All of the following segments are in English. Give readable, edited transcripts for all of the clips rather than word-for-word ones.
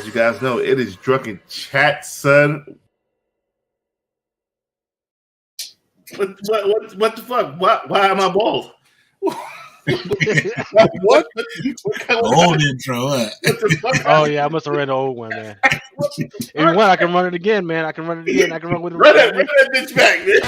You guys know it is Drunken Chat, son. What the fuck? Why am I bald? what? Old intro. What the fuck? Oh yeah, I must have read the old one, man. If you want, I can run it again, man. I can run it again. I can run with it. Run that bitch back, man.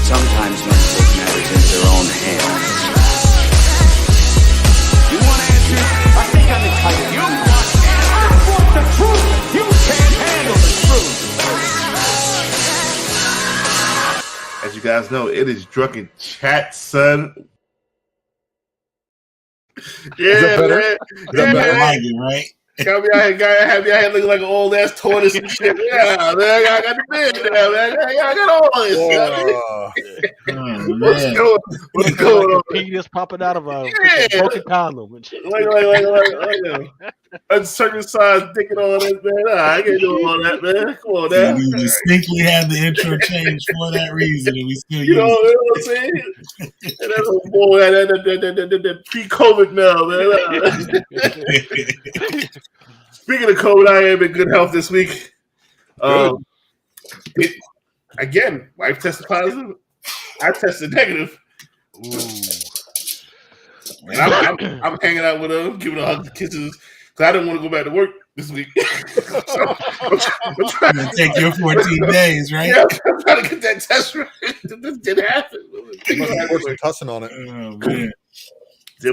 Sometimes men take matters into their own hands. You want answers? I think I'm entitled. You want answers? I want the truth. You can't handle the truth. As you guys know, it is Drunken Chat, son. Yeah, man. Yeah, man. Like it, right? Have me out here looking like an old ass tortoise and shit. Yeah, man, I got the beard now, man. I got all this. What's going on? Penis popping out of a broken condom and shit. Like uncircumcised dick and all that, man. Nah, I can't do all that, man. Come on, now. You distinctly had the intro changed for that reason, and we still use what I'm saying? And that's a boy, that pre-COVID now, man. Speaking of COVID, I am in good health this week. Again, wife tested positive. I tested negative. And I'm hanging out with her, giving her hugs and kisses, because I didn't want to go back to work this week. So I'm trying to take your 14 days, right? Yeah, I'm trying to get that test right. This didn't happen. You must have worked tussing on it. Oh, man. The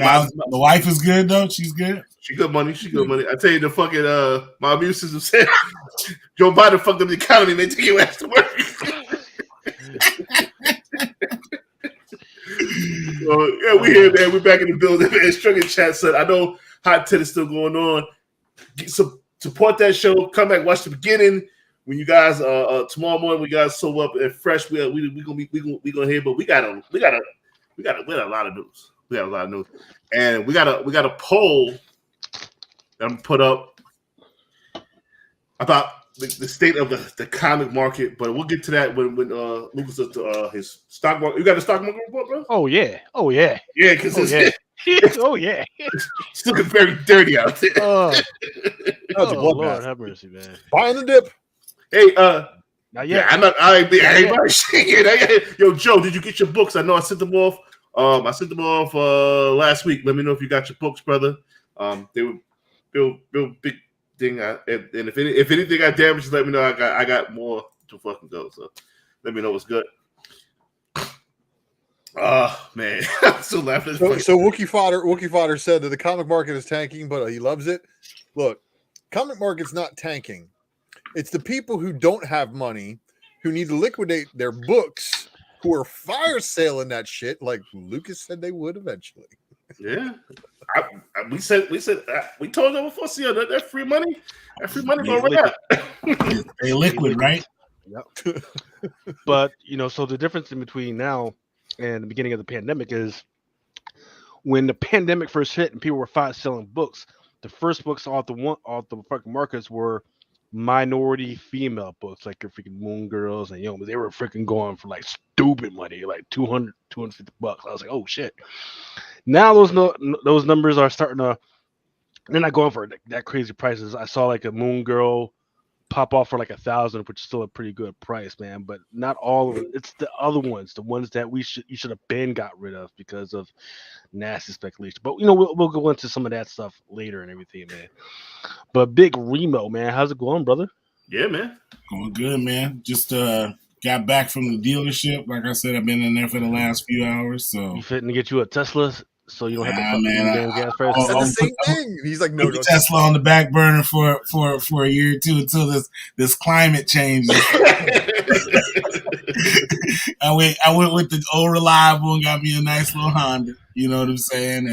wife is good, though? She's good? She good money. She good money. I tell you, the fucking my immune system said Joe Biden fucked up the economy. Man, take your ass to work. So yeah, we here, man. We're back in the building, man. Drunken Chat, son. I know Hot 10 is still going on. Support that show. Come back, watch the beginning. When you guys tomorrow morning, we guys so up and fresh. We gonna hear, but we got a lot of news. We got a lot of news, and we got a poll that I'm put up about the state of the comic market, but we'll get to that when Lucas does his stock market. You got the stock market report, bro? Oh yeah, because it's looking very dirty out there. Lord have mercy, man. Buying the dip. Hey, not yet. Yeah, I ain't buying shit. Yo, Joe, did you get your books? I know I sent them off. I sent them off last week. Let me know if you got your books, brother. They were real big thing. And if anything got damaged, let me know. I got more to fucking go. So let me know what's good. Oh man, I'm still laughing. So Wookie Fodder said that the comic market is tanking, but he loves it. Look, comic market's not tanking. It's the people who don't have money, who need to liquidate their books, who are fire selling that shit, like Lucas said they would eventually. Yeah, we told them before. See, that free money, going right out. They liquid, right? Yep. But so the difference in between now and the beginning of the pandemic is when the pandemic first hit and people were fire selling books. The first books off the fucking markets were minority female books, like your freaking Moon Girls and but they were freaking going for like stupid money, like $250. I was like, oh shit. Now those numbers are starting to, they're not going for that crazy prices. I saw like a Moon Girl pop off for like $1,000, which is still a pretty good price, man. But not all of it. It's the other ones, the ones that you should have been got rid of because of nasty speculation. But we'll go into some of that stuff later and everything, man. But Big Remo, man, how's it going, brother? Yeah, man, going good, man. Just got back from the dealership. Like I said, I've been in there for the last few hours. So You fitting to get you a Tesla so you don't have to fuck man, with the damn gas prices? That's the same thing. He's like, no, put the Tesla on the back burner for a year or two until this climate change. I went with the old reliable and got me a nice little Honda. You know what I'm saying?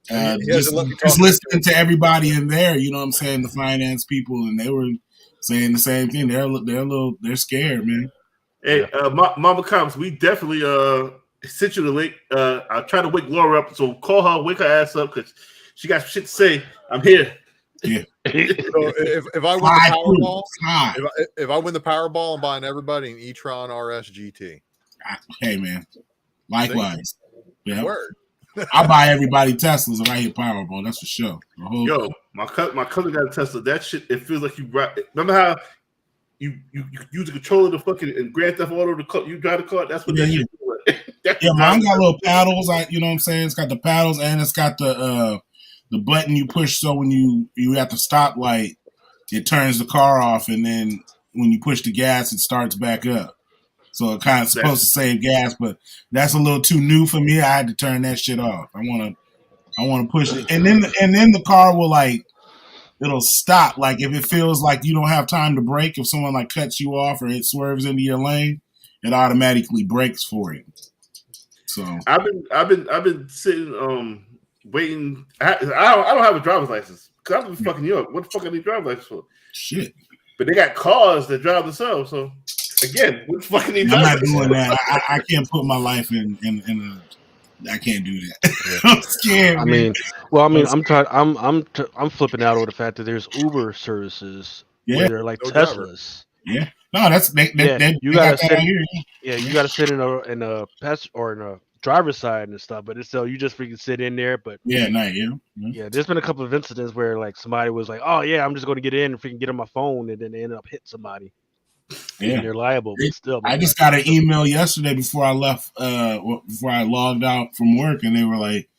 And just listening to everybody in there. You know what I'm saying? The finance people, and they were saying the same thing. They're scared, man. Hey, Mama Comics, we definitely sent you the link. I'll try to wake Laura up, so call her, wake her ass up, because she got some shit to say. I'm here. Yeah. So if I win the Powerball, if I win the Powerball, I'm buying everybody an e-tron RS GT. Hey, man. Likewise. Yeah. Word. I buy everybody Teslas if I hit Powerball. That's for sure. Yo, my cousin got a Tesla. That shit, it feels like you ride. Remember how you use the controller to fucking in Grand Theft Auto, you drive the car? That's what that shit is. Yeah, mine got little paddles. You know what I'm saying? It's got the paddles and it's got the button you push, so when you have the stoplight, it turns the car off, and then when you push the gas, it starts back up. So it kind of supposed to save gas, but that's a little too new for me. I had to turn that shit off. I want to push it, and then the car will it'll stop. Like if it feels like you don't have time to brake, if someone like cuts you off or it swerves into your lane, it automatically brakes for you. So I've been sitting waiting. I don't have a driver's license because I'm in fucking New York. What the fuck I need a driver's license for? Shit. But they got cars that drive themselves. So again, what the fuck I need? I'm not doing that. I can't put my life in I can't do that. I'm scared. I'm flipping out over the fact that there's Uber services where they're like no Teslas. Driver. Yeah. No, that's you gotta sit. You gotta sit in a pass or in a driver's side and stuff, but it's so you just freaking sit in there. But yeah, there's been a couple of incidents where like somebody was like, "Oh yeah, I'm just going to get in and freaking get on my phone," and then they end up hitting somebody. Yeah, and they're liable. But still, I just got an email yesterday before I left, before I logged out from work, and they were like,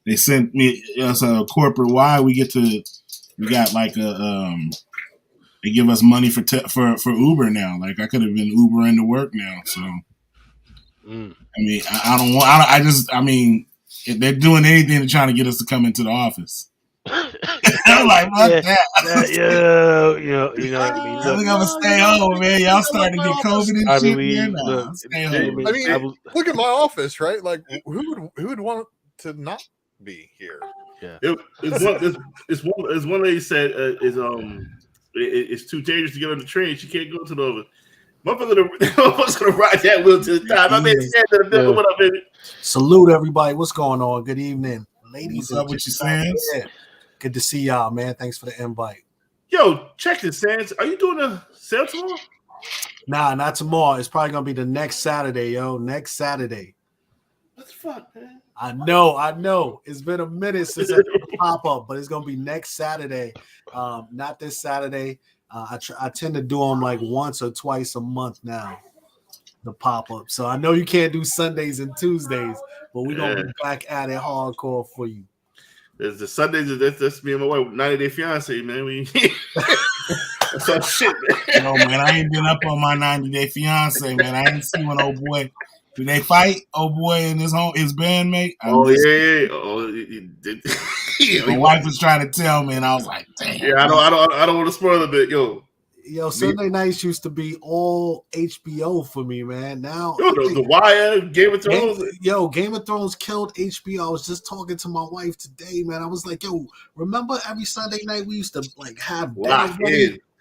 they sent me as a corporate wide. We got like they give us money for Uber now. Like I could have been Ubering to work now, so. I mean, I mean, if they're doing anything to trying to get us to come into the office. I'm like, fuck that. You know what I mean? I think I'm gonna stay home, man. Y'all starting to get COVID and shit, man. No, stay home. I mean, look at my office, right? Like, who would want to not be here? Yeah. It's one lady said it's too dangerous to get on the train. She can't go to the office. Motherfucker's gonna ride that wheel to the top. I mean, what up, baby? Salute everybody. What's going on? Good evening, ladies. What's up with you, Sands? Yeah. Good to see y'all, man. Thanks for the invite. Yo, check this, Sands. Are you doing a sale tomorrow? Nah, not tomorrow. It's probably gonna be the next Saturday, yo. Next Saturday. What the fuck, man? I know. It's been a minute since I did a pop-up, but it's gonna be next Saturday. Not this Saturday. I tend to do them like once or twice a month now, the pop-up. So I know you can't do Sundays and Tuesdays, but we're going to be back at it hardcore for you. There's the Sundays, that's me and my wife, 90 Day Fiance, man. That's our shit, man. No, man, I ain't been up on my 90 Day Fiance, man. I ain't seen one old boy. Did they fight, old boy and his bandmate? My wife was trying to tell me, and I was like, "Damn." Yeah, I don't want to spoil a bit, yo. Sunday nights used to be all HBO for me, man. Now, The Wire, Game of Thrones. Game of Thrones killed HBO. I was just talking to my wife today, man. I was like, "Yo, remember every Sunday night we used to like have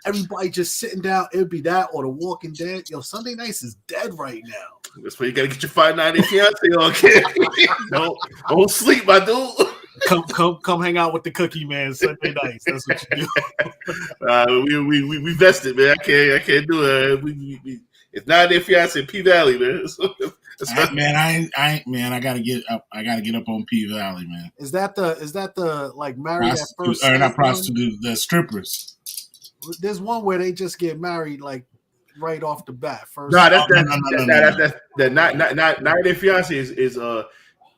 everybody just sitting down? It'd be that or The Walking Dead. Yo, Sunday nights is dead right now. That's why you gotta get your 590 fiance on, kid. Don't sleep, my dude. Come hang out with the Cookie Man Sunday nights. That's what you do. We vested, man. I can't do it. It's 90 Day Fiance in P Valley, man. I gotta get up. I gotta get up on P Valley, man. Is that the like married at first? Or not prostitute, the strippers. There's one where they just get married like right off the bat. First, no, that's 90 Day Fiance is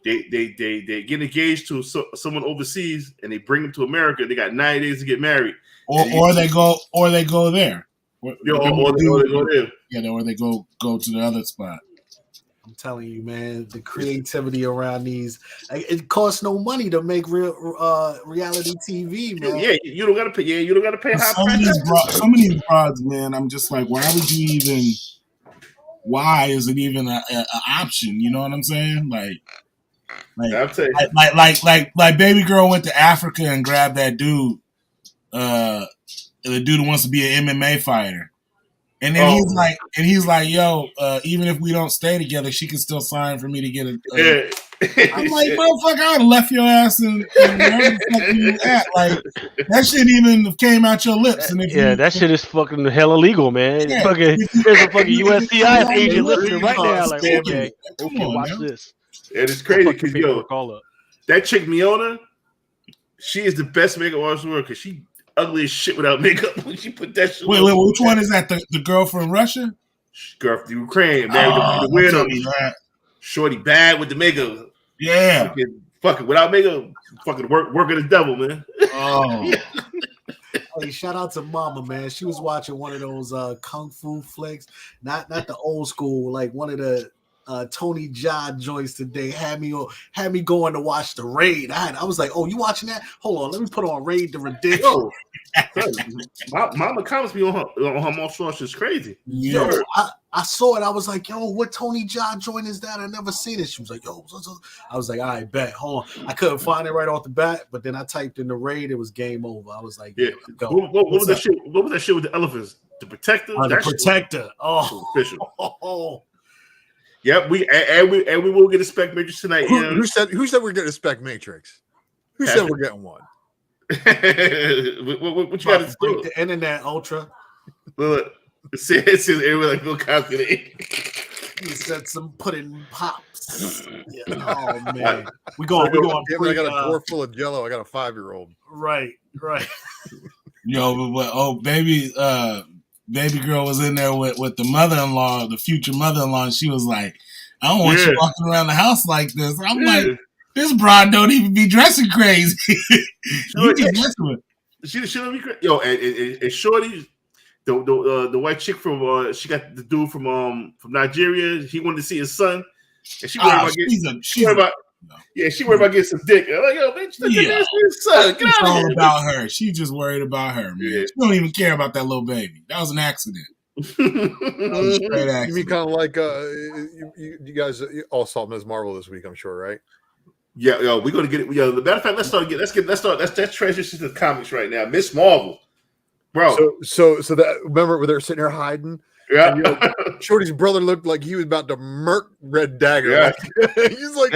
they get engaged to someone overseas and they bring them to America. They got 90 days to get married. Or they go there. Or they go there. Yeah, or they go to the other spot. I'm telling you, man, the creativity around these, it costs no money to make real reality TV, man. Yeah, you don't gotta pay. Yeah, you don't gotta pay high prices. Some of these broads, man, I'm just like, why would you even? Why is it even an option? You know what I'm saying? Like baby girl went to Africa and grabbed that dude, the dude who wants to be an MMA fighter, and then he's like, yo, even if we don't stay together, she can still sign for me to get a. I'm like, motherfucker, I would have left your ass in wherever the fuck you at. Like that shit even came out your lips. And that shit is fucking hella illegal, man. Yeah. There's a fucking USCIS agent listening right now. Like, okay, watch this. And it's crazy because that chick Miona, she is the best makeup artist in the world because she ugly as shit without makeup. When she put that shit. Wait, which one is that? The girl from Russia? Girl from Ukraine, man. The weirdo. Shorty bad with the makeup. Yeah. Fucking without makeup, fucking working the devil, man. Oh. Hey, shout out to Mama, man. She was watching one of those kung fu flicks, not the old school, like one of the Tony Jaa joints today. Had me going to watch the Raid. I was like, oh, you watching that? Hold on, let me put on Raid the Redemption. Mama comments me on her martial arts is crazy. Yo, I saw it. I was like, yo, what Tony Jaa joint is that? I never seen it. She was like, yo. I was like, all right, bet. Hold on. I couldn't find it right off the bat, but then I typed in the Raid. It was game over. I was like, yeah. What was that shit? What was that shit with the elephants? The Protector? The Protector. Oh, official. Oh. Yep, we will get a Spec Matrix tonight. Who said we're getting a Spec Matrix? Who said we're getting one? what you got to do? The internet, Ultra. Look, it says everyone like Bill Cosby. He said some pudding pops. Yeah. Oh man, we going. I got a drawer full of Jello. I got a 5-year-old. Right. Yo, but baby girl was in there with the mother-in-law, the future mother-in-law, and she was like, I don't want you walking around the house like this. I'm like, this broad don't even be dressing crazy. You just messing with. She don't be crazy. Yo, and Shorty, the white chick from she got the dude from Nigeria. He wanted to see his son, and she worried about she worried about getting some dick. I'm like, yo, bitch, look at his son. Get it's out all of here. about her. She just worried about her, man. Yeah. She don't even care about that little baby. That was an accident. That was a straight accident. You mean kind of like you guys all saw Ms. Marvel this week, I'm sure, right? Yeah, yo, we're gonna get it. Yo, the matter of fact, let's transition to the comics right now. Miss Marvel, bro. So that remember where they're sitting there hiding? Yeah. And, Shorty's brother looked like he was about to murk Red Dagger. Yeah. Like, he's like,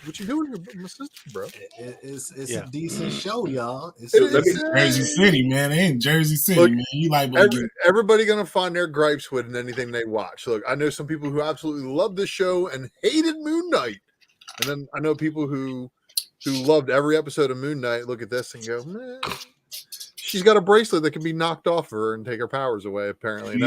what you doing, my sister, bro? It's a decent show, y'all. It's Jersey City, man. They ain't Jersey City, look, man. You like everybody gonna find their gripes with anything they watch. Look, I know some people who absolutely love this show and hated Moon Knight. And then I know people who loved every episode of Moon Knight look at this and go, man, she's got a bracelet that can be knocked off her and take her powers away, apparently. And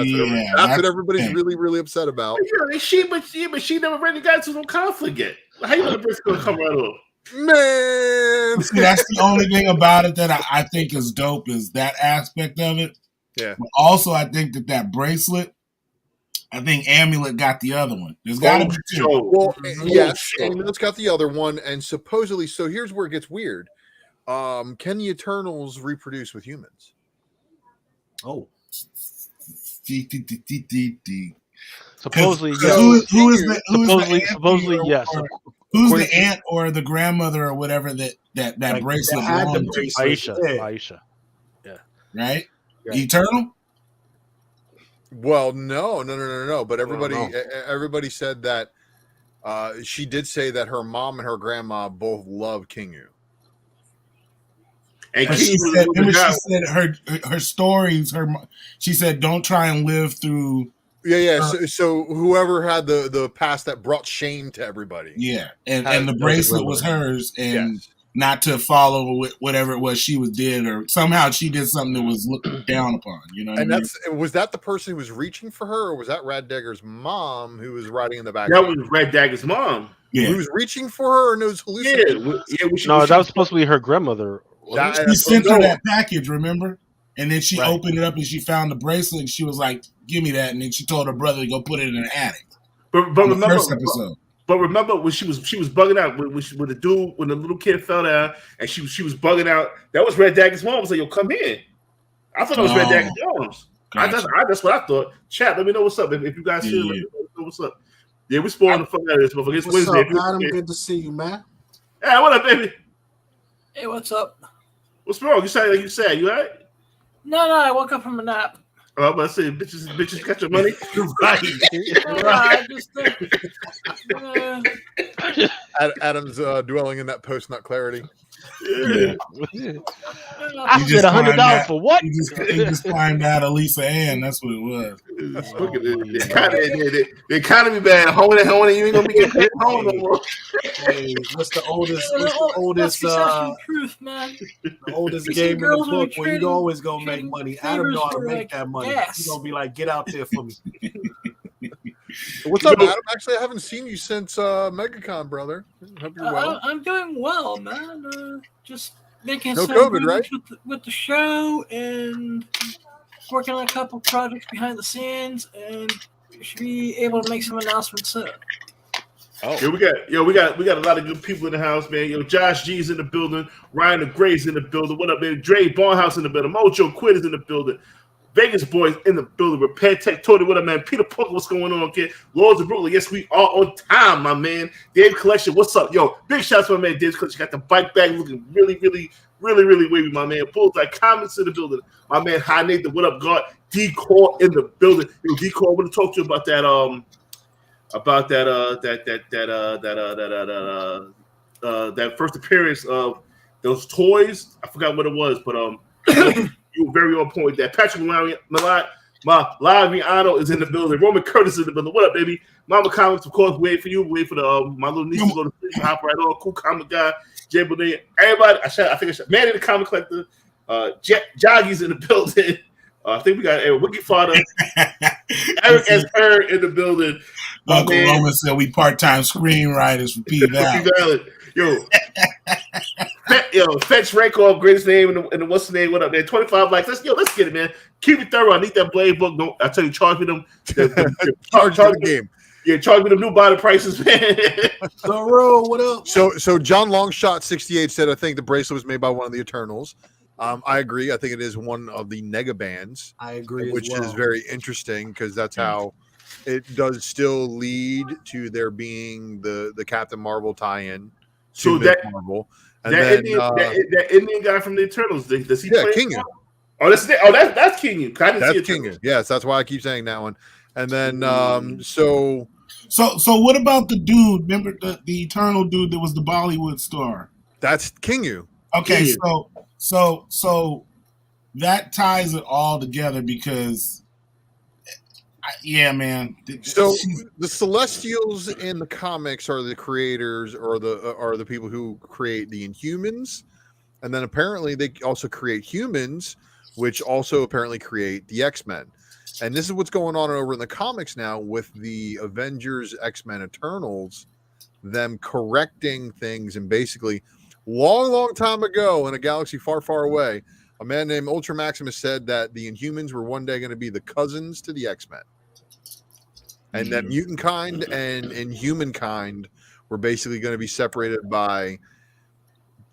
that's what everybody's really, really upset about. Yeah, she never really got to no conflict yet. How you know the bracelet gonna come right off? Man, see, that's the only thing about it that I think is dope is that aspect of it. Yeah. But also, I think that bracelet, I think Amulet got the other one. There's got to be two. Well, yes, Amulet's got the other one, and supposedly, so here's where it gets weird. Can the Eternals reproduce with humans? Oh. Supposedly, yes. Supposedly, yes. Who's the aunt or the grandmother or whatever that bracelet belonged to? Aisha. Yeah. Right? Eternal? Well, no. But everybody said that she did say that her mom and her grandma both love Kingu. And she said her stories. She said, "Don't try and live through." Yeah. So whoever had the past that brought shame to everybody. Yeah, and the bracelet was hers, and not to follow whatever it was she did, or somehow she did something that was looked down upon. You know, was that the person who was reaching for her, or was that Red Dagger's mom who was riding in the back? That was Red Dagger's mom. Yeah, who was reaching for her, and it was hallucinating. No, that was supposed to be her grandmother. She sent her that package, remember? And then she opened it up and she found the bracelet and she was like, "Give me that." And then she told her brother to go put it in the attic. But remember, first episode. But remember when she was bugging out when the little kid fell down and she was bugging out. That was Red Dagger's mom. I was like, "Yo, come in." I thought it was Red Dagger's mom's. Gotcha. That's what I thought. Chat, let me know what's up. If you guys see it, let me know what's up. Yeah, we spoiling the fuck out of this motherfucker. It's What's Wednesday. up, Adam? Good to see you, man. Hey, what up, baby? Hey, what's up? What's wrong? You sound like you sad. You all right? No, I woke up from a nap. Oh, I'm about to say, bitches got your money. Right. I just, Adam's dwelling in that post-nut clarity. Yeah. I said $100 for what? You just climbed out of Lisa Ann. That's what it was. Look at it. The economy bad. Holding, you ain't gonna be getting paid home no more. Hey, what's the oldest truth, man. the oldest game in the book where you always gonna make money? Adam know how to make that money. He's gonna be like, get out there for me. What's up, Adam? Actually, I haven't seen you since MegaCon, brother. Hope you're well. I'm doing well, man. Just making No some COVID, right? with the show and working on a couple projects behind the scenes, and should be able to make some announcements soon. Oh, we got a lot of good people in the house, man. Yo, Josh G's in the building, Ryan the Gray's in the building. What up, man? Dre Barnhouse in the building, Mojo Quid is in the building. Vegas boys in the building. Repair Tech, Tony, what up, man? Peter Parker, what's going on, kid? Lords of Brooklyn, yes, we are on time, my man. Dave Collection, what's up? Yo, big shouts to my man Dave Collection. Got the bike bag looking really wavy, my man. Bullseye comments in the building. My man High Nathan, what up, God? D-Core in the building. Yo, D-Core, I want to talk to you about that first appearance of those toys. I forgot what it was, but you were very on point with that. Patrick Malaviano is in the building. Roman Curtis is in the building. What up, baby? Mama Comics, of course, wait for you. Wait for the my little niece to go to sleep. Hop right on. Cool comic guy. Jay Bonet. Everybody. Man in the Comic Collector. Joggy's in the building. I think we got Wiki Fodder. Eric S. Heard in the building. Uncle Roman said we part-time screenwriters for P Valley. Fetch Rakoff, greatest name in the what's the name? What up, man? 25 likes. Let's get it, man. Keep it thorough. I need that Blade book. No, I tell you, charge me them. charge the game. Yeah, charge me them new body prices, man. What up? So John Longshot 68 said, I think the bracelet was made by one of the Eternals. I agree. I think it is one of the Nega bands. I agree, which is very interesting because that's how it does still lead to there being the Captain Marvel tie-in. So that Marvel, and that Indian guy from the Eternals, does he play? Kingu. That's Kingu. That's Kingu. Yes, that's why I keep saying that one. And then so what about the dude? Remember the Eternal dude that was the Bollywood star? That's Kingu. Okay, so that ties it all together because man. So the Celestials in the comics are the creators or the people who create the Inhumans, and then apparently they also create humans, which also apparently create the X-Men. And this is what's going on over in the comics now with the Avengers, X-Men, Eternals, them correcting things. And basically, long time ago in a galaxy far, far away, a man named Ultra Maximus said that the Inhumans were one day going to be the cousins to the X-Men. And that mutant kind and humankind were basically going to be separated by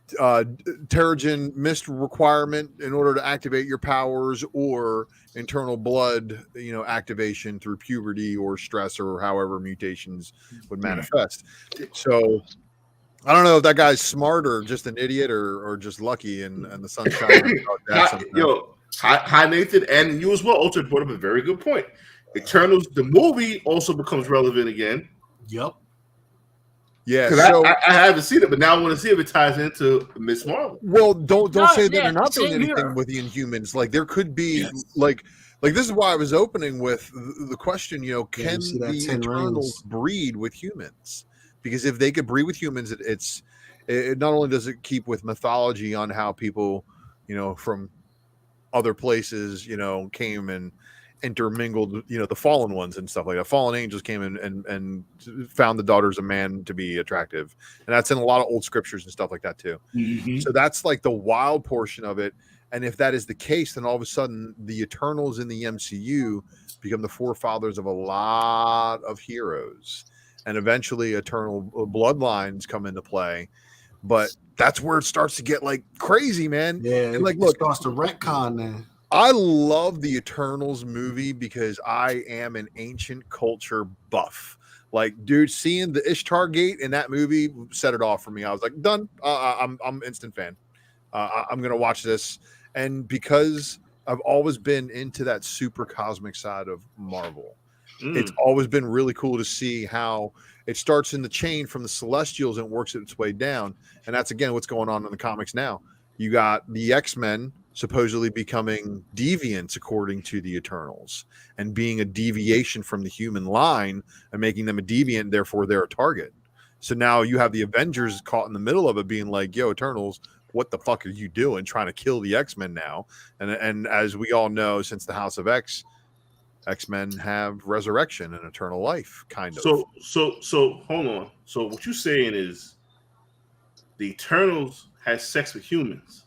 Terrigen mist requirement in order to activate your powers, or internal blood, activation through puberty or stress or however mutations would manifest. So I don't know if that guy's smart or just an idiot or just lucky and the sunshine. Hi Nathan, and you as well. Ultra brought up a very good point. Eternals, the movie, also becomes relevant again. Yep. Yeah, so I haven't seen it, but now I want to see if it ties into Miss Marvel. Well, don't say that they're not doing anything with the Inhumans. Like there could be like this is why I was opening with the question. Can the Eternals breed with humans? Because if they could breed with humans, it not only does it keep with mythology on how people, from other places, came and intermingled, the fallen ones and stuff like that. Fallen angels came in and found the daughters of man to be attractive, and that's in a lot of old scriptures and stuff like that too. So that's like the wild portion of it. And if that is the case, then all of a sudden the Eternals in the MCU become the forefathers of a lot of heroes. And eventually Eternal bloodlines come into play. But that's where it starts to get like crazy, man. Yeah, and like, it look, starts to retcon then. I love the Eternals movie because I am an ancient culture buff. Like, dude, seeing the Ishtar Gate in that movie set it off for me. I was like, done. I'm instant fan. I'm gonna watch this, and because I've always been into that super cosmic side of Marvel, it's always been really cool to see how it starts in the chain from the Celestials and works its way down. And that's again what's going on in the comics now. You got the X-Men supposedly becoming deviants according to the Eternals and being a deviation from the human line and making them a deviant, therefore they're a target. So now you have the Avengers caught in the middle of it being like, yo, Eternals, what the fuck are you doing trying to kill the X-Men now? And as we all know, since the House of X-Men have resurrection and eternal life, kind of. So hold on. So what you're saying is the Eternals has sex with humans.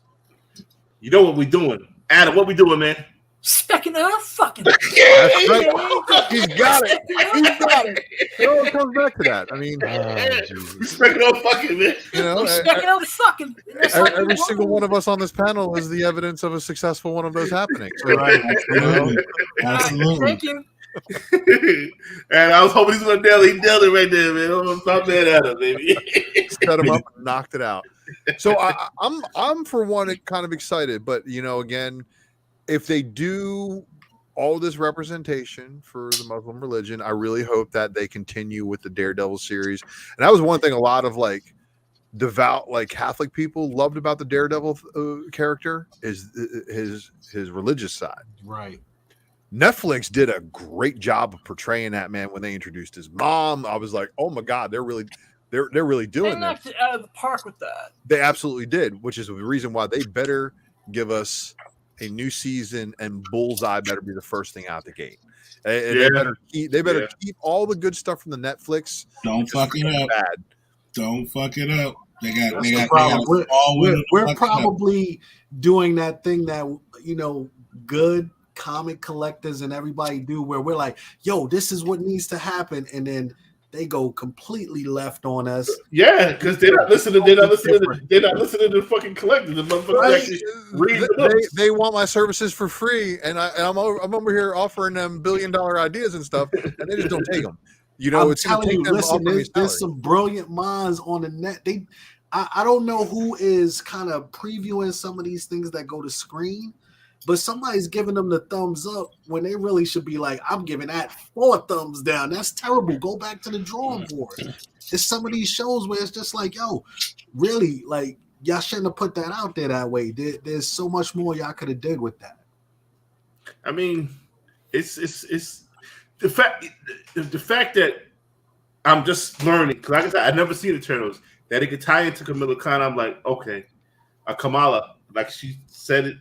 You know what we're doing, Adam? What we doing, man? Specking out fucking. That's right. He's got it. He's got it. It all comes back to that. I mean, we specking out fucking, man. You know, Specking out fucking. every single one of us on this panel is the evidence of a successful one of those happening. So, Right. Absolutely. Thank you. And I was hoping he's gonna nail it. He nailed it right there, man. Oh, stop mad at him, baby. set him up and knocked it out. So I'm for one kind of excited, but you know, again, if they do all this representation for the Muslim religion, I really hope that they continue with the Daredevil series. And that was one thing a lot of like devout like Catholic people loved about the Daredevil character is his religious side. Right. Netflix did a great job of portraying that, man. When they introduced his mom, I was like, oh my God, they're really They doing knocked that. it out of the park with that. They absolutely did, which is the reason why they better give us a new season, and Bullseye better be the first thing out the gate. And they better keep all the good stuff from the Netflix. Don't fuck it up. Bad. Don't fuck it up. We're probably doing that thing that, you know, good comic collectors and everybody do, where we're like, yo, this is what needs to happen, and then they go completely left on us. Yeah, because they're not listening. They're not listening to the fucking collectors. The motherfuckers they want my services for free, and I'm over here offering them $1 billion ideas and stuff, and they just don't take them. You know, it's telling you, listen, there's some brilliant minds on the net. I don't know who is kind of previewing some of these things that go to screen, but somebody's giving them the thumbs up when they really should be like, I'm giving that 4 thumbs down. That's terrible. Go back to the drawing board. It's some of these shows where it's just like, yo, really, like, y'all shouldn't have put that out there that way. There's so much more y'all could have did with that. I mean, it's the fact that I'm just learning, because like I said, I've never seen Eternals, that it could tie into Kamala Khan. I'm like, okay, Kamala, like she said it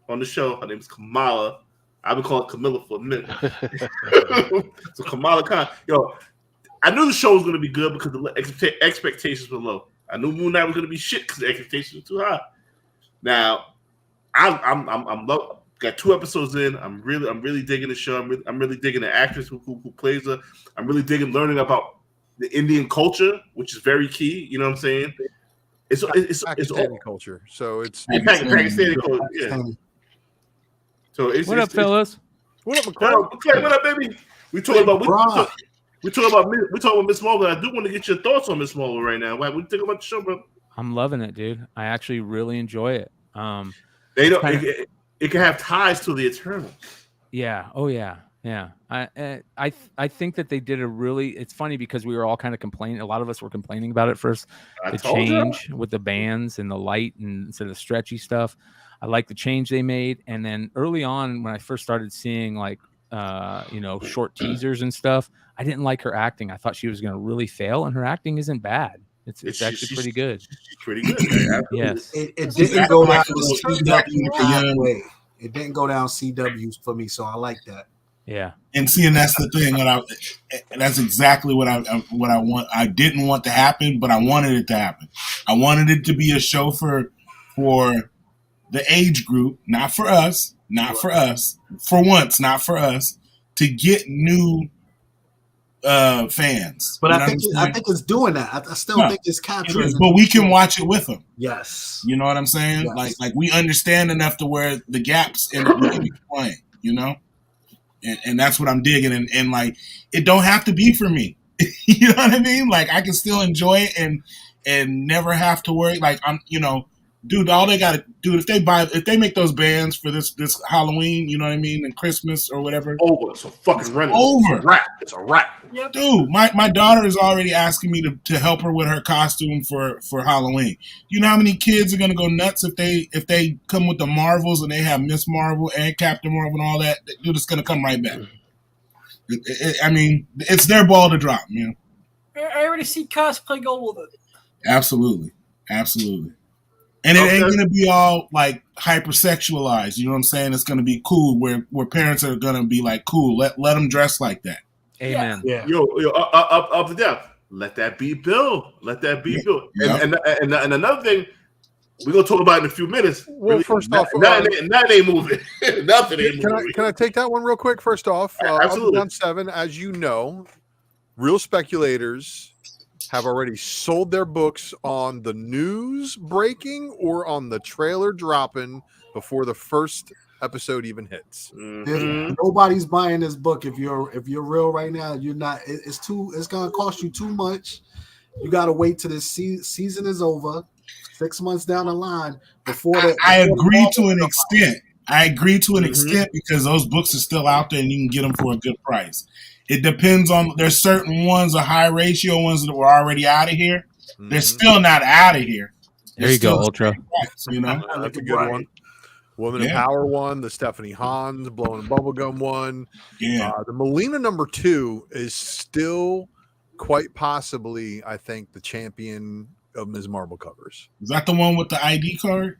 on the show, her name is Kamala. I've been calling Camilla for a minute. So Kamala Khan, yo, I knew the show was going to be good because the expectations were low. I knew Moon Knight was going to be shit because the expectations were too high. Now, I'm low. Got 2 episodes in. I'm really digging the show. I'm really digging the actress who plays her. I'm really digging learning about the Indian culture, which is very key. You know what I'm saying? It's Pakistani culture. So it's Pakistani culture. Yeah. So what up, fellas? What up, McCray? What up, baby? We talking about Miss Marvel. I do want to get your thoughts on Miss Marvel right now. What do you think about the show, bro? I'm loving it, dude. I actually really enjoy it. It can have ties to the Eternals. Yeah. Oh yeah. Yeah. I think that they did a really. It's funny because we were all kind of complaining. A lot of us were complaining about it first. The change with the bands and the light and instead of the stretchy stuff. I like the change they made. And then early on, when I first started seeing like short teasers and stuff, I didn't like her acting. I thought she was going to really fail, and her acting isn't bad. It's actually pretty good. She's pretty good. Yes. It didn't go down the way. It didn't go down CW's for me, so I like that. Yeah. And see, and that's the thing. That's exactly what I want. I didn't want to happen, but I wanted it to happen. I wanted it to be a show for the age group, not for us, for once, not for us, to get new fans. But You know I think what I'm saying? it's doing that. I still No, think it's It capturing. is, but we can watch it with them. Yes. You know what I'm saying? Yes. Like we understand enough to where the gaps in it we can explain, you know? And that's what I'm digging. And like, it don't have to be for me. You know what I mean? Like, I can still enjoy it and never have to worry. Like, I'm, you know, dude, all they got to do, if they make those bands for this Halloween, you know what I mean, and Christmas or whatever. Over. It's a fucking rental. Over. It's a wrap. Yep. Dude, my daughter is already asking me to help her with her costume for Halloween. You know how many kids are gonna go nuts if they come with the Marvels and they have Miss Marvel and Captain Marvel and all that? Dude, it's gonna come right back. I mean, it's their ball to drop, man. I already see cosplay go with it. Absolutely. And it ain't gonna be all like hypersexualized. You know what I'm saying? It's gonna be cool where parents are gonna be like, cool, let them dress like that. Amen. Yeah. Yo, up to death. Let that be Bill. Bill. Yeah. And another thing we're gonna talk about in a few minutes. Well, first off, nothing ain't moving. Nothing ain't moving. Can I take that one real quick? First off, Absolutely. on 7, as you know, real speculators have already sold their books on the news breaking or on the trailer dropping before the first episode even hits. Nobody's buying this book if you're real right now. You're not. It's gonna cost you too much. You gotta wait till this season is over, 6 months down the line before that. I agree to an extent. Extent because those books are still out there and you can get them for a good price. It depends on, there's certain ones, a high ratio ones that were already out of here. They're still not out of here. There you go, Ultra. Price, you know, That's a good one. Woman in Power one, the Stephanie Hans blowing bubblegum one. Yeah. The Melina number 2 is still quite possibly, I think, the champion of Ms. Marvel covers. Is that the one with the ID card?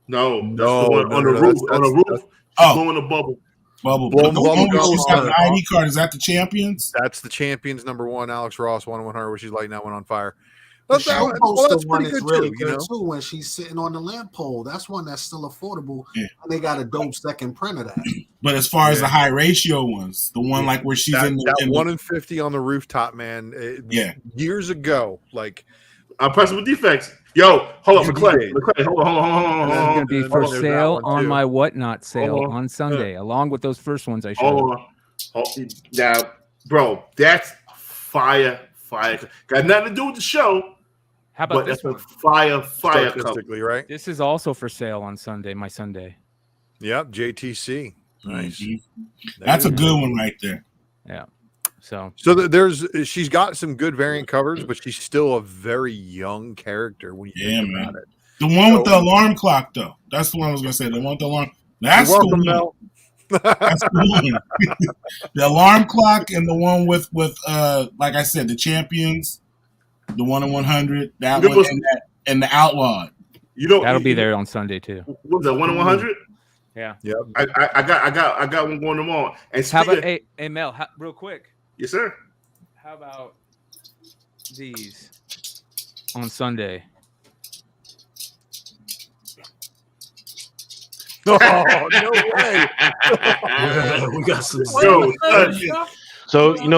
No, that's the one on the roof. On the roof, blowing the bubble. Bubble. Blowing The one where bubble she's got the ID card. Is that the champions? That's the champions number 1, Alex Ross, 1-100, where she's lighting that one on fire. That's That's one pretty that's good really too, good you know? too. When she's sitting on the lamp pole, that's one that's still affordable. Yeah. And they got a dope second print of that. But as far as the high ratio ones, the one like where she's that, in the that 1 in 50 on the rooftop, man. Years ago, like Impressive defects. Yo, hold on for Clay. Hold on. That's going to be for There's that sale one, on too. my Whatnot sale on Sunday, along with those first ones I showed. Hold on. Now, bro, that's fire. Got nothing to do with the show. How about this that's a one? fire cover. Statistically, right? This is also for sale on Sunday, my Sunday. Yep, JTC. Nice. That's a good one right there. Yeah. So she's got some good variant covers, but she's still a very young character when you think about it. The one with the alarm clock, though. That's the one I was gonna say. The one with the alarm. That's the one. That's the one. The alarm clock and the one with like I said, the champions, the 1 in 100, that one, and the outlawed. That'll be there on Sunday too. What's that, 1 in 100? Yeah. Yep. I got one going tomorrow. And how about hey Mel, real quick? Yes, sir. How about these on Sunday? Oh, no way. We got some. So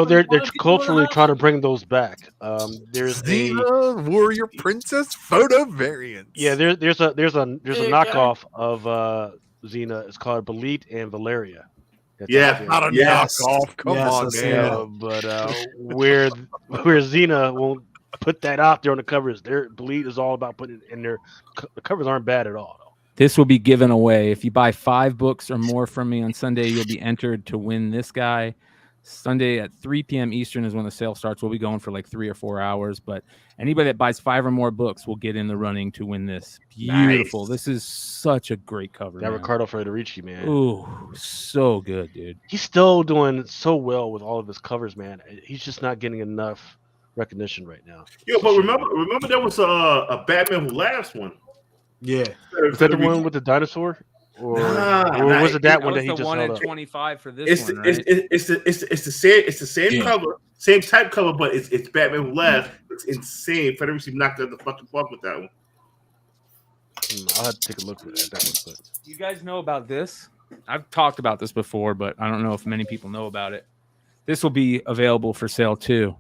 they're culturally trying to bring those back. There's Xena Warrior Princess photo variants. Yeah, there's a knockoff of Xena. It's called Belit and Valeria. Yeah, not a knockoff. Come on, man. But where Xena won't put that out there on the covers, their Belit is all about putting it in there. The covers aren't bad at all. This will be given away. If you buy 5 books or more from me on Sunday, you'll be entered to win this guy. Sunday at 3 p.m. Eastern is when the sale starts. We'll be going for like 3 or 4 hours, but anybody that buys 5 or more books will get in the running to win this. Beautiful. Nice. This is such a great cover. That Ricardo Federici, man. Ooh, so good, dude. He's still doing so well with all of his covers, man. He's just not getting enough recognition right now. Yo, but remember there was a Batman Who Laughs one. Yeah. Is that the one with the dinosaur? Or was it that one that he just 1 in held up? 25 for this one, right? It's the same cover, same type cover, but it's Batman Who Laughs. It's insane. Federici knocked out the fucking park with that one. I'll have to take a look at that one. But You guys know about this? I've talked about this before, but I don't know if many people know about it. This will be available for sale too.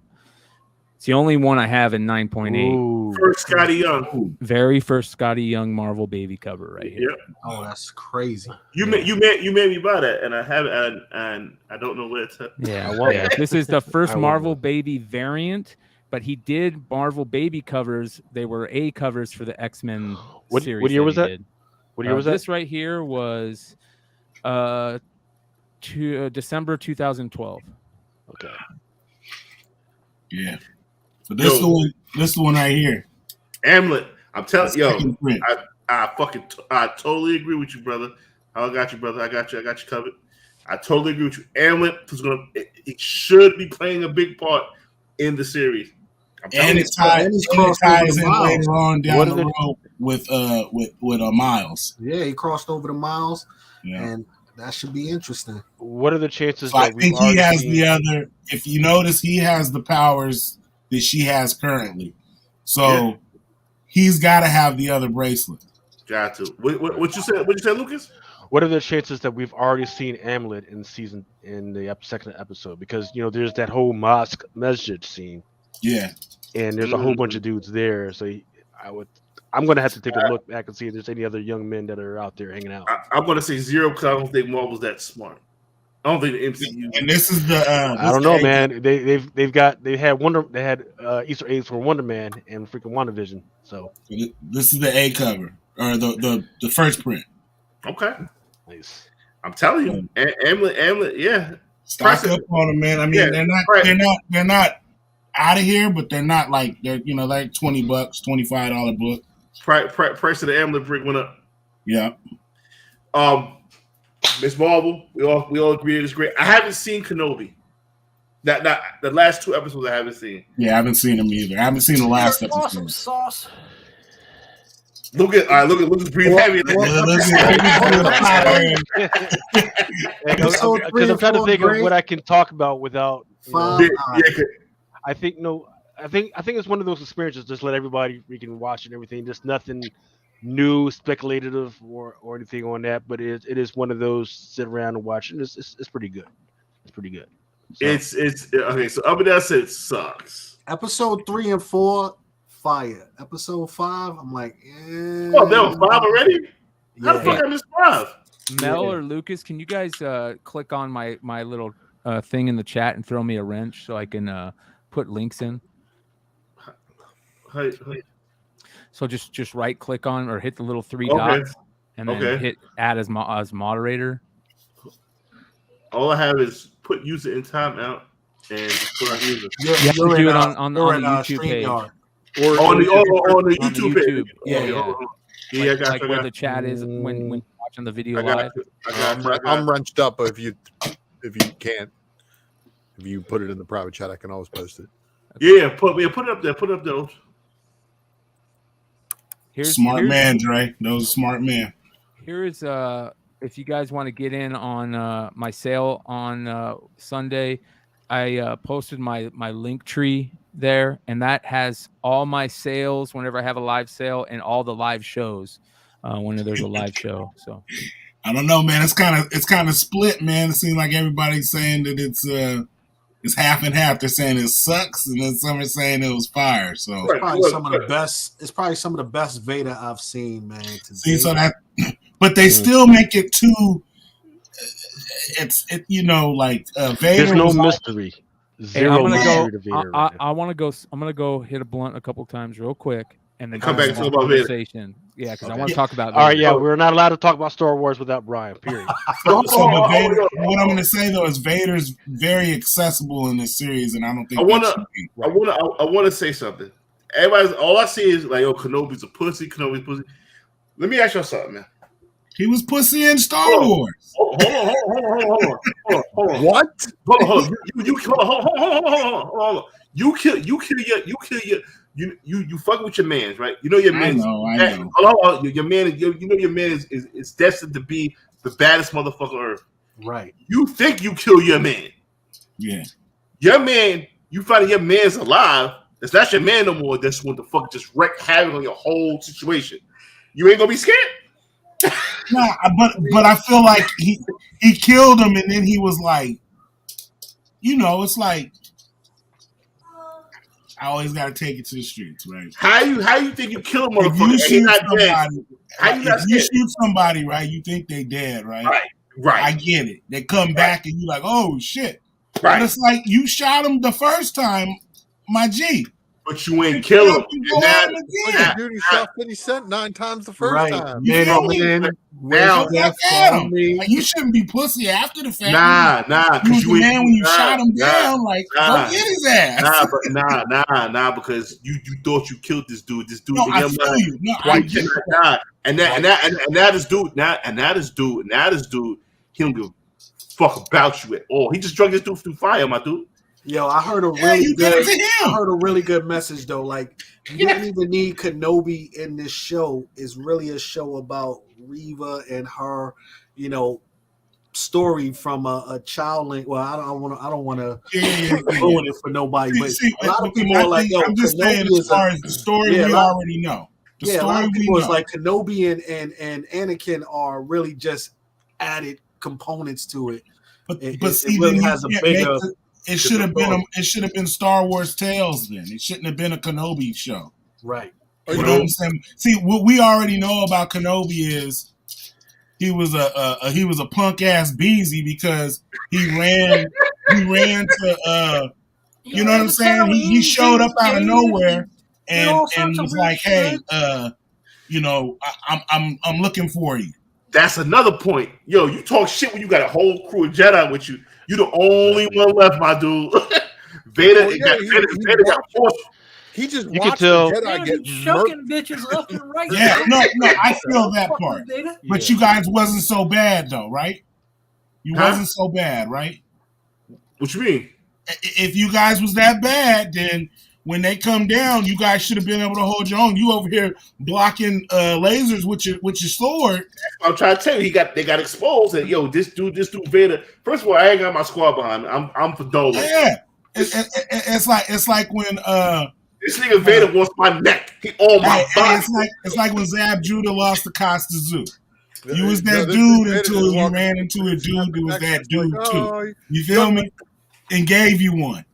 It's the only one I have in 9.8. First Scotty Young. Very first Scotty Young Marvel baby cover right here. Yep. Oh, that's crazy. You made me buy that, and I have it, and I don't know where to. Yeah. This is the first Marvel baby variant, but he did Marvel baby covers. They were A covers for the X-Men series. What year was that? Did. What year was that? This right here was December 2012. Okay. Yeah. So this is the one right here. Amulet. I'm telling you, I totally agree with you, brother. I got you, brother. I got you covered. I totally agree with you. Amulet is it should be playing a big part in the series. And it ties in later on down the road with Miles. Yeah, he crossed over to Miles, yeah. And that should be interesting. What are the chances? So I think he has the other. If you notice, he has the powers that she has currently. So he's got to have the other bracelet. Got to. What you said? What you said, Lucas? What are the chances that we've already seen Amulet in the second episode? Because there's that whole mosque masjid scene. Yeah. And there's a whole bunch of dudes there, so I'm going to have to take a look back and see if there's any other young men that are out there hanging out. I'm going to say 0 because I don't think Marvel's that smart. I don't think the MCU. And this is the. I don't know, man. They had Easter eggs for Wonder Man and freaking WandaVision. So this is the A cover or the first print. Okay. Nice. I'm telling you, Amulet, yeah. Stock up on them, man. I mean, they're not out of here, but they're not like they're like $20, $25 book. Price of the Amulet brick went up. Yeah. Miss Marvel, we all agree it's great. I haven't seen Kenobi. Not the last 2 episodes I haven't seen. Yeah, I haven't seen them either. I haven't seen the last episode. Awesome sauce. Look at breathe heavy. Because I'm trying to think of what I can talk about without. I think it's one of those experiences. Just let everybody freaking watch and everything. Just nothing new, speculative, or anything on that. But it is one of those sit around and watch, and it's pretty good. It's pretty good. So. It's okay. So up and down said it sucks. Episode 3 and 4, fire. Episode 5, I'm like, oh, there was 5 already. How the fuck I missed 5? Mel or Lucas, can you guys click on my little thing in the chat and throw me a wrench so I can put links in? Hey. So just right click on or hit the little 3 dots and then hit add as moderator. All I have is put user in timeout and put on user. You have to do it on the YouTube page. Or on the YouTube page. Yeah, I got like where the chat is when you're watching the video live. I'm wrenched up, but if you put it in the private chat, I can always post it. Yeah, put it up there. Put it up there. Here's man, Dre. That was a smart man. Here's if you guys want to get in on my sale on Sunday, I posted my link tree there, and that has all my sales whenever I have a live sale and all the live shows whenever there's a live show. So I don't know, man. It's kind of split, man. It seems like everybody's saying that it's half and half. They're saying it sucks, and then some are saying it was fire. So it's probably some of the best. It's probably some of the best Vader I've seen, man. See, so that, but they still make it too. Like Vader. There's no mystery. Zero mystery to Vader. I'm gonna go hit a blunt a couple times real quick, and then come back and talk about conversation. Yeah, because I want to talk about. All right, yeah, we're not allowed to talk about Star Wars without Brian. Period. What I'm going to say though is Vader's very accessible in this series, and I don't think I want to say something. All I see is like, oh, Kenobi's a pussy. Kenobi's pussy. Let me ask y'all something, man. He was pussy in Star Wars. Hold on. What? Hold on. You kill your. You fucking with your mans, right? You know your man. I know. Your man. Your man is destined to be the baddest motherfucker on earth. Right. You think you kill your man? Yeah. Your man. You find your man's alive. It's not your man no more. That's what the fuck just wreak havoc on your whole situation. You ain't gonna be scared. Nah, but I feel like he killed him, and then he was like, it's like I always got to take it to the streets, right? How you think you kill a motherfucker? If you shoot shoot somebody, right? You think they dead, right? Right. I get it. They come back and you're like, oh shit. Right. But it's like you shot him the first time, my G. But you ain't kill him. Dude, he shot 50 Cent 9 times the first time. Now, like, you shouldn't be pussy after the fact. Nah. Because you man when you shot him down, like go get his ass. Nah, because you thought you killed this dude. This dude, I feel you. No, I get that. And this dude, he don't give a fuck about you at all. He just drug this dude through fire, my dude. Yo, I heard a really good message though. Like, you don't even need Kenobi in this show. It's really a show about Reva and her, story from a child link. Well, I don't want to ruin it for nobody, but a lot of people are like, "Yo, I'm just saying, as far as the story we already know." A lot of people is like Kenobi and Anakin are really just added components to it. But see, it really has a bigger. It should have been Star Wars Tales then. It shouldn't have been a Kenobi show. Right. You know what I'm saying? See, what we already know about Kenobi is he was a punk ass beezy because he ran to you know what I'm saying? He showed up out of nowhere and was like, "Hey, I'm looking for you." That's another point. Yo, you talk shit when you got a whole crew of Jedi with you. You the only one left, my dude. Vader got forced. He just you watched can tell. the Jedi get choking bitches left and right. Yeah, no, I feel that part. But you guys wasn't so bad though, right? You wasn't so bad, right? What you mean? If you guys was that bad, then when they come down, you guys should have been able to hold your own. You over here blocking lasers with your sword. I'm trying to tell you, they got exposed. And yo, this dude Vader. First of all, I ain't got my squad behind me. I'm for Dolo. Yeah, it's like when this nigga Vader wants my neck. He on my body. It's like when Zab Judah lost to Costa Zoo. You was that dude until you ran into a dude that was that dude too. You feel me? And gave you one.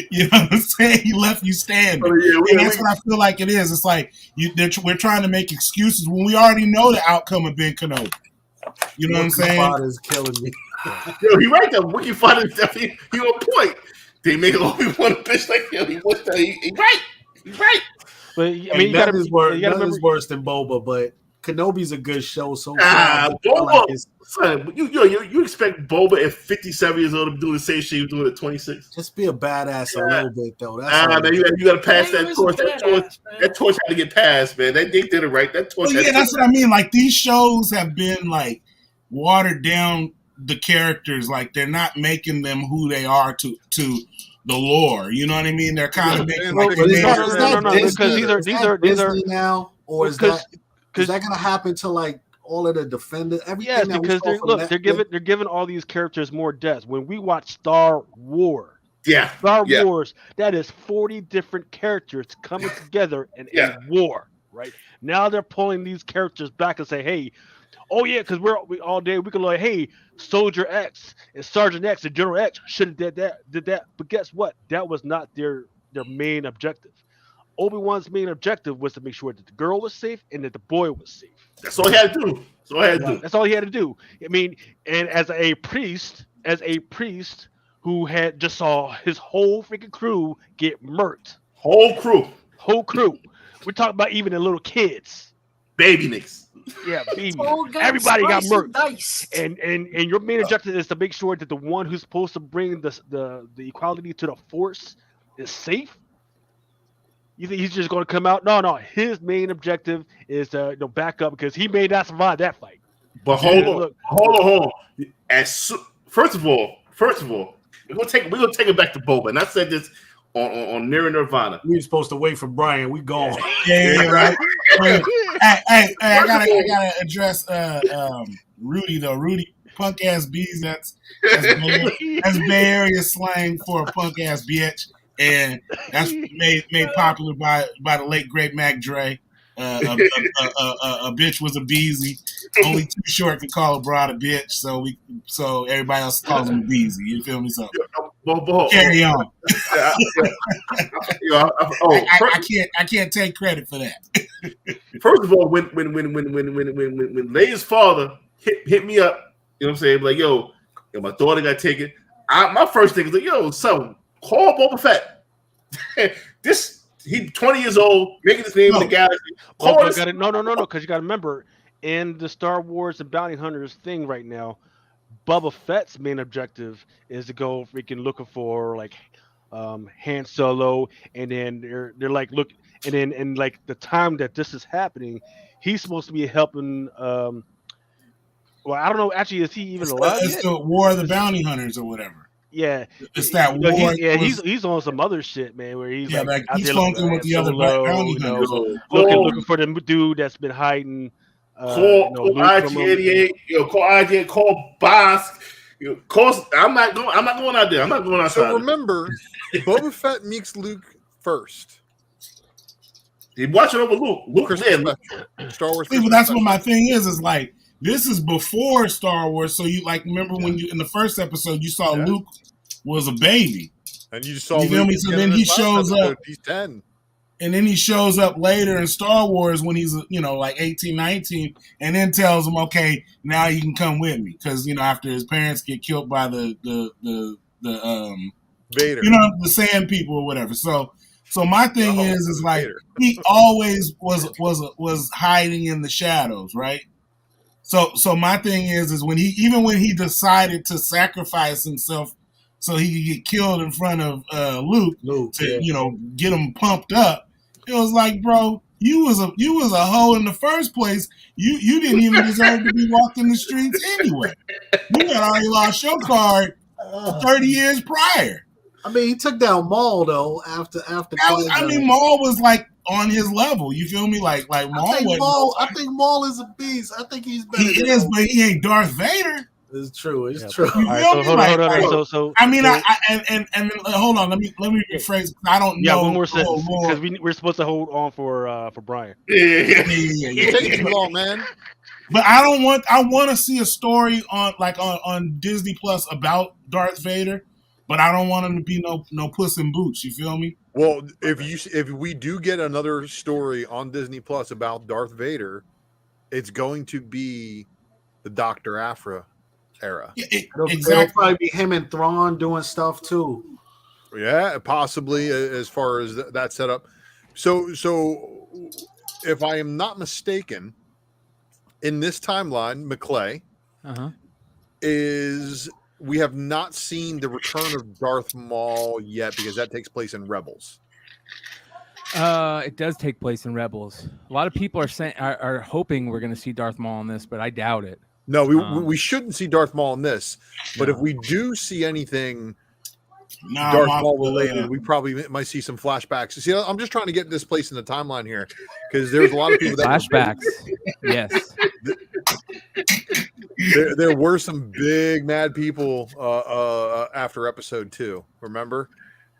You know what I'm saying? He left you standing. And that's what I feel like it is. It's like we're trying to make excuses when we already know the outcome of Ben Kenobi. You know what I'm saying? Father's killing me. Yo, he right there. Wiki Father, he on point. They make Obi-Wan a bitch like him. He right. He's right. But I mean, that is worse than Boba, but Kenobi's a good show so far. Boba, son, you expect Boba at 57 years old to do the same shit he was doing at 26? Just be a badass a little bit, though. Man, you got to pass that torch. That torch had to get passed, man. They did it right. That torch. That's what I mean. Like, these shows have been like watered down the characters. Like, they're not making them who they are to the lore. You know what I mean? They're kind of making no, because these are Disney now, or is that going to happen to like all of the Defenders? Yes, because they're giving all these characters more depth. When we watch Star Wars, Wars, that is 40 different characters coming together in a war. Right now, they're pulling these characters back and say, "Hey, because we all day we can like, hey, Soldier X and Sergeant X and General X should have did that." But guess what? That was not their main objective. Obi-Wan's main objective was to make sure that the girl was safe and that the boy was safe. That's all he had to do. That's all he had to do. I mean, and as a priest who had just saw his whole freaking crew get murked. Whole crew. We're talking about even the little kids. Baby niggas. Yeah, baby. Everybody got murked. And your main objective is to make sure that the one who's supposed to bring the equality to the Force is safe. You think he's just going to come out? No. His main objective is to back up because he may not survive that fight. But hold on. First of all, we're gonna take it back to Boba, and I said this on Near Nirvana. We were supposed to wait for Brian. We gone. Yeah, right. hey, I gotta address Rudy though. Rudy, punk ass bees. That's Bay Area slang for a punk ass bitch. And that's made popular by the late great Mac Dre. a bitch was a beezy. Only Too Short could call a broad a bitch, so everybody else calls him a beezy. You feel me? So carry on. I can't take credit for that. First of all, when Leia's father hit me up, you know what I'm saying? Like, yo, my daughter got taken. My first thing is like, yo, son, call Boba Fett. He's 20 years old, making his name in the galaxy. No, because you got to remember, in the Star Wars and Bounty Hunters thing right now, Boba Fett's main objective is to go freaking looking for like Han Solo, and then they're like look, and then and like the time that this is happening, he's supposed to be helping. Well, I don't know. Actually, is he even alive? It's the War of the Bounty Hunters or whatever. Yeah, it's that war. He's on some other shit, man. Where he's he's floating with the other bounty hunters, looking for the dude that's been hiding. Call IG88. Call IG. Call Boss. I'm not going out there. I'm not going outside. So remember, Boba Fett meets Luke first. He's watching over Luke. Luke Star Wars. But that's what my thing is like. This is before Star Wars, so you like remember when you in the first episode you saw Luke was a baby, and you saw. You feel me? So then he shows up. He's 10, and then he shows up later in Star Wars when he's like 18, 19, and then tells him, okay, now you can come with me because after his parents get killed by the Vader, the Sand People or whatever. So my thing is like he always was hiding in the shadows, right? So my thing is when he decided to sacrifice himself so he could get killed in front of Luke to get him pumped up, it was like, bro, you was a hoe in the first place. You didn't even deserve to be walking the streets anyway. You had already lost your card 30 years prior. I mean, he took down Maul though after. Maul was like on his level. You feel me? Like Maul. I think Maul is a beast. I think he's better. He is, but he ain't Darth Vader. It's true. It's true. All right, so hold on. I mean, hold on. Let me rephrase. I don't know. Yeah, one more sentence because we're supposed to hold on for Brian. Yeah. Take too long, man. But I want to see a story on Disney Plus about Darth Vader. But I don't want him to be no Puss in Boots. You feel me? Well, if we do get another story on Disney Plus about Darth Vader, it's going to be the Dr. Aphra era. Exactly. It'll probably be him and Thrawn doing stuff too. Yeah, possibly as far as that setup. So if I am not mistaken, in this timeline, McClay is. We have not seen the return of Darth Maul yet because that takes place in Rebels. It does take place in Rebels. A lot of people are hoping we're going to see Darth Maul in this, but I doubt it. No, we shouldn't see Darth Maul in this. But if we do see anything Darth Maul related, we probably might see some flashbacks. See, I'm just trying to get this place in the timeline here because there's a lot of people that flashbacks. Yes. There were some big mad people after episode 2, remember?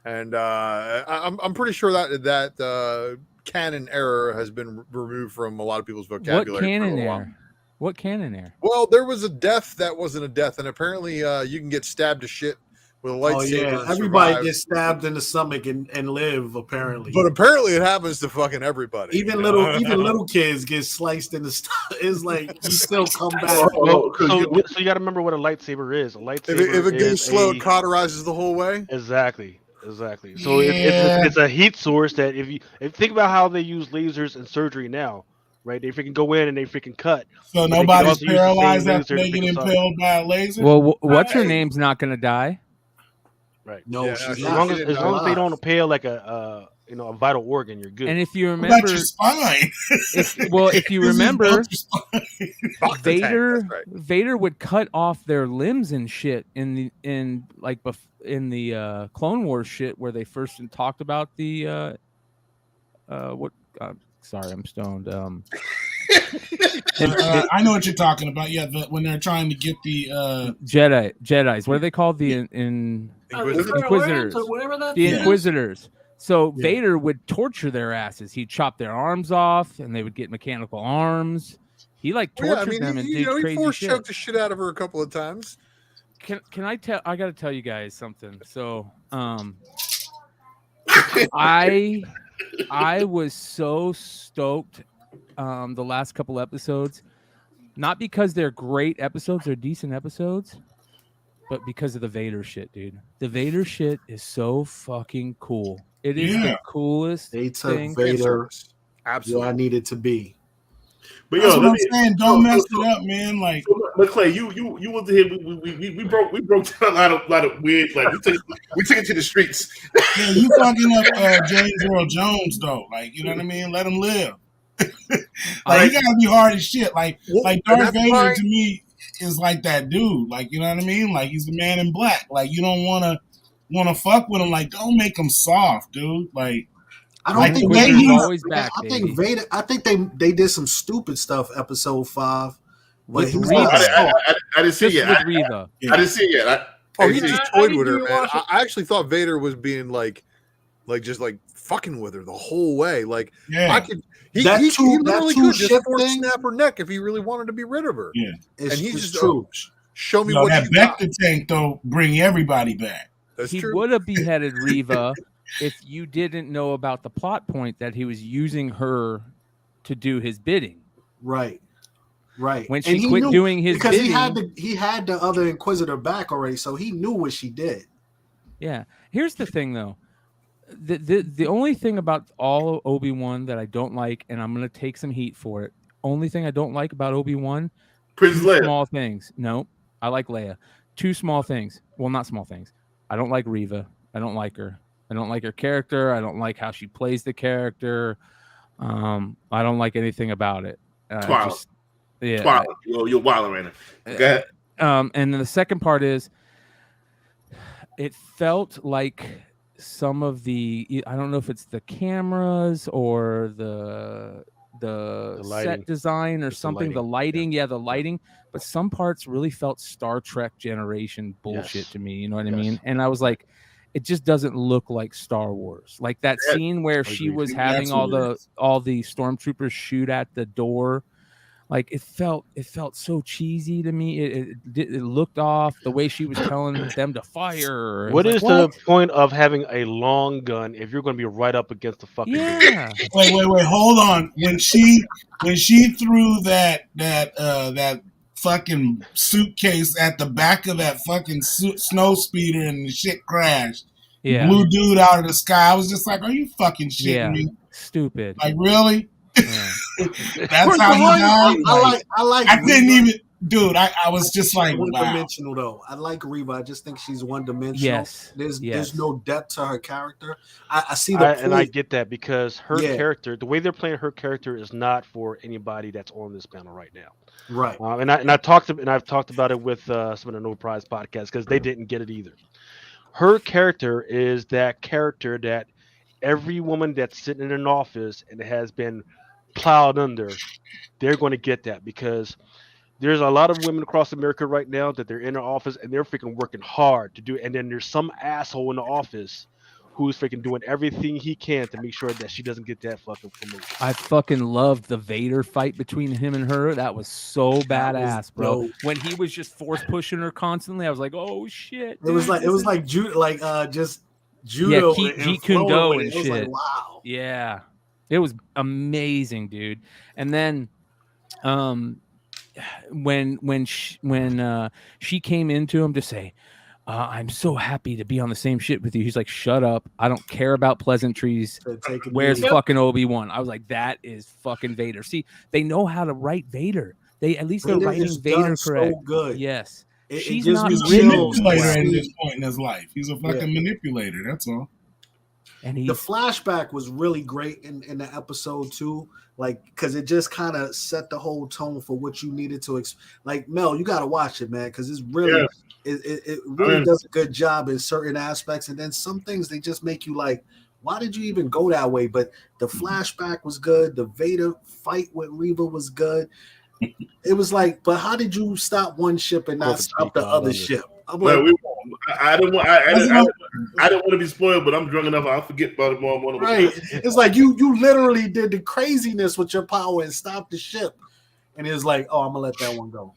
And I'm pretty sure that canon error has been removed from a lot of people's vocabulary. What canon error? What canon error? Well, there was a death that wasn't a death, and apparently you can get stabbed to shit with a lightsaber. Oh, yeah. Everybody gets stabbed in the stomach and live, apparently. But apparently it happens to fucking everybody. Even little kids get sliced in the stomach. It's like you still come back. So you got to remember what a lightsaber is. A lightsaber if it goes slow, it cauterizes the whole way. Exactly. So it's a heat source that if think about how they use lasers in surgery now, right? They freaking go in and they freaking cut. So nobody's paralyzed after they get impaled by a laser? Well, what's her name's not going to die? Right. No, as long as they don't impale like a vital organ, you're good. And if you remember, that's your spine. If you remember, Vader would cut off their limbs and shit in the Clone Wars shit where they first talked about the sorry, I'm stoned. I know what you're talking about. Yeah, when they're trying to get the Jedi's. What are they called? The Inquisitors. Whatever that the Inquisitors. So Vader would torture their asses. He'd chop their arms off, and they would get mechanical arms. He tortured them and did crazy he force shit. choked the shit out of her a couple of times. Can I tell? I got to tell you guys something. So, I was so stoked the last couple episodes, not because they're great episodes or decent episodes, but because of the Vader shit, dude. The Vader shit is so fucking cool. It is the coolest They took thing. Vader Absolutely. where I needed to be. But That's what I'm saying. Don't mess it up, man. Like, but Clay, you was here. We broke down a lot of weird. Like we took it to the streets. yeah, you fucking up James Earl Jones though. Like, you know what I mean? Let him live. Like, you gotta be hard as shit. Like Darth Vader to me is like that dude. Like, you know what I mean? Like, he's the man in black. Like, you don't wanna fuck with him. Like, don't make him soft, dude. Like, I don't think Vader's always back. I think Vader. I think they did some stupid stuff. Episode 5 with Reva. I didn't see it yet. With Reva. I didn't see it yet. He just toyed with her, man. I actually thought Vader was being like just like fucking with her the whole way. Like, I could. He literally could just snap her neck if he really wanted to be rid of her. Yeah, and he's just true. Show me what that you got. That tank though, bring everybody back. That's he true. would have beheaded Reva if you didn't know about the plot point that he was using her to do his bidding. Right. When she quit doing his because bidding, he had the other Inquisitor back already, so he knew what she did. Yeah. Here's the thing, though. The only thing about all Obi-Wan that I don't like, and I'm gonna take some heat for it. Only thing I don't like about Obi-Wan, small things. No, I like Leia. 2 small things. Well, not small things. I don't like Reva. I don't like her. I don't like her character. I don't like how she plays the character. I don't like anything about it. Twilight. You're wilding right now. Go ahead. And then the second part is, it felt like some of the, I don't know if it's the cameras or the set design or something, the lighting. Yeah, the lighting. But some parts really felt Star Trek Generation bullshit to me. You know what I mean? And I was like, it just doesn't look like Star Wars. Like that scene where she was having all the stormtroopers shoot at the door. Like it felt so cheesy to me. It looked off the way she was telling them to fire. What is the point of having a long gun if you're going to be right up against the fucking yeah? Wait, hold on. When she threw that fucking suitcase at the back of that fucking snow speeder and the shit crashed. Yeah, blue dude out of the sky. I was just like, are you fucking shitting me? Stupid. Like, really? Yeah. That's how he died. I couldn't even, dude. I was just like, one wow. dimensional though. I like Reva. I just think she's one dimensional. Yes. There's no depth to her character. I see the and I get that because her character, the way they're playing her character, is not for anybody that's on this panel right now. Right. I've talked about it with some of the No Prize podcasts because they didn't get it either. Her character is that character that every woman that's sitting in an office and has been plowed under, they're going to get that because there's a lot of women across America right now that they're in their office and they're freaking working hard to do. And then there's some asshole in the office who's freaking doing everything he can to make sure that she doesn't get that fucking promotion. I fucking loved the Vader fight between him and her. That was so badass, bro. When he was just force pushing her constantly, I was like, oh shit. It was like just judo. Yeah, Jeet Kune Do and shit. Like, wow. Yeah. It was amazing, dude. And then when she came into him to say, I'm so happy to be on the same ship with you. He's like, shut up. I don't care about pleasantries. Where's fucking Obi-Wan? I was like, that is fucking Vader. See, they know how to write Vader. They're writing Vader correct. So good. Yes. She's not a manipulator at this point in his life. He's a fucking manipulator. That's all. And the flashback was really great in the episode too, like because it just kind of set the whole tone for what you needed to. Like Mel, you got to watch it, man, because it's really it really does a good job in certain aspects, and then some things they just make you like, why did you even go that way? But the flashback was good. The Vader fight with Reva was good. It was like, but how did you stop one ship and not stop the other ship? I'm Well, like, I don't want. I don't want to be spoiled, but I'm drunk enough. I'll forget about it tomorrow morning. right. It's like you literally did the craziness with your power and stopped the ship. And it's like, oh, I'm gonna let that one go.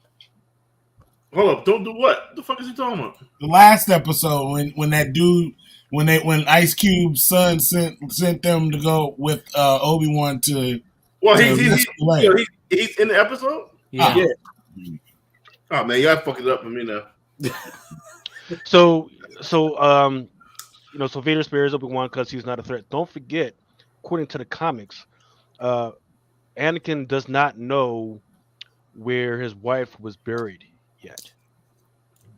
Hold up! Don't do what? The fuck is he talking about? The last episode when that dude when Ice Cube's son sent them to go with Obi-Wan to. Well, he's in the episode. Yeah. Oh man, y'all fucking it up for me now. So Vader spares Obi-Wan because he's not a threat. Don't forget, according to the comics, Anakin does not know where his wife was buried yet.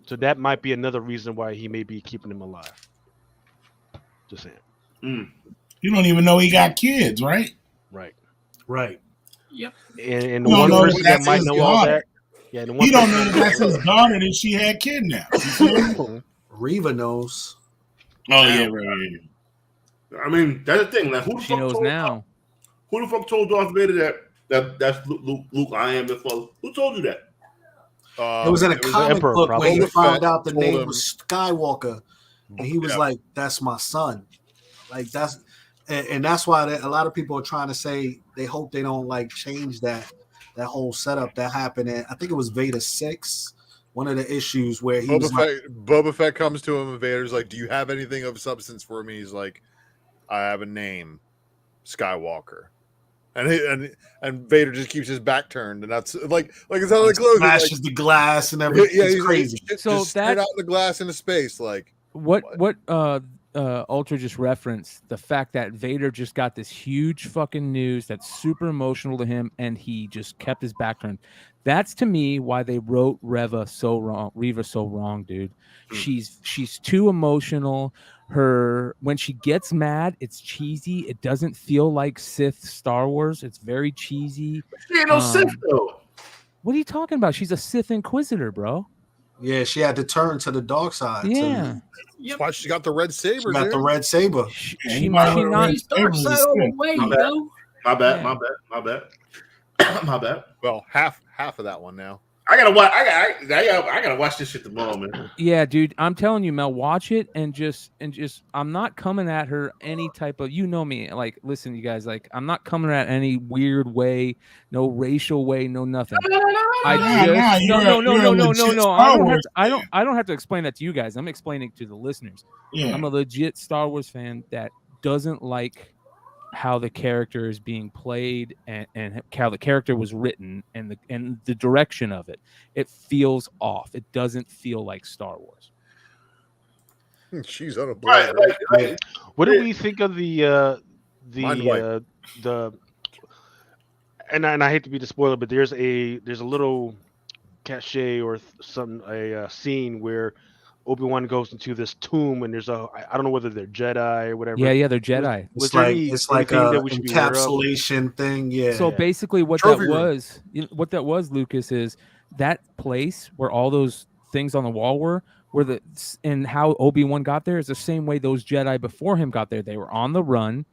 So that might be another reason why he may be keeping him alive. Just saying. You don't even know he got kids, right? Right. Yep. And the one person that might know all that. Yeah, the one he don't know that that's his daughter that she had kidnapped. Reva knows. Oh yeah, right. I mean, that's the thing. Like, who the She fuck knows told now. Who the fuck told Darth Vader that's Luke? I am the father. Who told you that? It was in a comic book where he found out the name him. was Skywalker, and he was like, "That's my son." Like that's, and that's why a lot of people are trying to say they hope they don't like change that whole setup that happened. And I think it was Vader 6, one of the issues where he was like, Boba Fett comes to him and Vader's like, "Do you have anything of substance for me?" He's like, "I have a name, Skywalker." And Vader just keeps his back turned, and that's like it's how they close. Smashes the glass and everything. Yeah, it's crazy. So that out the glass into space, like what Ultra just referenced, the fact that Vader just got this huge fucking news that's super emotional to him, and he just kept his back turned. That's to me why they wrote Reva so wrong, dude. She's too emotional. When she gets mad, it's cheesy. It doesn't feel like Sith Star Wars. It's very cheesy. She ain't no Sith though. What are you talking about? She's a Sith Inquisitor, bro. Yeah, she had to turn to the dark side. Yeah. That's why she got the red saber. She got the red saber. She might not. She's dark side all the way, My you bad. know. My bad. My bad. Well, half of that one now. I gotta watch this shit tomorrow, man. Yeah, dude, I'm telling you, Mel, watch it and just I'm not coming at her any type of, you know me, like, listen, you guys, like, I'm not coming at any weird way, no racial way, no nothing. No. I don't have to explain that to you guys. I'm explaining to the listeners. Yeah. I'm a legit Star Wars fan that doesn't like how the character is being played and how the character was written and the direction of it. It feels off. It doesn't feel like Star Wars. She's on a blood. Right. What do we think of the and I hate to be the spoiler, but there's a little cachet or a scene where Obi-Wan goes into this tomb and there's I don't know whether they're Jedi or whatever. Yeah, they're Jedi. It's like a encapsulation thing. Yeah. So basically what that was, Lucas, is that place where all those things on the wall were and how Obi-Wan got there is the same way those Jedi before him got there. They were on the run.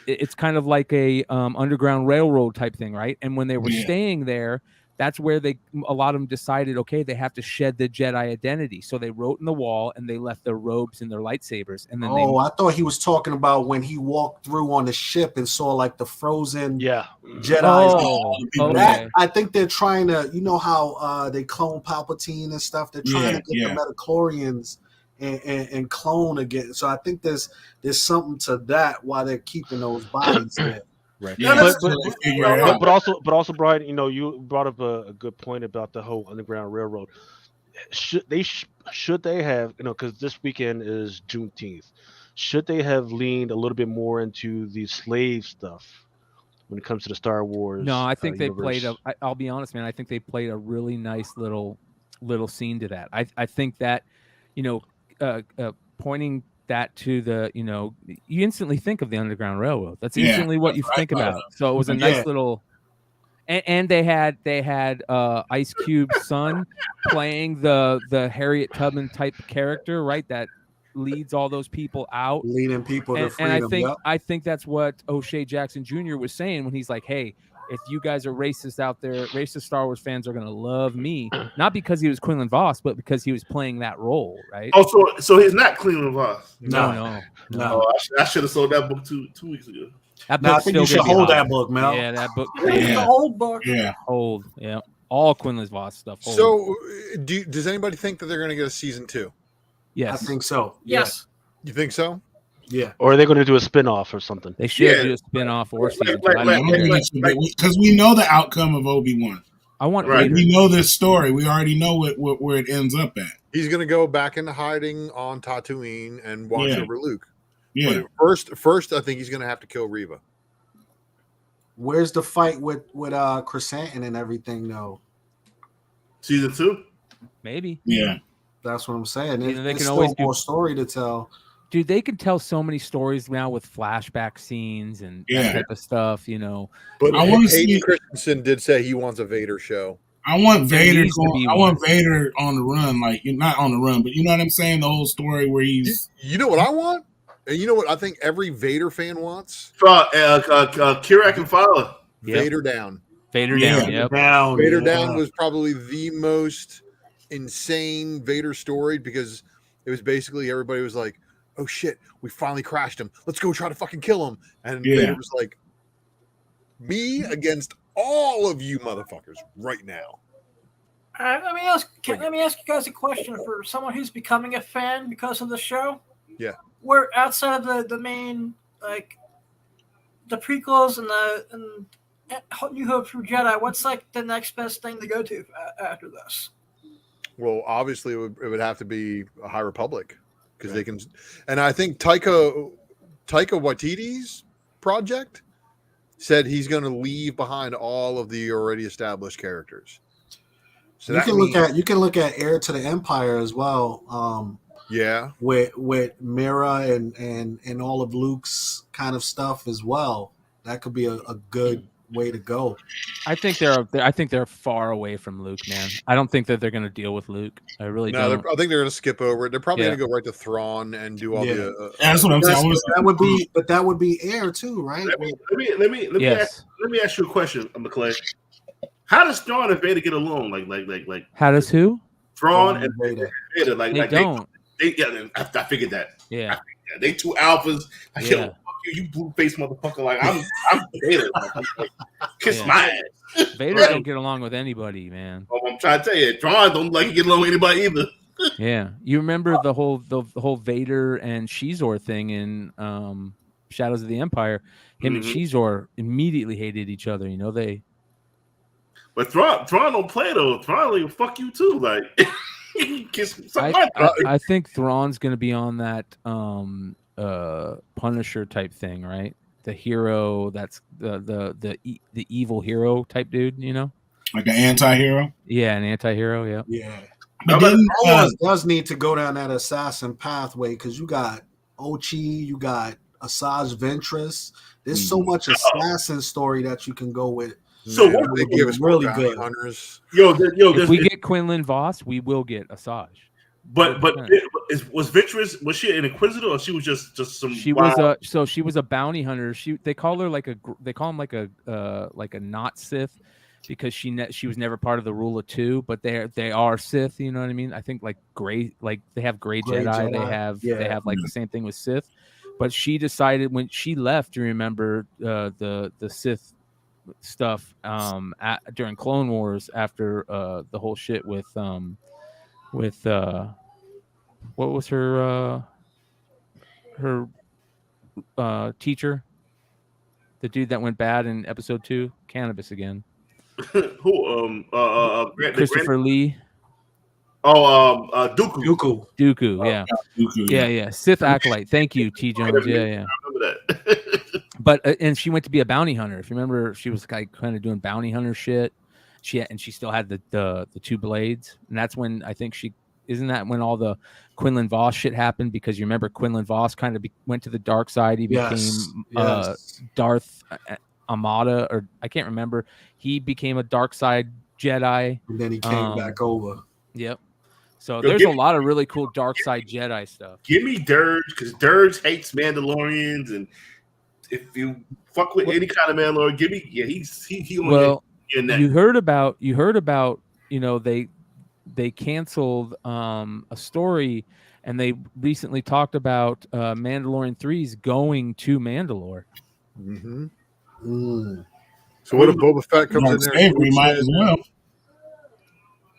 It's kind of like a Underground Railroad type thing, right? And when they were staying there, that's where a lot of them decided, okay, they have to shed the Jedi identity. So they wrote in the wall and they left their robes and their lightsabers. And then I thought he was talking about when he walked through on the ship and saw like the frozen Jedi. Okay. I think they're trying to, you know how they clone Palpatine and stuff. They're trying to get the midichlorians and clone again. So I think there's something to that why they're keeping those bodies there. Right. Yeah, but also, Brian, you know, you brought up a good point about the whole Underground Railroad. Should they have, you know, because this weekend is Juneteenth, should they have leaned a little bit more into the slave stuff when it comes to the Star Wars? No, I think they universe? played I'll be honest, man. I think they played a really nice little scene to that. I think that, you know, pointing that to the, you know, you instantly think of the Underground Railroad. That's instantly what you think about. So it was a nice little, and they had Ice Cube's son playing the Harriet Tubman type character, right? That leads all those people out, leading people to freedom. And I think that's what O'Shea Jackson Jr. was saying when he's like, hey, if you guys are racist out there, racist Star Wars fans are gonna love me, not because he was Quinlan Vos, but because he was playing that role, right? Oh, so he's not Cleveland Voss. No. Oh, I should have sold that book 2 weeks ago. That No, I book's think still you should gonna be hold hot. that book, Mel. Yeah, that book. It's Yeah, the old book. Yeah. hold. Yeah, all Quinlan Vos stuff. Hold. So, does anybody think that they're going to get a season 2? yes, I think so. Yes. You think so? Yeah. Or are they going to do a spin-off or something? they should Yeah. do a spin-off or season like- two. I like- don't care. Because we know the outcome of Obi-Wan. I want Right. Vader. We know this story. We already know where it ends up at. He's going to go back into hiding on Tatooine and watch Yeah. over Luke. Yeah. But first, I think he's going to have to kill Reva. Where's the fight with Chrysanthemum and everything though? Season 2. Maybe. Yeah. That's what I'm saying. You know, they There's can still always do- more story to tell. Dude, they can tell so many stories now with flashback scenes and Yeah. that type of stuff, you know. But I wanna Hayden see- Christensen did say he wants a Vader show. I want Vader. needs to be I want one. Vader on the run, like not on the run, but you know what I'm saying. The whole story where he's You know what I want? And you know what I think every Vader fan wants? Kirak and Fowler. Yep. Vader down. Vader Yeah. down. Yep. Down. Vader yeah. down was probably the most insane Vader story because it was basically everybody was like, "Oh shit, we finally crashed him. Let's go try to fucking kill him." And Yeah. Vader was like, "Me against all of you motherfuckers right now." Let me ask you guys a question for someone who's becoming a fan because of the show. Yeah. We're outside of the main, like the prequels and New Hope through Jedi. What's like the next best thing to go to after this? Well, obviously it would have to be a High Republic because they can, and I think Taika Waititi's project said he's going to leave behind all of the already established characters. So You that can means- look at Heir to the Empire as well. yeah, With Mira and all of Luke's kind of stuff as well. That could be a good way to go. I think they're far away from Luke, man. I don't think that they're going to deal with Luke. I really no, don't. I think they're going to skip over it. They're probably Yeah. going to go right to Thrawn and do all Yeah. the. that's what I'm saying. That would be Heir too, right? Let me Yes. ask you a question, McClay. How does Thrawn and Vader get along? Like How does who? Thrawn and Vader. Vader, like They like don't. I figured that. Yeah. Yeah, they two alphas. Like, Yeah. yo, fuck you blue face motherfucker. Like I'm Vader. Like, kiss Yeah. my ass. Vader Right. don't get along with anybody, man. I'm trying to tell you, Thrawn don't like to get along with anybody either. Yeah. You remember the whole Vader and Shizor thing in Shadows of the Empire? Him and Mhm. Shizor immediately hated each other. You know, they But Thrawn don't play though. Thrawn like fuck you too. Like kiss something I, like that. I think Thrawn's gonna be on that Punisher type thing, right? The hero that's the evil hero type dude, you know? Like an anti-hero. Yeah, an anti-hero, yeah. Yeah. But But then, Star Wars does need to go down that assassin pathway because you got Ochi, you got Asajj Ventress. There's so much assassin story that you can go with. So Man, what- they give us really bounty good. hunters. If we get Quinlan Vos, we will get Asajj. but was Ventress, was she an inquisitor or she was just some She wild- was a bounty hunter. They call her they call him like a not Sith because she was never part of the rule of two, but they are Sith. You know what I mean? I think like gray, like they have gray Gray Jedi. Jedi. They have like the same thing with Sith. But she decided when she left. You remember the Sith stuff during Clone Wars after the whole shit with what was her teacher, the dude that went bad in episode 2, Cannabis again. who Christopher Lee. Dooku. Dooku. Yeah. Dooku, Yeah. Sith acolyte. Thank you, T. Jones. Yeah. I remember that. But and she went to be a bounty hunter. If you remember, she was kind of doing bounty hunter shit. She still had the two blades, and that's when I think isn't that when all the Quinlan Vos shit happened? Because you remember Quinlan Vos kind of went to the dark side. He became Darth Amada, or I can't remember. He became a dark side Jedi, And then he came back over. Yep. So Yo, there's give a me- lot of really cool dark side Jedi stuff. Give me Dirge because Dirge hates Mandalorians and if you fuck with any kind of Mandalorian, give me he Well, in that. you heard about they canceled a story, and they recently talked about Mandalorian 3's going to Mandalore. Mm-hmm. So what if Boba Fett comes in there? We might as well.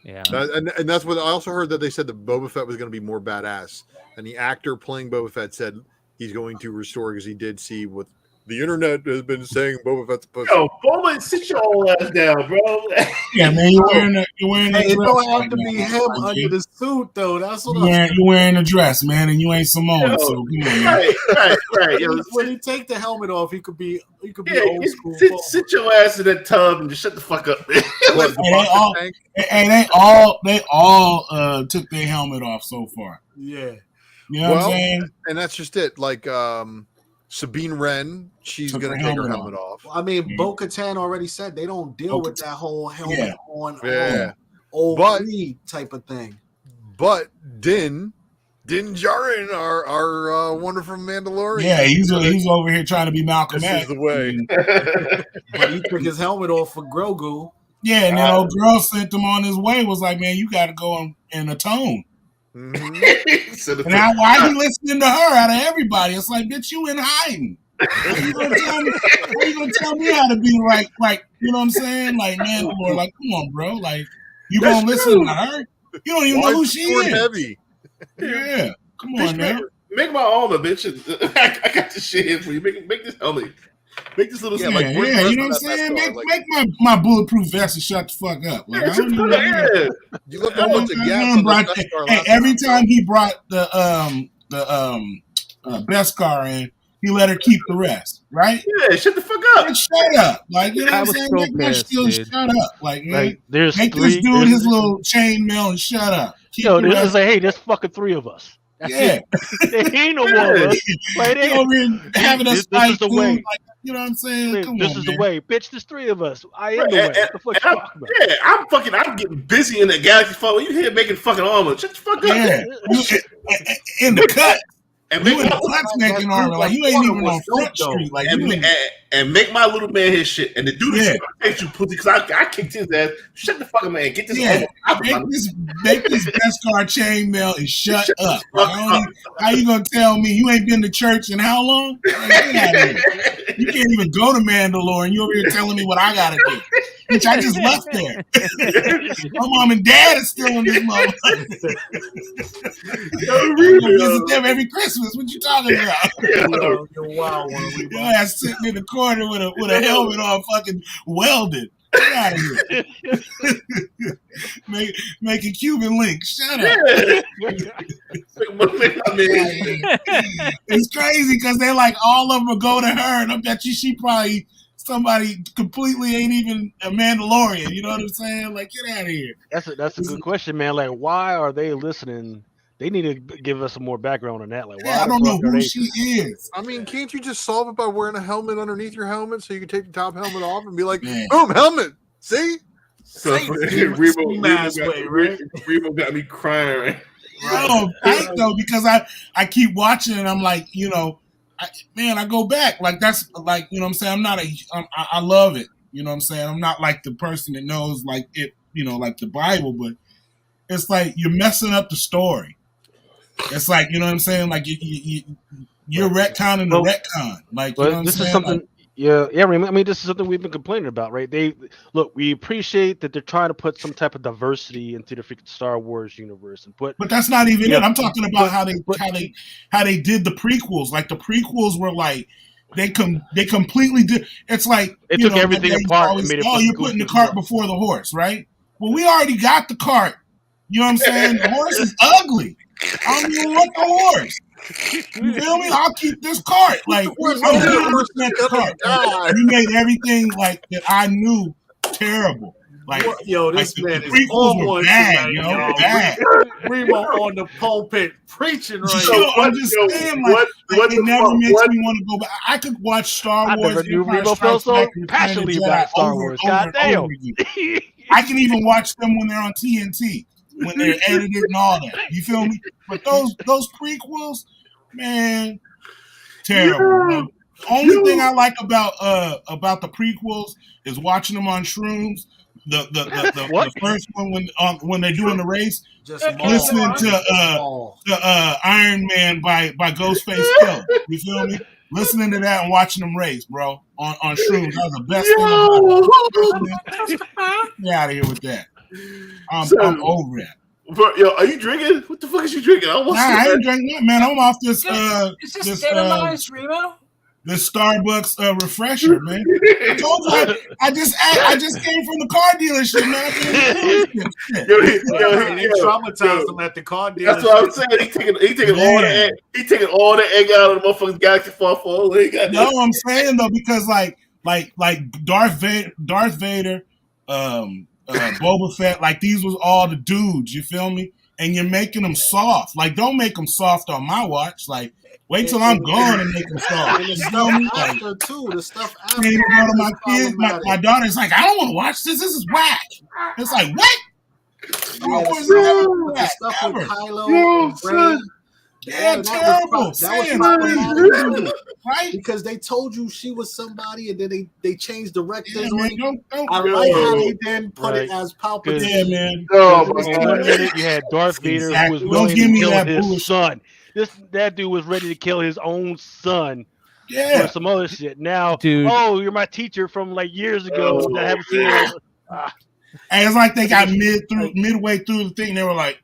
Yeah, and that's what I also heard, that they said that Boba Fett was going to be more badass, and the actor playing Boba Fett said he's going to restore, because he did see what the internet has been saying Boba Fett's pussy. Yo, Boba, sit your old ass down, bro. Yeah, man, you're wearing the It don't have to be him under the suit, though. That's what you're wearing a dress, man, and you ain't Simone. So come on, man. Right. Yo, when he take the helmet off, he could be old school. Sit your ass in that tub and just shut the fuck up, man. They all took their helmet off so far. Yeah. You know what I'm saying? And that's just it. Like Sabine Wren, she's going to take her helmet off. I mean, Bo-Katan already said they don't deal with that whole helmet on old breed type of thing. But Din Djarin, our wonderful Mandalorian. Yeah, he's over here trying to be Malcolm X. This is the way. But he took his helmet off for Grogu. Yeah, and then old girl sent him on his way, was like, man, you got to go and atone. Mm-hmm. Now, why are you listening to her out of everybody? It's like, bitch, you in hiding. How you gonna tell me how to be right? You know what I'm saying? Like, Mandalore, like, come on, bro. Like, you gonna listen to her? You don't even know who she is. Heavy. Yeah, come on, bitch, man. Make my armor, bitch. I got this shit here for you. Make this helmet. Make this little you know what I'm saying? Make my bulletproof vest and shut the fuck up. Like, I don't even you look at what's a gas. Hey, every time he brought the Beskar in, he let her keep the rest, right? Yeah, shut the fuck up. Shut up. Like, you know what I'm saying? Make my still shut up. Like there's make this dude his little chainmail and shut up. It's like, hey, there's fucking 3 of us. That's it. There ain't no more of us. Like, having us fight, the way. Like, you know what I'm saying? This is the way, bitch. There's 3 of us. I am the way. I'm getting busy in the galaxy fight. You here making fucking armor? Shut the fuck up. Yeah, in the cut. And you in the cuts making armor. Like, you ain't even on Front Street. Like, and make my little man his shit. And the dude takes you pussy, because I kicked his ass. Shut the fuck up, man. Get this make this Beskar chainmail and shut up. How you gonna tell me you ain't been to church in how long? You can't even go to Mandalore, and you over here telling me what I gotta do. Which I just left there. My mom and dad is still in this motherfucker. I visit them every Christmas. What you talking about? You're wild one. Your ass sitting in the corner with a helmet on, fucking welded. Get out of here. Making Cuban links. Shut up. It's crazy because they're like, all of them will go to her, and I bet you she probably somebody completely ain't even a Mandalorian. You know what I'm saying? Like, get out of here. That's a good question, man. Like, why are they listening? They need to give us some more background on that. Like, why I don't know who she is. I mean, can't you just solve it by wearing a helmet underneath your helmet so you can take the top helmet off and be like, boom, helmet. See? So Remo got me crying. Right? No, tight though, because I keep watching and I'm like, you know, I go back. Like, that's like, you know what I'm saying? I love it. You know what I'm saying? I'm not like the person that knows like it, you know, like the Bible, but it's like you're messing up the story. It's like, you know what I'm saying? Like you're retconning the retcon. Like, you know what I'm this saying? Is something. Like, yeah. I mean, this is something we've been complaining about, right? We appreciate that they're trying to put some type of diversity into the freaking Star Wars universe, but that's not even it. I'm talking about how they did the prequels. Like, the prequels were like they completely did. It's like they took everything apart. Always, you're putting the cart before the horse, right? Well, we already got the cart. You know what I'm saying? The horse is ugly. I don't even want the horse. You feel me? I'll keep this cart. Like, I'm looking at the cart. You made everything like that I knew terrible. Like, this man is prequels were bad, bad. Remo on the pulpit preaching right now. I'm just saying, like, it never makes me want to go back. I could watch Star Wars. I never knew Remo felt so passionately about Star Wars. God damn. I can even watch them when they're on TNT, when they're edited and all that. You feel me? But those prequels, man, terrible. Only thing I like about the prequels is watching them on shrooms. The first one when they're doing the race, Just listening to Iron Man by Ghostface Killer. You feel me? Listening to that and watching them race, bro, on shrooms. That was the best thing about it. Get out of here with that. I'm over that. Bro, yo, are you drinking? What the fuck is you drinking? I ain't drinking that, man. I'm off this Is this Demonized Remo? This Starbucks refresher, man. I told you I just came from the car dealership, man. He traumatized him at the car dealership. That's what I'm saying. He taking all the egg. He taking all the egg out of the motherfucking Galaxy 4. No, I'm saying though, because like Darth Vader, Boba Fett, like these was all the dudes. You feel me? And you're making them soft. Like, don't make them soft on my watch. Like, wait till I'm gone and make them soft. The stuff after too. The stuff after. Go to my kids. My daughter's like, I don't want to watch this. This is whack. It's like, what? The stuff with Kylo and Rey. Yeah, terrible. Right? Because they told you she was somebody, and then they changed directors. Man, I like how they then put it as Palpatine. Yeah, man. One minute you had Darth Vader who was willing to kill his son. That dude was ready to kill his own son. Yeah. For some other shit. Now, dude. Oh, you're my teacher from like years ago. I haven't seen it. And it's like they got midway through the thing. They were like,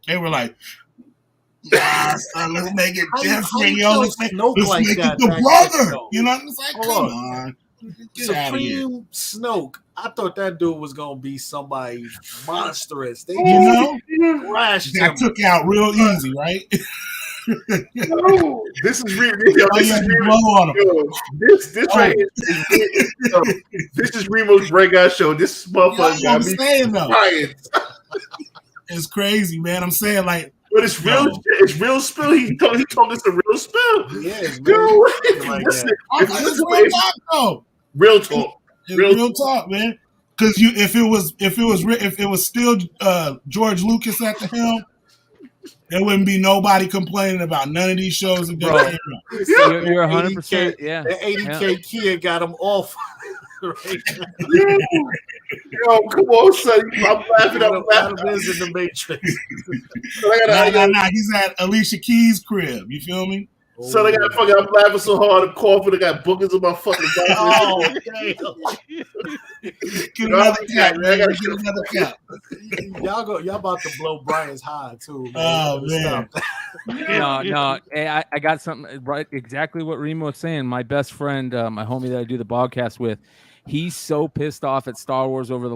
nah, son, let's make it different, yo. Let's make it the brother. You know, it's like, come on. Supreme Snoke. I thought that dude was gonna be somebody monstrous. They crashed him. Took out real easy, right? No, this is real. This is Remo's breakout show. This motherfucker got me crying. It's crazy, man. I'm saying, like, but it's real. It's real spill. He told us a real spill. Yes, man. It's real talk, though. Real talk. Real talk, man. Because if it was still George Lucas at the helm, there wouldn't be nobody complaining about none of these shows. You're 100%. Yeah. The 80K kid got him off. Right. Yo, come on, son. I'm laughing. In the Matrix. Nah. He's at Alicia Keys' crib. You feel me? So they got I'm laughing so hard, I'm coughing. They got boogers in my fucking mouth. Oh, damn. Get another cap, man. I gotta get another cap. Y'all about to blow Brian's high too. Man. Oh man. No. Hey, I got something right. Exactly what Remo was saying. My best friend, my homie that I do the podcast with, he's so pissed off at Star Wars over the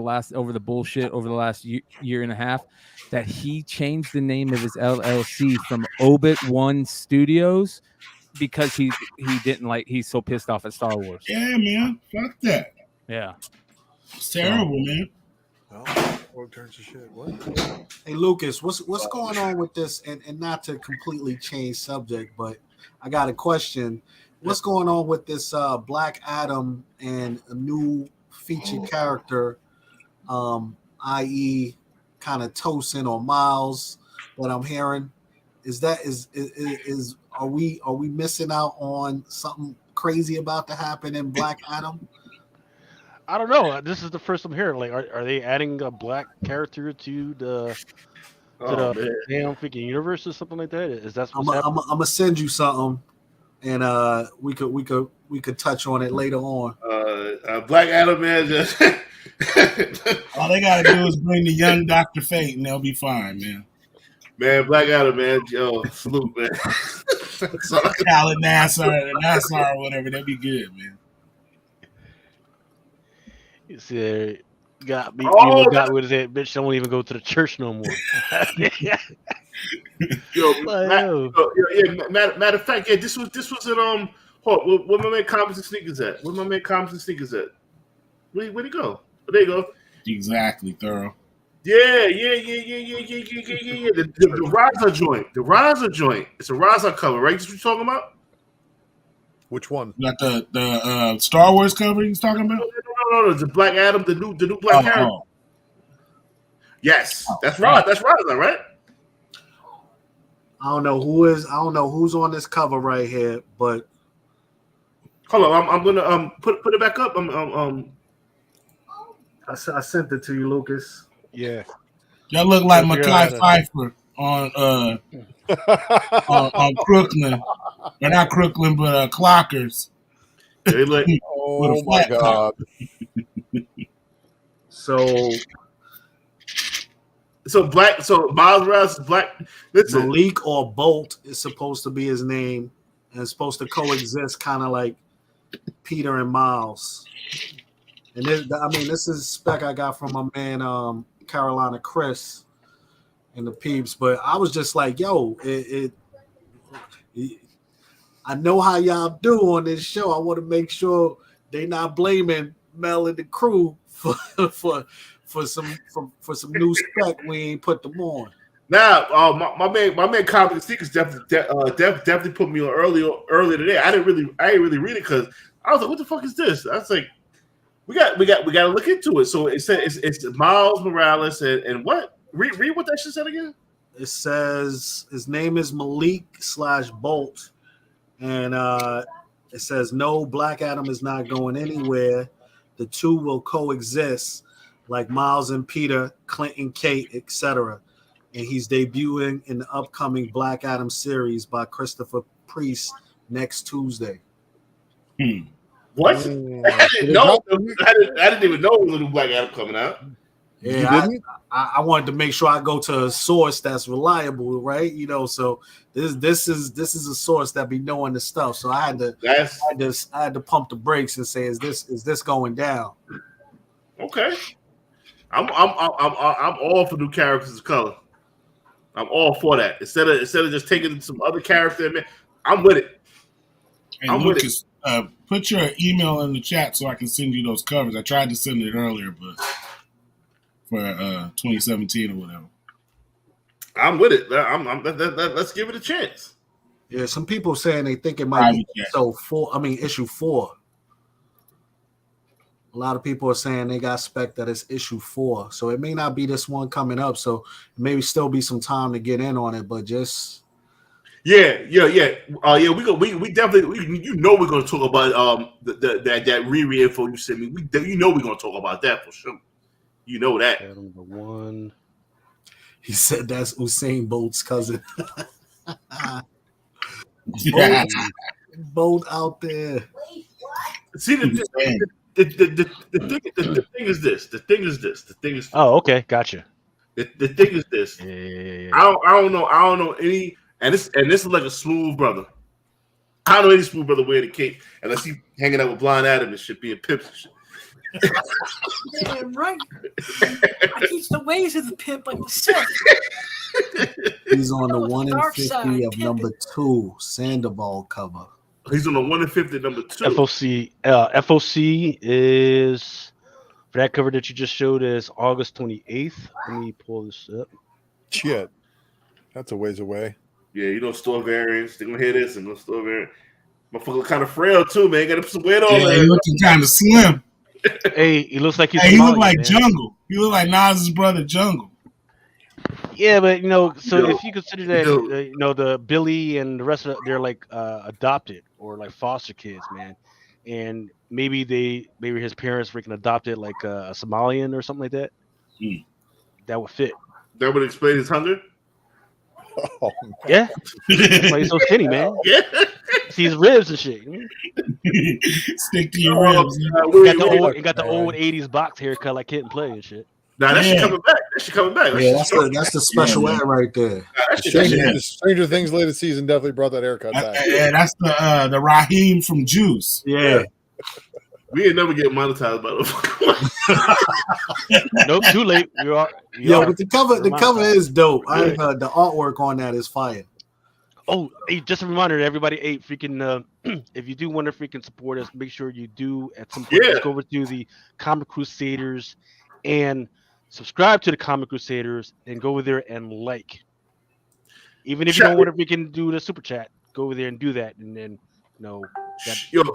bullshit over the last year and a half that he changed the name of his LLC from Obit One Studios because he didn't like. He's so pissed off at Star Wars. Yeah, man. Fuck that. Yeah. It's terrible, man. What turns to shit? What? Hey Lucas, what's going on with this? And not to completely change subject, but I got a question. What's going on with this Black Adam and a new featured character, i.e., kind of Tosin or Miles? What I'm hearing is are we missing out on something crazy about to happen in Black Adam? I don't know. This is the first I'm hearing. Like, are they adding a black character to the damn freaking universe or something like that? Is that? I'm gonna send you something, and we could touch on it later on. Black Adam, man. Just all they gotta do is bring the young Dr. Fate, and they'll be fine, man. Man, Black Adam, man. Yo, salute, man. Khaled Nassar or whatever. That'd be good, man. You see, got me. Got with it, bitch. Don't even go to the church no more. Matter of fact, yeah, this was at where my man Comics and Sneakers at? Where'd he go? Oh, there you go. Exactly, thorough. Yeah. The Raza joint. The Raza joint. It's a Raza cover, right? That's what you're talking about? Which one? Not the Star Wars cover he's talking about? No. The Black Adam, the new black character. Oh. Yes, that's right. That's Raza, right? I don't know who's on this cover right here, but Hold on, I'm gonna put it back up. I sent it to you, Lucas. Yeah. Y'all look like Figure Mackay out how to- Pfeiffer on Crooklyn. Or not Crooklyn, but Clockers. They look. Oh my god! So Miles Morales is black. Listen, Malik or Bolt is supposed to be his name, and it's supposed to coexist, kind of like Peter and Miles. And this is spec I got from my man Carolina Chris and the peeps. But I was just like, yo, I know how y'all do on this show. I want to make sure they not blaming Mel and the crew for some new spec we ain't put them on. now my man Comic Secrets definitely put me on earlier today. I didn't really read it because I was like, what the fuck is this? I was like, we got to look into it. So it said it's Miles Morales and what? Read what that shit said again. It says his name is Malik /Bolt, and it says no, Black Adam is not going anywhere. The two will coexist like Miles and Peter, Clint and Kate, etc. And he's debuting in the upcoming Black Adam series by Christopher Priest next Tuesday. What? I didn't know. I didn't even know Little Black Adam coming out. Yeah, I wanted to make sure I go to a source that's reliable, right? You know, so this is a source that be knowing the stuff. So I had to pump the brakes and say, is this going down? Okay, I'm all for new characters of color. I'm all for that. Instead of just taking some other character, man, I'm with it. Hey, Lucas, put your email in the chat so I can send you those covers. I tried to send it earlier, but for 2017 or whatever. I'm with it. Let's give it a chance. Yeah, some people saying they think it might be issue 4. A lot of people are saying they got spec that it's issue 4, so it may not be this one coming up. So maybe still be some time to get in on it, but just yeah. We definitely we're gonna talk about that Riri info you sent me. We're gonna talk about that for sure. You know that. Number 1. He said that's Usain Bolt's cousin. Bolt out there. See the thing is this. Oh, okay, gotcha. The thing is this. Yeah. I don't know any, and this is like a smooth brother. I don't know any smooth brother wearing a cape unless he hanging out with Blind Adam and shit, being pimps and shit. Damn right. I teach the ways of the pimp like the Sith. He's on the 1 in Dark 50 side, of number 2 Sandoval cover. He's on the 1 in 50 number 2. FOC is for that cover that you just showed is August 28th. Let me pull this up. Shit, that's a ways away. Yeah, you don't store variants. They're gonna hear this and gonna store variants. Motherfucker look kind of frail too, man. Got to put some weight on. Yeah, he looking kind of slim. Hey, he looks like he's. Hey, he look like man. Jungle. He look like Nas's brother, Jungle. Yeah, but if you consider that, the Billy and the rest of they're like adopted or like foster kids, man, and maybe his parents freaking adopted like a Somalian or something like that. That would fit. That would explain his hunger. Oh, yeah, that's why he's so skinny, man. Yeah, see his ribs and shit. Stick to your ribs. He got the old '80s box haircut like Kid and Play and shit. Nah, that shit coming back. That shit coming back. Yeah, that's the special ed right there. Stranger Things latest season definitely brought that haircut back. Yeah, that's the Raheem from Juice. Yeah. We ain't never get monetized by the. Nope, too late. But the cover is dope. I heard the artwork on that is fire. Oh, hey, just a reminder to everybody, freaking if you do want to freaking support us, make sure you do at some point just go over to the Comic Crusaders and subscribe to the Comic Crusaders and go over there and like. Even if you don't want to freaking do the super chat, go over there and do that, and then that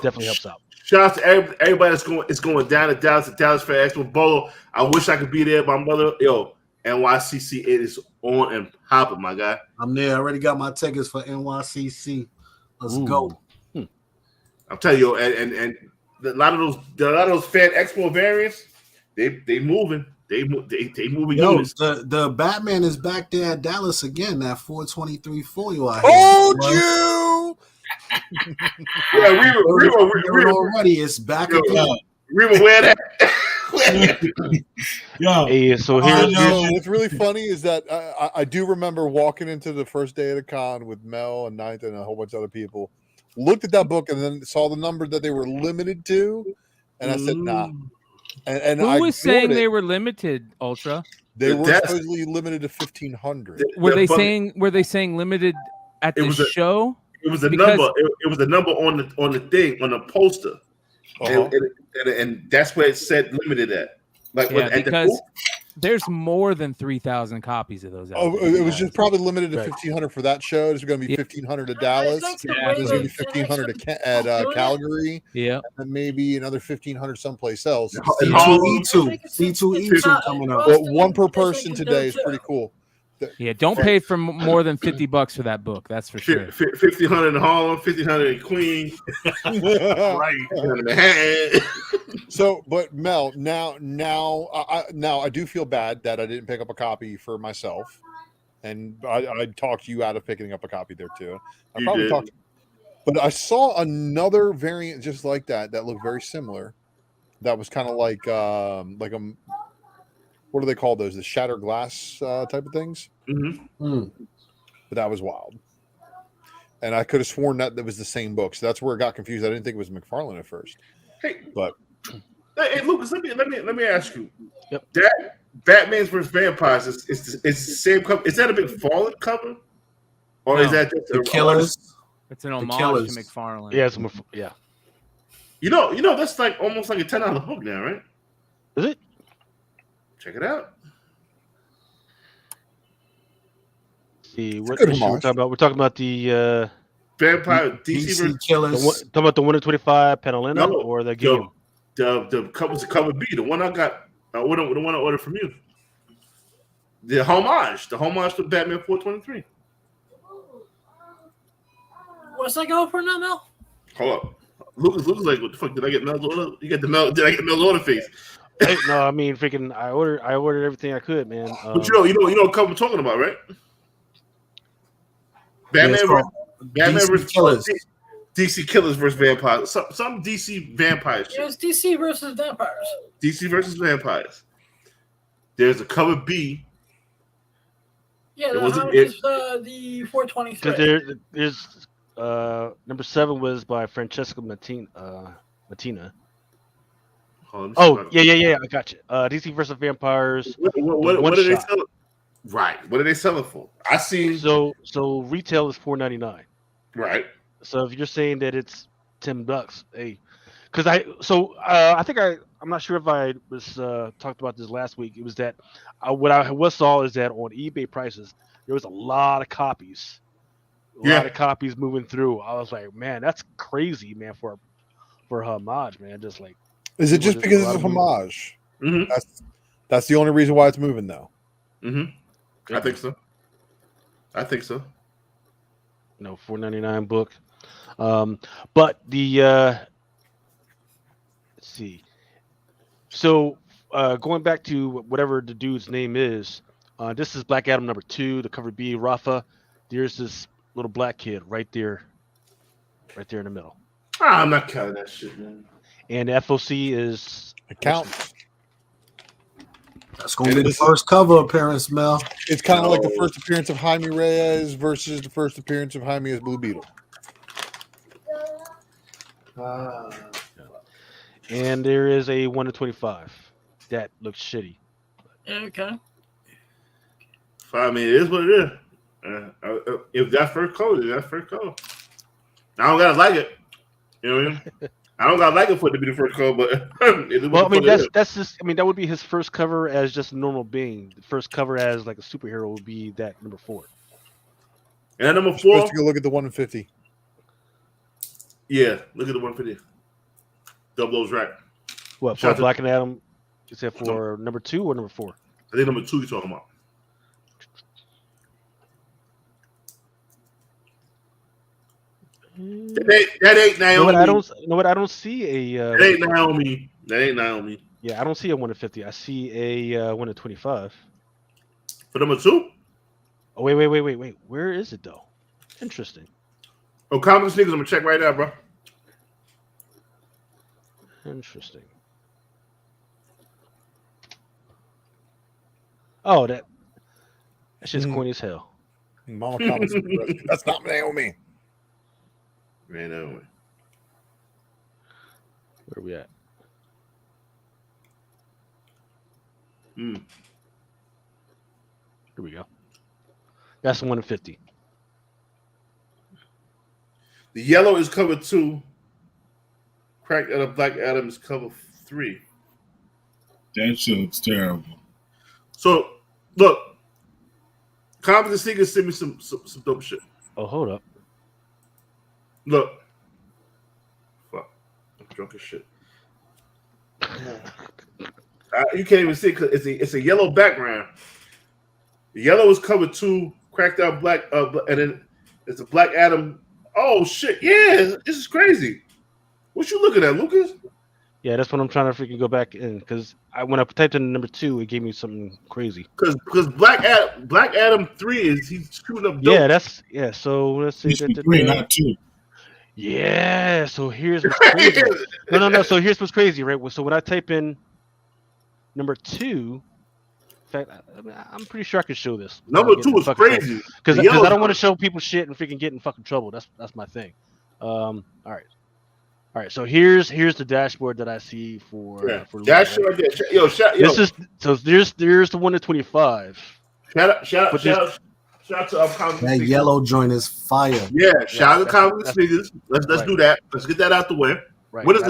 definitely helps out. Shout out to everybody that's going down to Dallas Fair Expo Bolo. I wish I could be there. My mother, NYCC, it is on and popping, my guy. I'm there. I already got my tickets for NYCC. Let's go. I'm telling you, and a lot of those Fan Expo variants, they moving. They moving Yo, units. the Batman is back there at Dallas again. That 423 folio I Told you. Yeah, Reba, already. It's back again. Reba, where that? Yo, Hey, so What's really funny is that I do remember walking into the first day of the con with Mel and Ninth and a whole bunch of other people. Looked at that book and then saw the number that they were limited to, and I said, "Nah." And Who I was saying ignored they it. were limited, Ultra? They were supposedly limited to 1,500. Were they saying limited at the show? It was a number. It was a number on the thing on the poster, and that's where it said limited at. Like because there's more than 3,000 copies of those. It was just probably limited to 1,500 for that show. There's going to be 1,500 at Dallas. There's going to be 1,500 at Calgary. Yeah, and maybe another 1,500 someplace else. C2E2 coming up. Well, one per person today is pretty cool. Yeah, don't pay for more than $50 for that book. That's for sure. 1,500 in Harlem, 1,500 in Queens. Right. So, but Mel, now I do feel bad that I didn't pick up a copy for myself, and I talked you out of picking up a copy there too. But I saw another variant just like that looked very similar. That was kind of like what do they call those? The shattered glass type of things. Mm-hmm. But that was wild. And I could have sworn that was the same book. So that's where it got confused. I didn't think it was McFarlane at first. Hey, but Lucas, let me ask you. Yep. That Batman's vs. Vampires is the same cover. Is that a McFarlane cover, or is that just the Killers? It's an homage to McFarlane. Yeah, You know that's like almost like a $10 book now, right? Is it? Check it out. See what we're talking about. We're talking about the Vampire DC Killers. Talking about the 125 Panelina or the game. The cover B, the one I got, the one I ordered from you. The homage to Batman 423. What's that going for now, Mel? Hold up, Lucas like, what the fuck did I get Mel's order? You got the Mel? Did I get Mel's order face? Hey, no, I mean freaking. I ordered everything I could, man. But you know what cover I'm talking about, right? Batman versus Killers. DC Killers versus Vampires. Some DC Vampires. Yeah, it's DC versus Vampires. DC versus Vampires. There's a cover B. Yeah, the 423. There's number 7 was by Francesca Mattina. Oh, yeah. I got you. DC versus Vampires. What did they sell it? Right. What are they selling for? I see. So retail is $4.99. Right. So if you're saying that it's $10, hey, because I think I'm not sure if I was talked about this last week. It was that what I saw is that on eBay prices there was a lot of copies, a lot of copies moving through. I was like, man, that's crazy, man, for homage, man. Just like. Is it just because it's a homage? Mm-hmm. That's the only reason why it's moving, though. Mm-hmm. I think so. No, $4.99 book. But the let's see. So going back to whatever the dude's name is, this is Black Adam number 2, the cover B, Rafa. There's this little black kid right there in the middle. I'm not counting that shit, man. And the FOC is it counts. That's going to be the first cover appearance, Mel. It's kind of like the first appearance of Jaime Reyes versus the first appearance of Jaime as Blue Beetle. And there is a 1/25 that looks shitty. Okay. I mean, it is what it is. If that first code is that first code, I don't gotta like it. You know what I mean? I don't gotta like it for it to be the first code, but well, I mean that's just. I mean that would be his first cover as just a normal being. The first cover as like a superhero would be that number 4. And that number 4. Supposed to go look at the 150. Yeah, look at the 150. Double O's right. What for Black and Adam? You said for number 2 or number 4? I think number 2 you're talking about. That ain't Naomi. You know what? I don't see a. That ain't Naomi. That ain't Naomi. Yeah, I don't see a 1 in 50. I see a 1 in 25. For number 2? Oh wait. Where is it though? Interesting. Oh, Comic Sneakers. I'm gonna check right now, bro. Interesting. Oh, that shit's corny as hell. Mama Comics. That's not Naomi. Man, Naomi. Where are we at? Hmm. Here we go. That's 1 in 50. The yellow is cover 2. Cracked out of Black Adam is cover 3. That shit looks terrible. So, look, Comics and Sneakers send me some dope shit. Oh, hold up. Look. Fuck. I'm drunk as shit. You can't even see it because it's a yellow background. The yellow is cover 2, cracked out black, and then it's a Black Adam. Oh, shit. Yeah, this is crazy. What you looking at, Lucas? Yeah, that's what I'm trying to freaking go back in because when I typed in number 2, it gave me something crazy. Because Black Adam 3 is he's shooting up dope. Yeah. So let's see. 3, not 2. Yeah. So here's what's crazy. No. So here's what's crazy, right? So when I type in number 2, in fact, I'm pretty sure I could show this. Number 2 is crazy because I don't want to show people shit and freaking get in fucking trouble. That's my thing. All right. So here's the dashboard that I see for dashboard. Right? There's the 1 to 25. Shout out to Comic that yellow joint is fire. Yeah, shout out to Comic Sneakers. Let's do that. Let's get that out the way. Right. What is it?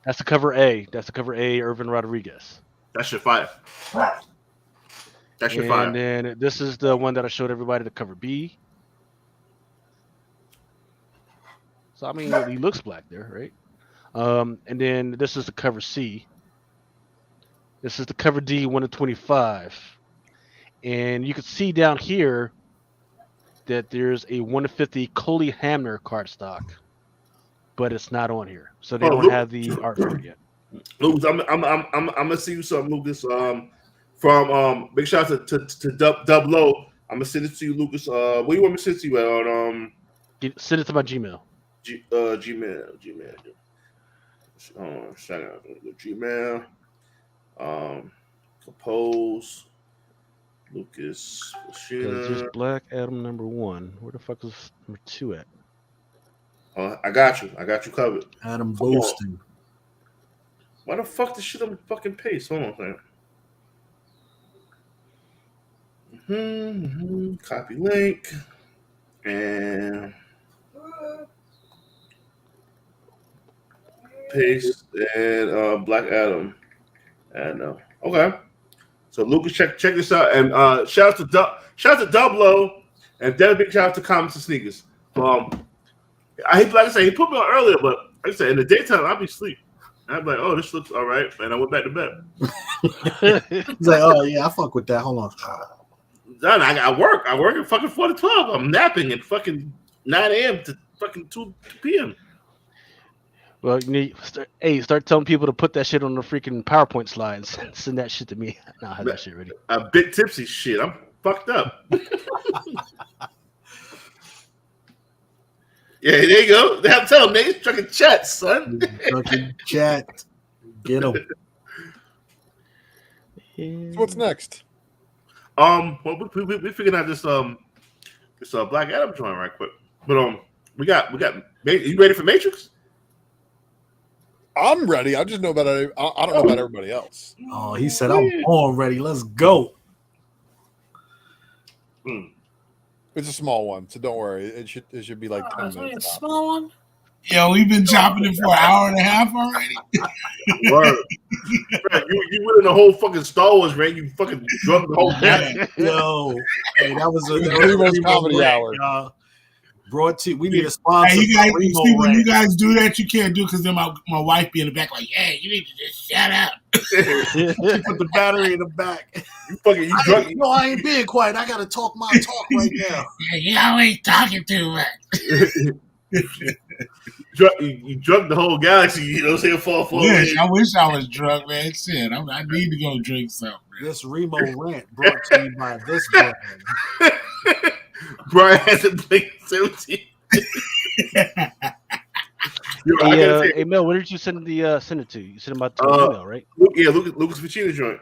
That's the cover A. That's the cover A. Irvin Rodriguez. That shit fire. That shit fire. And then this is the one that I showed everybody. The cover B. So I mean, he looks black there, right? And then this is the cover C. This is the cover D, 1 to 25. And you can see down here that there's a 1 to 50 Coley Hamner cardstock, but it's not on here, so they don't have the art for it yet. Lucas, I'm gonna see you something, Lucas. From big shout out to Dub Low. I'm gonna send it to you, Lucas. What do you want me to send it to you on? Send it to my Gmail. Gmail. Shout out to Gmail. Compose. Lucas. There's Black Adam number 1. Where the fuck is number 2 at? I got you. I got you covered. Adam Boosting. Why the fuck this shit on the fucking pace? Hold on a second. Copy link. And paste and Black Adam. And okay. So Lucas, check this out. And shout out to Dublo and then big shout out to Comics and Sneakers. Like I said, he put me on earlier, but like I said, in the daytime I'll be asleep. And I'm like, oh, this looks all right, and I went back to bed. He's like, oh yeah, I fuck with that. Hold on. I work. I work at fucking 4 to 12. I'm napping at fucking 9 a.m. to fucking 2 p.m. Well, you need start telling people to put that shit on the freaking PowerPoint slides. Send that shit to me. I'll have that shit ready. A bit tipsy shit. I'm fucked up. Yeah, there you go. I'm telling them, niggas trucking chat, son. Trucking chat. Get them. So what's next? Well, we figured out this Black Adam joint right quick. But we got. You ready for Matrix? I'm ready. I just know about it. I don't know about everybody else. Oh, he said, I'm born ready. Let's go. It's a small one, so don't worry. It should be like 10 minutes. A small one? Yo, we've been chopping it for an hour and a half already. Word. Right, you went in the whole fucking Star Wars, man. You fucking drunk the whole time. Yo, hey, that was a Remo's comedy hour. Brought to we need a sponsor. Hey, you guys, see, when you guys do that, you can't do because then my wife be in the back like, hey, you need to just shut up. She put the battery in the back. You drunk. No, I ain't being quiet. I gotta talk my talk right now. You always talking too much. You drunk the whole galaxy. You know what I'm saying? I wish I was drunk, man. Shit, I need to go drink something. This Remo rant brought to you by this brand. Brian has to play 17. Hey, Mel, where did you send it to? You sent them out to an email, right? Lucas Ficina joint.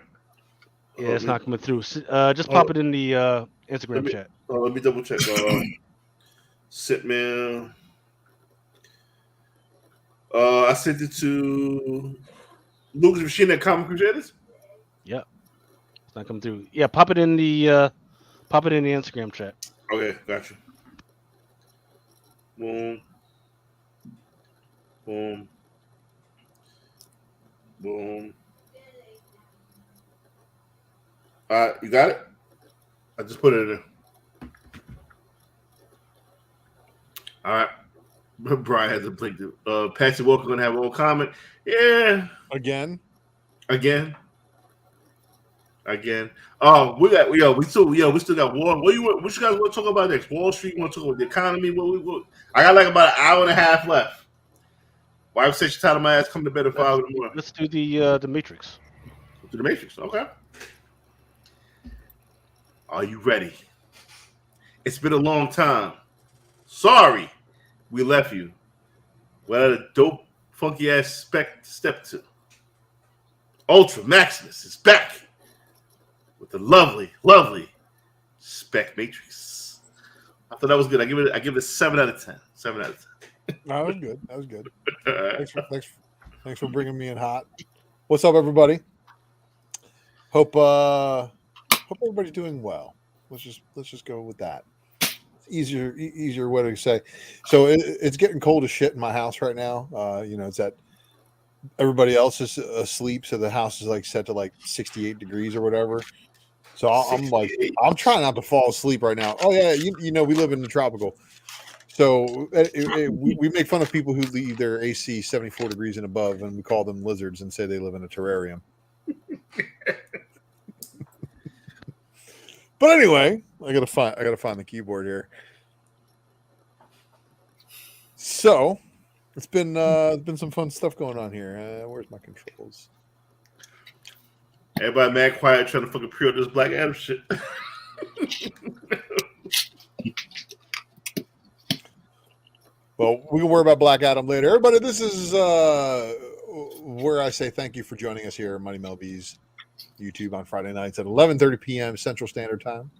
Yeah, it's not coming through. Just pop it in the Instagram chat. Let me double check. Sit man. I sent it to Lucas Ficina at Comic Crusaders. Yep, it's not coming through. Yeah, pop it in the Instagram chat. Okay, gotcha. Boom. Boom. Boom. All right, you got it? I just put it in there. All right. Brian has a blink. Patsy Walker gonna have a little comment. Yeah. Again. Oh, we still got war. What you guys want to talk about next? Wall Street? You want to talk about the economy? What? I got like about an hour and a half left. Wife said she tired of my ass. Come to bed at 5 in the morning. Let's do the Matrix. To the Matrix. Okay. Are you ready? It's been a long time. Sorry, we left you. Well, a dope, funky ass spec to step to. Ultra Maximus is back with the lovely, lovely Spec Matrix. I thought that was good. I give it a 7 out of 10. 7 out of 10. That was good. Thanks for bringing me in hot. What's up, everybody? Hope everybody's doing well. Let's just go with that. Easier way to say. So it's getting cold as shit in my house right now. It's that everybody else is asleep, so the house is like set to like 68 degrees or whatever. So I'm trying not to fall asleep right now. Oh yeah, we live in the tropical. So we make fun of people who leave their AC 74 degrees and above, and we call them lizards and say they live in a terrarium. But anyway, I gotta find the keyboard here. So it's been some fun stuff going on here. Where's my controls? Everybody mad quiet trying to fucking pre-order this Black Adam shit. Well, we can worry about Black Adam later. Everybody, this is where I say thank you for joining us here at Money Mel B's YouTube on Friday nights at 11:30 p.m. Central Standard Time.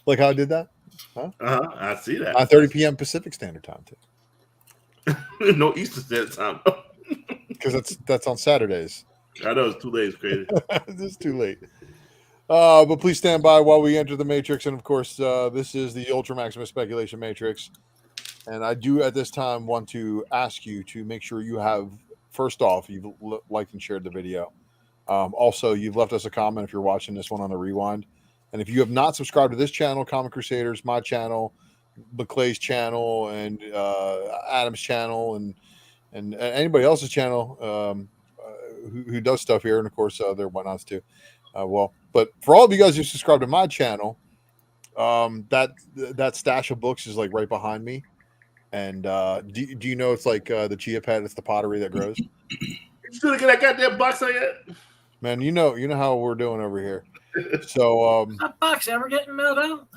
Like how I did that? Huh? I see that. 9:30 p.m. Pacific Standard Time too. No Eastern Standard Time. Because that's on Saturdays. I know it's too late. It's crazy. It's too late. But please stand by while we enter the Matrix. And of course, this is the Ultra Maximus Speculation Matrix. And I do at this time want to ask you to make sure you have, first off, you've liked and shared the video. Also, you've left us a comment if you're watching this one on the rewind. And if you have not subscribed to this channel, Comic Crusaders, my channel, McClay's channel, and Adam's channel, and anybody else's channel who does stuff here, and of course their whatnots too. But for all of you guys who subscribe to my channel, that stash of books is like right behind me. And do you know it's like the chia pet? It's the pottery that grows. You still get that goddamn box out yet? Man, you know how we're doing over here. So that box ever getting mailed out?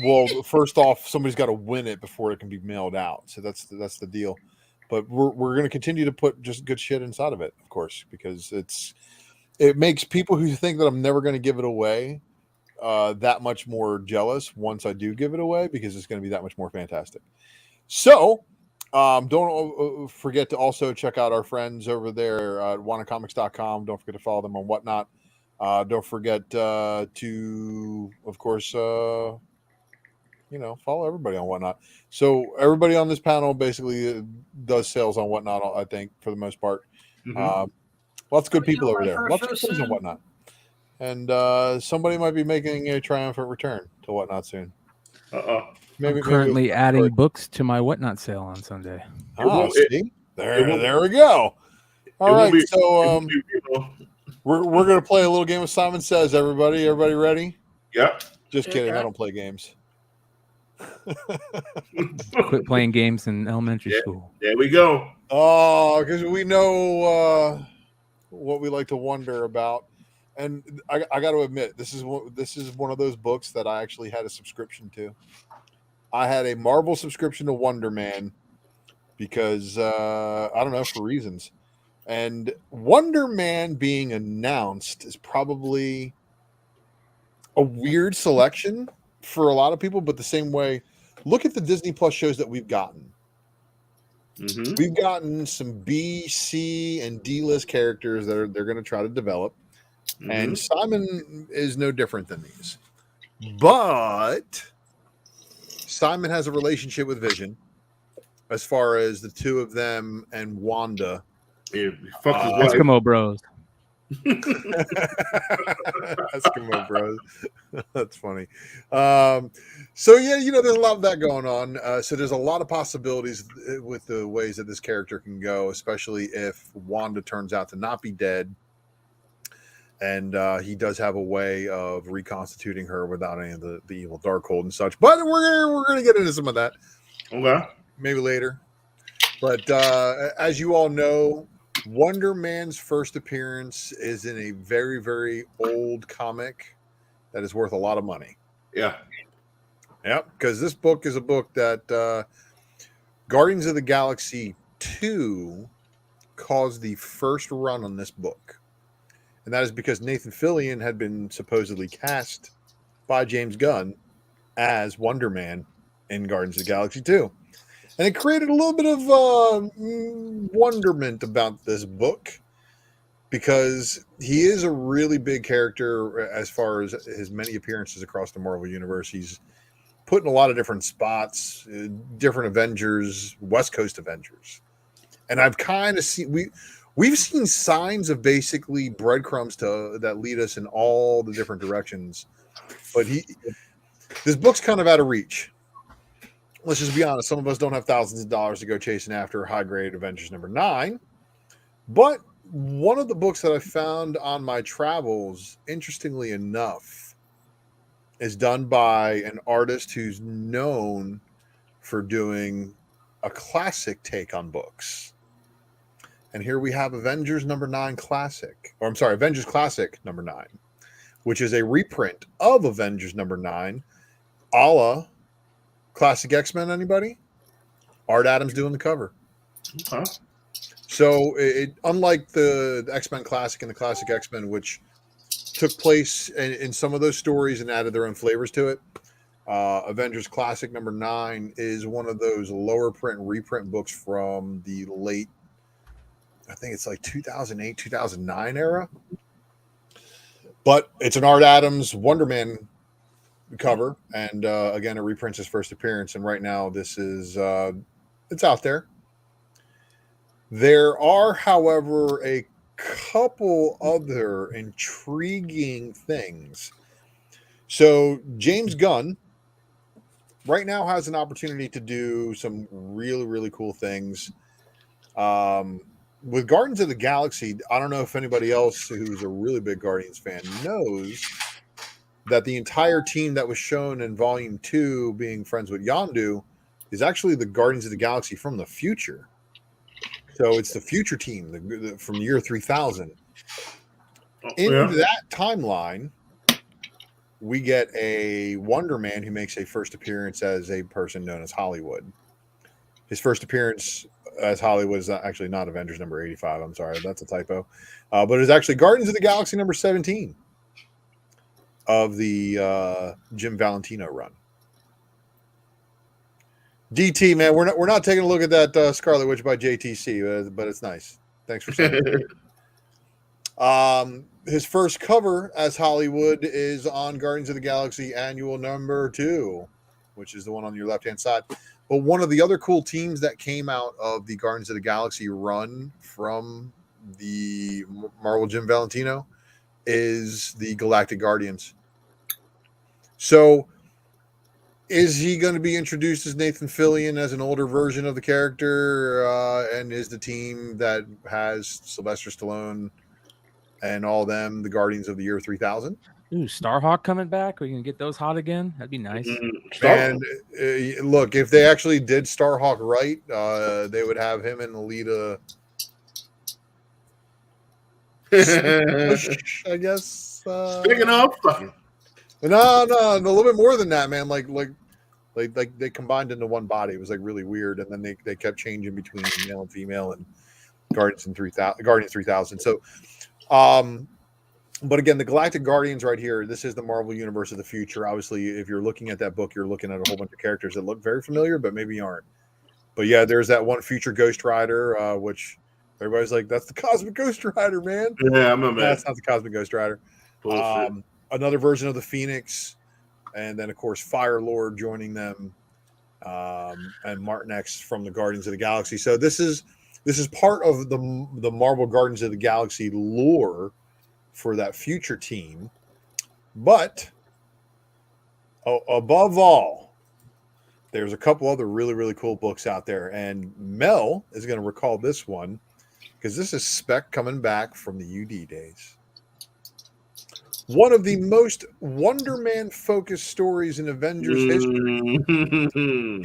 Well, first off, somebody's got to win it before it can be mailed out. So that's the deal. But we're going to continue to put just good shit inside of it, of course, because it makes people who think that I'm never going to give it away that much more jealous once I do give it away, because it's going to be that much more fantastic. So don't forget to also check out our friends over there at wannacomics.com. Don't forget to follow them on Whatnot. Don't forget to, of course, follow everybody on Whatnot. So everybody on this panel basically does sales on Whatnot, I think, for the most part. Mm-hmm. Lots of good people over there. Lots of friends on Whatnot. And somebody might be making a triumphant return to Whatnot soon. I'm currently adding books to my Whatnot sale on Sunday. See? There we go. All right, so we're gonna play a little game of Simon Says. Everybody ready? Yep. Just kidding. I don't play games. Quit playing games in elementary school. There we go. Oh, because we know what we like to wonder about. And I got to admit, this is one of those books that I actually had a subscription to. I had a Marvel subscription to Wonder Man because I don't know, for reasons. And Wonder Man being announced is probably a weird selection for a lot of people, but the same way, look at the Disney Plus shows that we've gotten. Mm-hmm. We've gotten some B, C, and D list characters that they're going to try to develop. Mm-hmm. And Simon is no different than these. But Simon has a relationship with Vision as far as the two of them and Wanda. Yeah, fuck his wife. Eskimo Bros. Eskimo Bros. That's funny. So yeah, there's a lot of that going on. So there's a lot of possibilities with the ways that this character can go, especially if Wanda turns out to not be dead, and he does have a way of reconstituting her without any of the evil Darkhold and such. But we're gonna get into some of that. Okay. Maybe later. But as you all know, Wonder Man's first appearance is in a very, very old comic that is worth a lot of money. Yeah. Yep, because this book is a book that Guardians of the Galaxy 2 caused the first run on this book. And that is because Nathan Fillion had been supposedly cast by James Gunn as Wonder Man in Guardians of the Galaxy 2. And it created a little bit of wonderment about this book because he is a really big character as far as his many appearances across the Marvel Universe. He's put in a lot of different spots, different Avengers, West Coast Avengers. And I've kind of seen, we've seen signs of basically breadcrumbs that lead us in all the different directions. But this book's kind of out of reach. Let's just be honest. Some of us don't have thousands of dollars to go chasing after high-grade Avengers number 9. But one of the books that I found on my travels, interestingly enough, is done by an artist who's known for doing a classic take on books. And here we have Avengers number 9 Classic. Or I'm sorry, Avengers Classic number 9, which is a reprint of Avengers number 9, Holla. Classic X-Men, anybody? Art Adams doing the cover. Okay. So it unlike the X-Men Classic and the Classic X-Men, which took place in some of those stories and added their own flavors to it, Avengers Classic number 9 is one of those lower print reprint books from the late, I think it's like 2008, 2009 era. But it's an Art Adams Wonder Man cover, and again, it reprints his first appearance, and right now this is it's out there. There are, however, a couple other intriguing things. So James Gunn right now has an opportunity to do some really, really cool things. With Guardians of the Galaxy, I don't know if anybody else who's a really big Guardians fan knows that the entire team that was shown in Volume 2 being friends with Yondu is actually the Guardians of the Galaxy from the future. So it's the future team from the year 3000. In that timeline, we get a Wonder Man who makes a first appearance as a person known as Hollywood. His first appearance as Hollywood is actually not Avengers number 85. I'm sorry, that's a typo. But it's actually Guardians of the Galaxy number 17. Of the Jim Valentino run. DT, man, we're not taking a look at that Scarlet Witch by JTC, but it's nice. Thanks for saying it. His first cover as Hollywood is on Guardians of the Galaxy Annual number 2, which is the one on your left-hand side. But one of the other cool teams that came out of the Guardians of the Galaxy run from the Marvel Jim Valentino is the Galactic Guardians. So is he going to be introduced as Nathan Fillion as an older version of the character? And is the team that has Sylvester Stallone and all them the Guardians of the year 3000? Ooh, Starhawk coming back. We can get those hot again. That'd be nice. And look, if they actually did Starhawk right, they would have him and Alita. I guess. Speaking of fucking. No, a little bit more than that, man. Like they combined into one body. It was like really weird, and then they kept changing between male and female and Guardians 3000. So, but again, the Galactic Guardians right here. This is the Marvel Universe of the future. Obviously, if you're looking at that book, you're looking at a whole bunch of characters that look very familiar, but maybe aren't. But yeah, there's that one future Ghost Rider, which everybody's like, "That's the Cosmic Ghost Rider, man." Yeah, I remember that. That's not the Cosmic Ghost Rider. Another version of the Phoenix, and then of course Fire Lord joining them, and Martin X from the Guardians of the Galaxy. So this is part of the Marvel Guardians of the Galaxy lore for that future team. But above all, there's a couple other really, really cool books out there, and Mel is going to recall this one because this is Spec coming back from the UD days. One of the most Wonder Man focused stories in Avengers history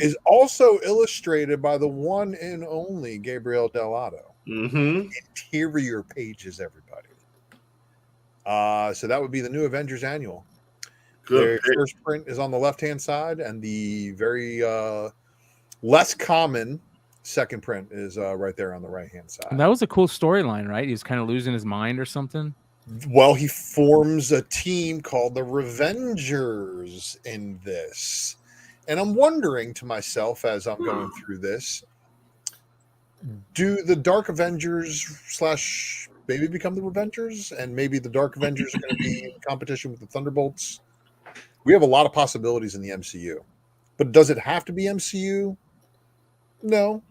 is also illustrated by the one and only Gabriel Dell'Otto. Interior pages, everybody. So that would be the new Avengers Annual. The first print is on the left-hand side, and the very less common second print is right there on the right-hand side. And that was a cool storyline, right? He was kind of losing his mind or something. Well, he forms a team called the Revengers in this. And I'm wondering to myself as I'm going through this, do the Dark Avengers / maybe become the Revengers? And maybe the Dark Avengers are going to be in competition with the Thunderbolts? We have a lot of possibilities in the MCU. But does it have to be MCU? No.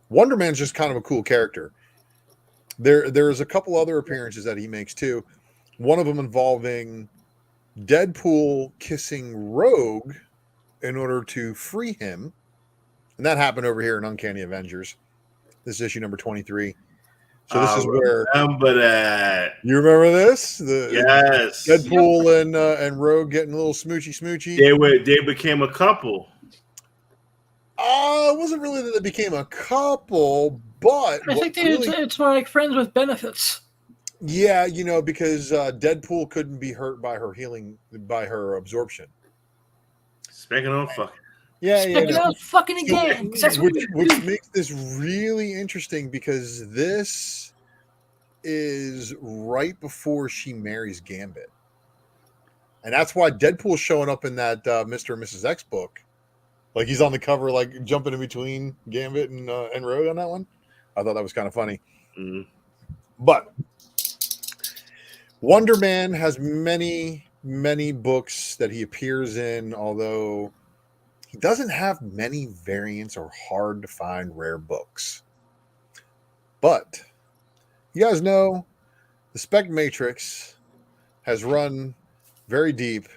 Wonder Man's just kind of a cool character. There's a couple other appearances that he makes too. One of them involving Deadpool kissing Rogue in order to free him. And that happened over here in Uncanny Avengers. This is issue number 23. So this is where remember that. You remember this? Yes. Deadpool and Rogue getting a little smoochy. They became a couple. It wasn't really that they became a couple, but I think it's more like friends with benefits. Yeah, because Deadpool couldn't be hurt by her absorption. Speaking of fucking. Speaking of fucking again. Which makes this really interesting because this is right before she marries Gambit. And that's why Deadpool's showing up in that Mr. and Mrs. X book. Like he's on the cover, like jumping in between Gambit and Rogue on that one. I thought that was kind of funny. But Wonder Man has many, many books that he appears in, although he doesn't have many variants or hard to find rare books. But you guys know the Spec Matrix has run very deep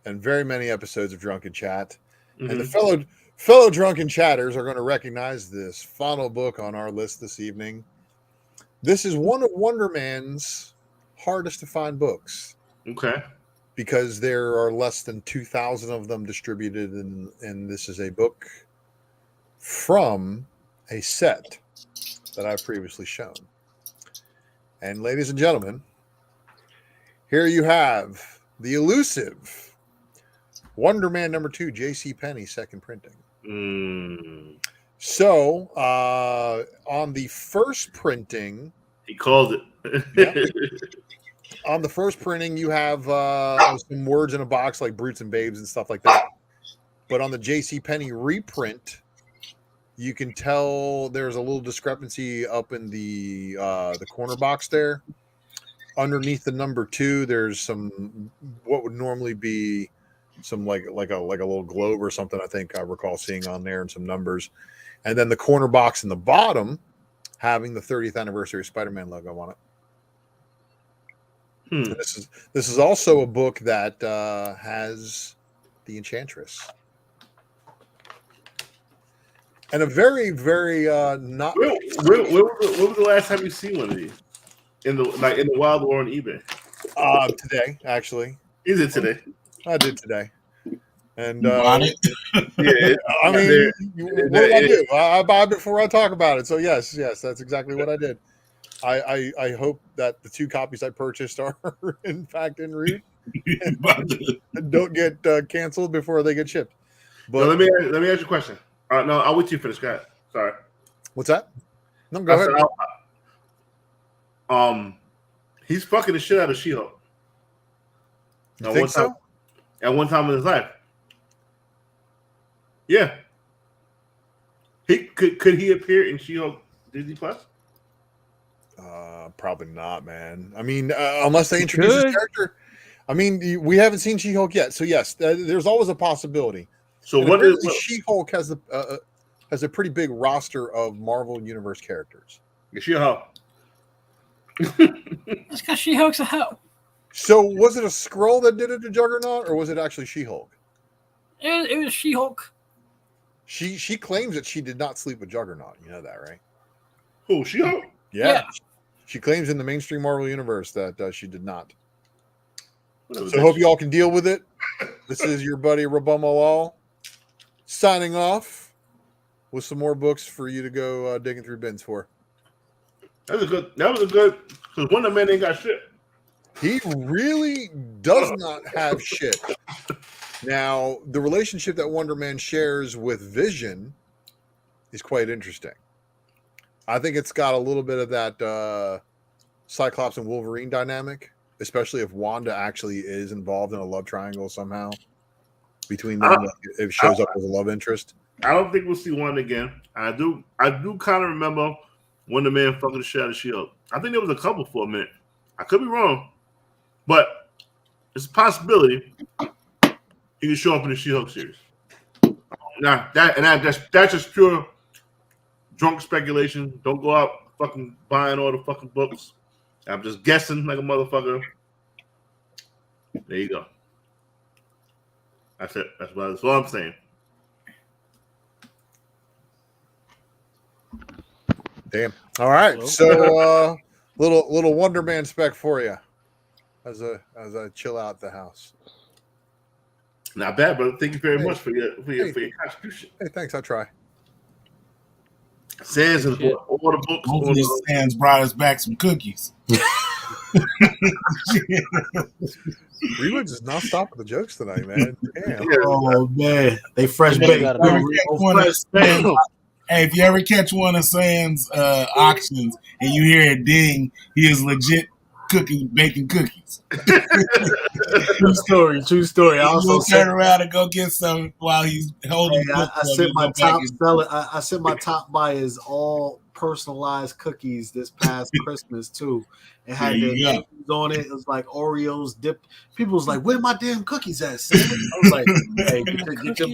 and very many episodes of Drunken Chat. And the fellow drunken chatters are going to recognize this final book on our list this evening. This is one of Wonder Man's hardest to find books. Okay. Because there are less than 2,000 of them distributed, and this is a book from a set that I've previously shown. And ladies and gentlemen, here you have the elusive Wonder Man number 2, J.C. Penney, second printing. So, on the first printing... He called it. Yeah. On the first printing, you have some words in a box like brutes and babes and stuff like that. But on the J.C. Penney reprint, you can tell there's a little discrepancy up in the corner box there. Underneath the number 2, there's some what would normally be some like a little globe or something. I think I recall seeing on there and some numbers, and then the corner box in the bottom having the 30th anniversary Spider-Man logo on it. This is also a book that has the Enchantress, and a very, very not. When was the last time you seen one of these in the wild or on eBay? Today, actually. Is it today? I did today. And You bought it? Yeah. I mean, what do I do? I buy before I talk about it. So yes, that's exactly what I did. I hope that the 2 copies I purchased are in fact en route and don't get canceled before they get shipped. But let me ask you a question. No, I'll wait till you finish. Go ahead. Sorry. What's that? No, go ahead. He's fucking the shit out of She-Hulk. You think so? At one time in his life. Yeah. Could he appear in She-Hulk Disney Plus? Probably not, man. I mean, unless they introduce his character. I mean, we haven't seen She-Hulk yet, so yes, there's always a possibility. So and what is She-Hulk has a pretty big roster of Marvel Universe characters. Is she a hoe? It's because She-Hulk's a hoe. So was it a Skrull that did it to Juggernaut, or was it actually She-Hulk? It was She-Hulk. She claims that she did not sleep with Juggernaut. You know that, right? Who, She-Hulk? Yeah. She claims in the mainstream Marvel Universe that she did not. So I hope you all can deal with it. This is your buddy Rabumalal signing off with some more books for you to go digging through bins for. That was a good because Wonder Man ain't got shit. He really does not have shit. Now, the relationship that Wonder Man shares with Vision is quite interesting. I think it's got a little bit of that Cyclops and Wolverine dynamic, especially if Wanda actually is involved in a love triangle somehow between them. If it shows up as a love interest. I don't think we'll see Wanda again. I do kind of remember Wonder Man fucking the shit out of She-Hulk. I think there was a couple for a minute. I could be wrong, but it's a possibility he can show up in the She-Hulk series. Now that's just pure drunk speculation. Don't go out fucking buying all the fucking books. I'm just guessing like a motherfucker. There you go. That's it. That's what I'm saying. Damn. All right. Hello? So little Wonder Man spec for you as I chill out at the house. Not bad, brother. Thank you very much for your contribution. Hey, thanks. I'll try. Sans and all the books. Hopefully Sans brought us back some cookies. Rewind does not stop with the jokes tonight, man. Damn. Oh man, they fresh baked. Hey, if you ever catch one of Sans auctions and you hear a ding, he is legit baking cookies. True story. I also turn around and go get some while he's holding. I sent my top buyers all personalized cookies this past Christmas too. It had the names on it. It was like Oreos dip. People was like, "Where my damn cookies at, Sam?" I was like, "Hey, get your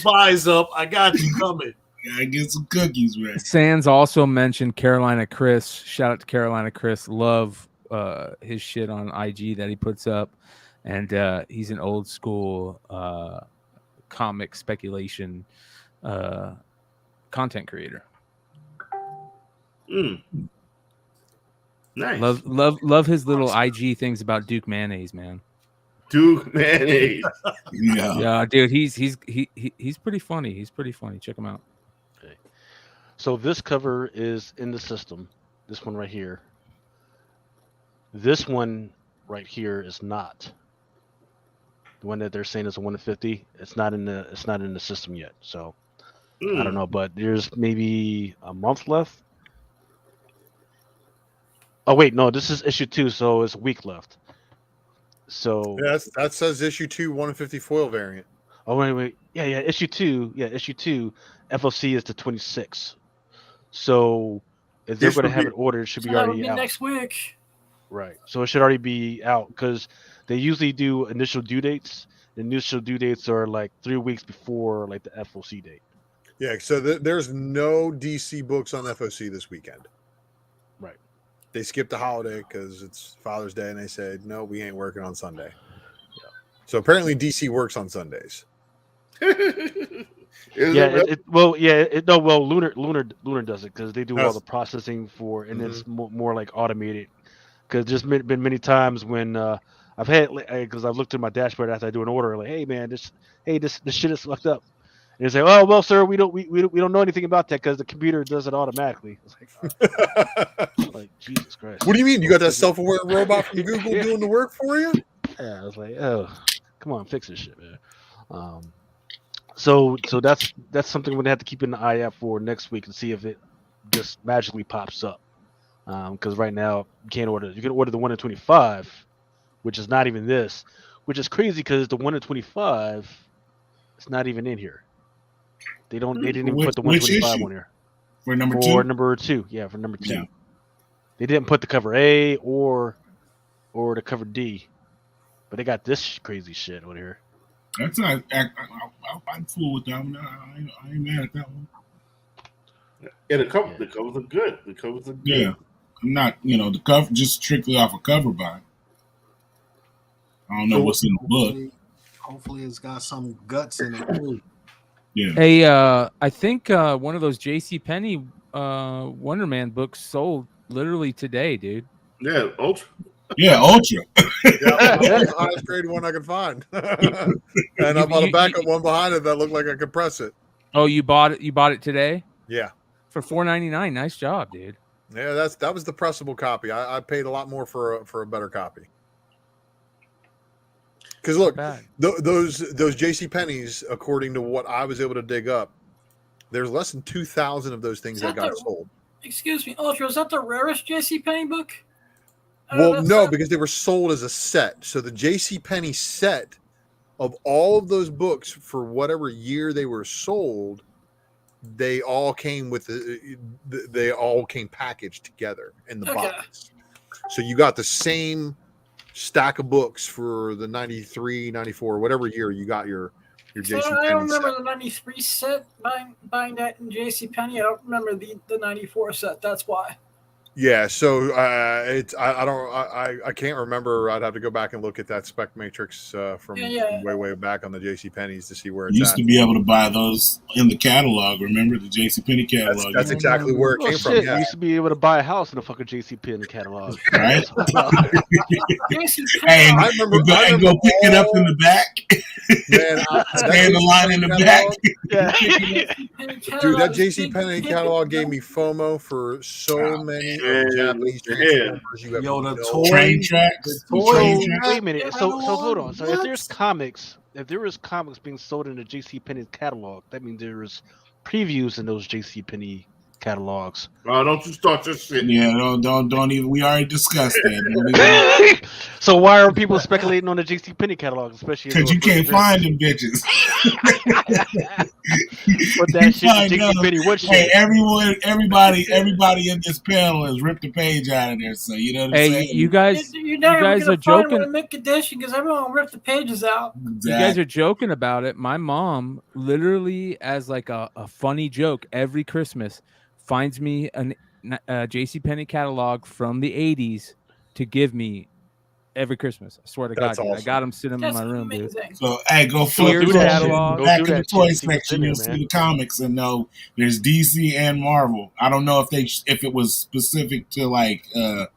buys up. I got you coming." Gotta get some cookies, man. Sans also mentioned Carolina Chris. Shout out to Carolina Chris. Love his shit on IG that he puts up, and he's an old school comic speculation content creator. Nice. Love his little IG things about Duke mayonnaise, man. Duke mayonnaise. Yeah, dude, he's pretty funny. He's pretty funny. Check him out. Okay. So this cover is in the system. This one right here. This one right here is not. The one that they're saying is a 150. It's not in the system yet. So I don't know, but there's maybe a month left. Oh wait, no, this is issue 2, so it's a week left. So that says issue 2 150 foil variant. Oh wait, yeah, issue 2, FOC is the 26th. So if they're going to have it ordered, it should be already out next week. Right, so it should already be out because they usually do initial due dates. The initial due dates are like 3 weeks before like the FOC date. Yeah, so there's no DC books on FOC this weekend. Right. They skipped the holiday because it's Father's Day, and they said, no, we ain't working on Sunday. Yeah. So apparently DC works on Sundays. Lunar does it because they do all the processing for, and it's more like automated Because there's been many times when I've had because I've looked at my dashboard after I do an order, like, hey man, this shit is fucked up. And they say, oh well, sir, we don't know anything about that because the computer does it automatically. It's like Jesus Christ. What do you mean? You got that self-aware robot from Google doing the work for you? Yeah, I was like, oh, come on, fix this shit, man. So that's something we're gonna have to keep an eye out for next week and see if it just magically pops up. Because right now you can't order. You can order the 1 in 25, which is not even this, which is crazy because the 1 in 25 is not even in here. They didn't even put the 125 on here. For number two? Yeah, for number 2. Yeah. They didn't put the cover A or the cover D, but they got this crazy shit on here. That's not. I'm cool with that one. I ain't mad at that one. Yeah, the covers are good. The covers are good. Yeah, I'm not. The cover just strictly off a cover by. I don't know what's in the book. Hopefully, it's got some guts in it too. Yeah. Hey, I think one of those JCPenney Wonder Man books sold literally today, dude. Yeah, Ultra. Yeah, Ultra. Yeah, that's the highest grade one I could find. And I bought a backup one behind it that looked like I could press it. Oh, you bought it? You bought it today? Yeah. For $4.99. Nice job, dude. Yeah, that was the pressable copy. I paid a lot more for a better copy. Because look, those JCPenney's, according to what I was able to dig up, there's less than 2,000 of those things that got sold. Excuse me, Ultra, is that the rarest JCPenney book? Well, no, because they were sold as a set. So the JCPenney set of all of those books for whatever year they were sold, they all came with they all came packaged together in the box. So you got the same stack of books for the 93, 94, whatever year you got your JCPenney set. I remember the 93 set, buying that in JCPenney. I don't remember the 94 set. That's why. Yeah, so I can't remember. I'd have to go back and look at that spec matrix from way back on the JCPenney's to see where it's used to be able to buy those in the catalog. Remember the JCPenney catalog? That's exactly where it came from. Yeah. You used to be able to buy a house in a fucking JCPenney catalog, right? Hey, I remember go pick it up in the back. Man, stand the line in the back. Dude, that JCPenney catalog gave me FOMO for so many Japanese Transformers. Yo, the train tracks. Wait a minute. So hold on. So if there is comics being sold in the JCPenney catalog, that means there is previews in those JCPenney catalogs. Oh, don't you start your shit. Yeah, don't even. We already discussed that. So why are people speculating on the JCPenney catalog, especially because you can't find them bitches? But that shit, JCPenney, what shit? Hey, everybody in this panel has ripped the page out of there. So you know what I'm saying? You guys are joking. In mint condition because everyone ripped the pages out. Exactly. You guys are joking about it. My mom, literally, as like a funny joke, every Christmas finds me a JCPenney catalog from the 80s to give me every Christmas. I swear to God, awesome. I got them sitting in my room, dude. So, hey, go flip through that shit. Back in the toy section, you'll see the comics and know there's DC and Marvel. I don't know if it was specific to like I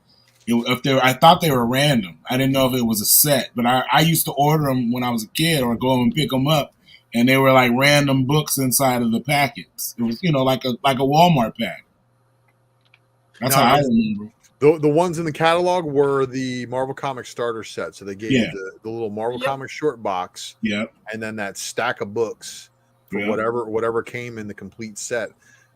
thought they were random. I didn't know if it was a set, but I used to order them when I was a kid or go and pick them up. And they were like random books inside of the packets. It was, like a Walmart pack. That's how I remember. The ones in the catalog were the Marvel Comics starter set. So they gave you the little Marvel Comics short box. Yeah. And then that stack of books for whatever came in the complete set.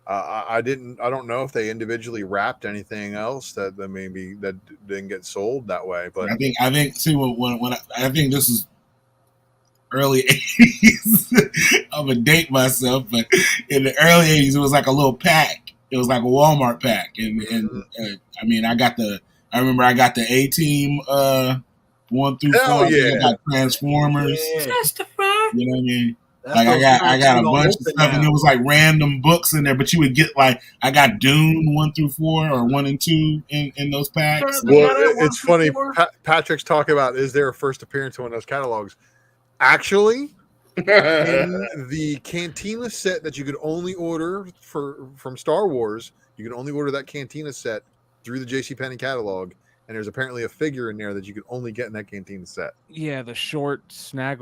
I don't know if they individually wrapped anything else that didn't get sold that way. But I think see when I think this is early 80s. I'm gonna date myself, but in the early 80s, it was like a little pack. It was like a Walmart pack, and I mean, I remember I got the A-Team 1 through 4. I got Transformers. Yeah. You know what I mean? Like I got a bunch of stuff, and it was like random books in there. But you would get like I got Dune 1 through 4 or 1 and 2 in those packs. Well, it's funny. Patrick's talking about is there a first appearance in one of those catalogs? Actually, in the Cantina set that you could only order from Star Wars, you can only order that Cantina set through the JCPenney catalog, and there's apparently a figure in there that you can only get in that Cantina set. Yeah, the short not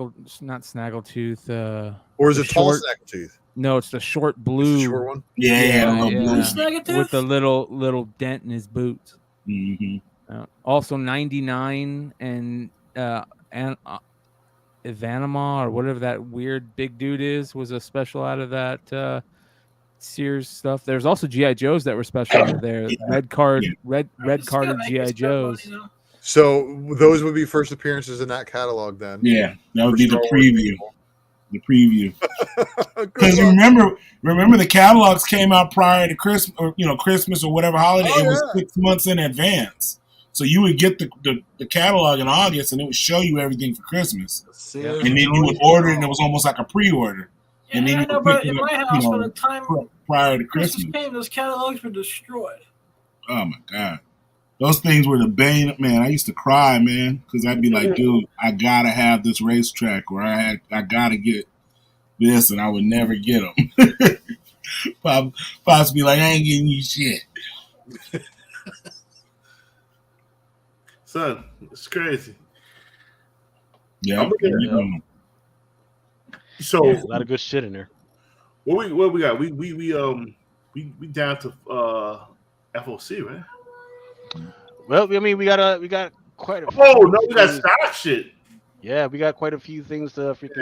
snaggletooth. Or is the it tall short- Snaggletooth? No, it's the short It's blue. the short one. Yeah, with the little dent in his boots. Mm-hmm. Also 99 and Ivanima or whatever that weird big dude was a special out of that Sears stuff. There's also GI Joes that were special out of there. Red carded GI Joes. So those would be first appearances in that catalog then. Yeah, that would For be the Star Wars preview. people. The preview. Good Because luck. remember the catalogs came out prior to Christmas or Christmas or whatever holiday. Oh, it was yeah. 6 months in advance. So you would get the catalog in August and it would show you everything for Christmas. Sears, And then you would order it and it was almost like a pre-order. And then I you know, would but pick in it up, my house, by the time prior to Christmas Christmas. came, those catalogs were destroyed. Oh my God. Those things were the bane. Man, I used to cry, man, because I'd be like, dude, I gotta have this racetrack, or I gotta get this, and I would never get them. Pops be like, I ain't getting you shit. Son, it's crazy. Yeah. I'm looking So Yeah, a lot of good shit in there. what we got? We down to FOC, right? Well, I mean, we got quite a. Oh no, we got stock shit. Yeah, we got quite a few things to freaking.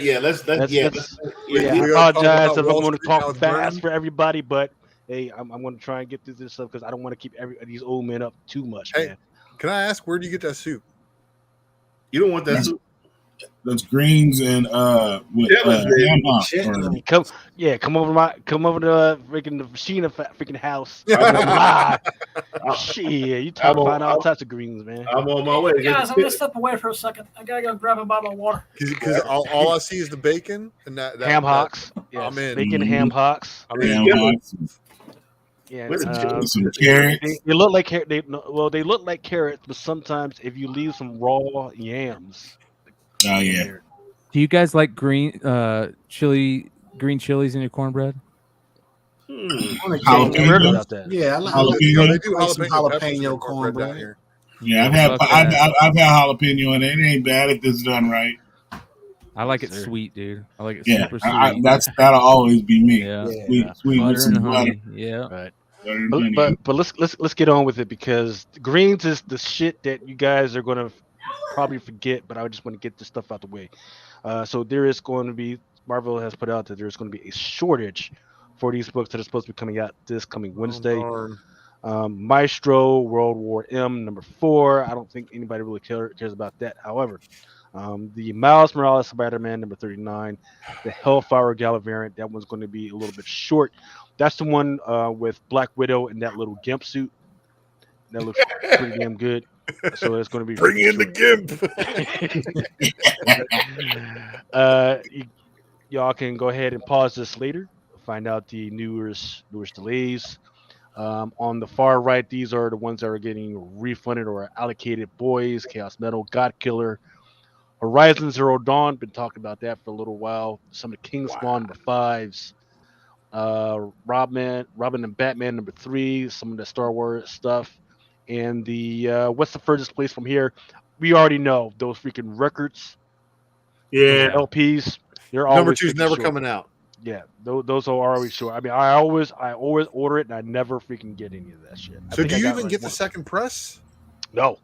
Yeah, let's I apologize if I'm going to talk fast for everybody, but hey, I'm going to try and get through this stuff because I don't want to keep these old men up too much, Hey, man. can I ask, where do you get that suit? You don't want that suit. Those greens and with come over to freaking the Machine freaking house. Shit, you trying to find all types of greens, man. I'm on my way. Guys, I'm gonna step away for a second. I gotta go grab a bottle of water. Because all I see is the bacon and that ham hocks. Yes. I'm in. Bacon ham hocks. I'm in. Yeah, some carrots. They look like they look like carrots, but sometimes if you leave some raw yams. Oh yeah. Do you guys like green chilies in your cornbread? Jalapeno. Yeah, I like Jalapeno. They do some jalapeno cornbread here. Yeah, I've had jalapeno in it. It ain't bad if it's done right. I like it sweet, dude. I like it Yeah, super sweet. that'll always be me. Yeah. Sweet Butter with some and butter. honey. Yeah. Right. Butter and honey. But let's get on with it because greens is the shit that you guys are gonna probably forget. But I just want to get this stuff out the way. So there is going to be Marvel has put out that there's going to be a shortage for these books that are supposed to be coming out this coming Wednesday. Maestro World War M #4. I don't think anybody really cares about that. However, the Miles Morales Spider-Man #39, the Hellfire Gala variant, that one's going to be a little bit short. That's the one with Black Widow in that little gimp suit. That looks pretty damn good. So it's going to be bring in the gimp. Y'all can go ahead and pause this later. Find out the newest delays. On the far right, these are the ones that are getting refunded or allocated. Boys, Chaos Metal, God Killer, Horizon Zero Dawn. Been talking about that for a little while. Some of the Kingspawn #5s. Robin and Batman #3. Some of the Star Wars stuff. And the what's the furthest place from here? We already know those freaking records. Yeah, LPs. They're always #2's never coming out. Yeah, those are always short. I mean, I always order it and I never freaking get any of that shit. So do you even get the second press? No.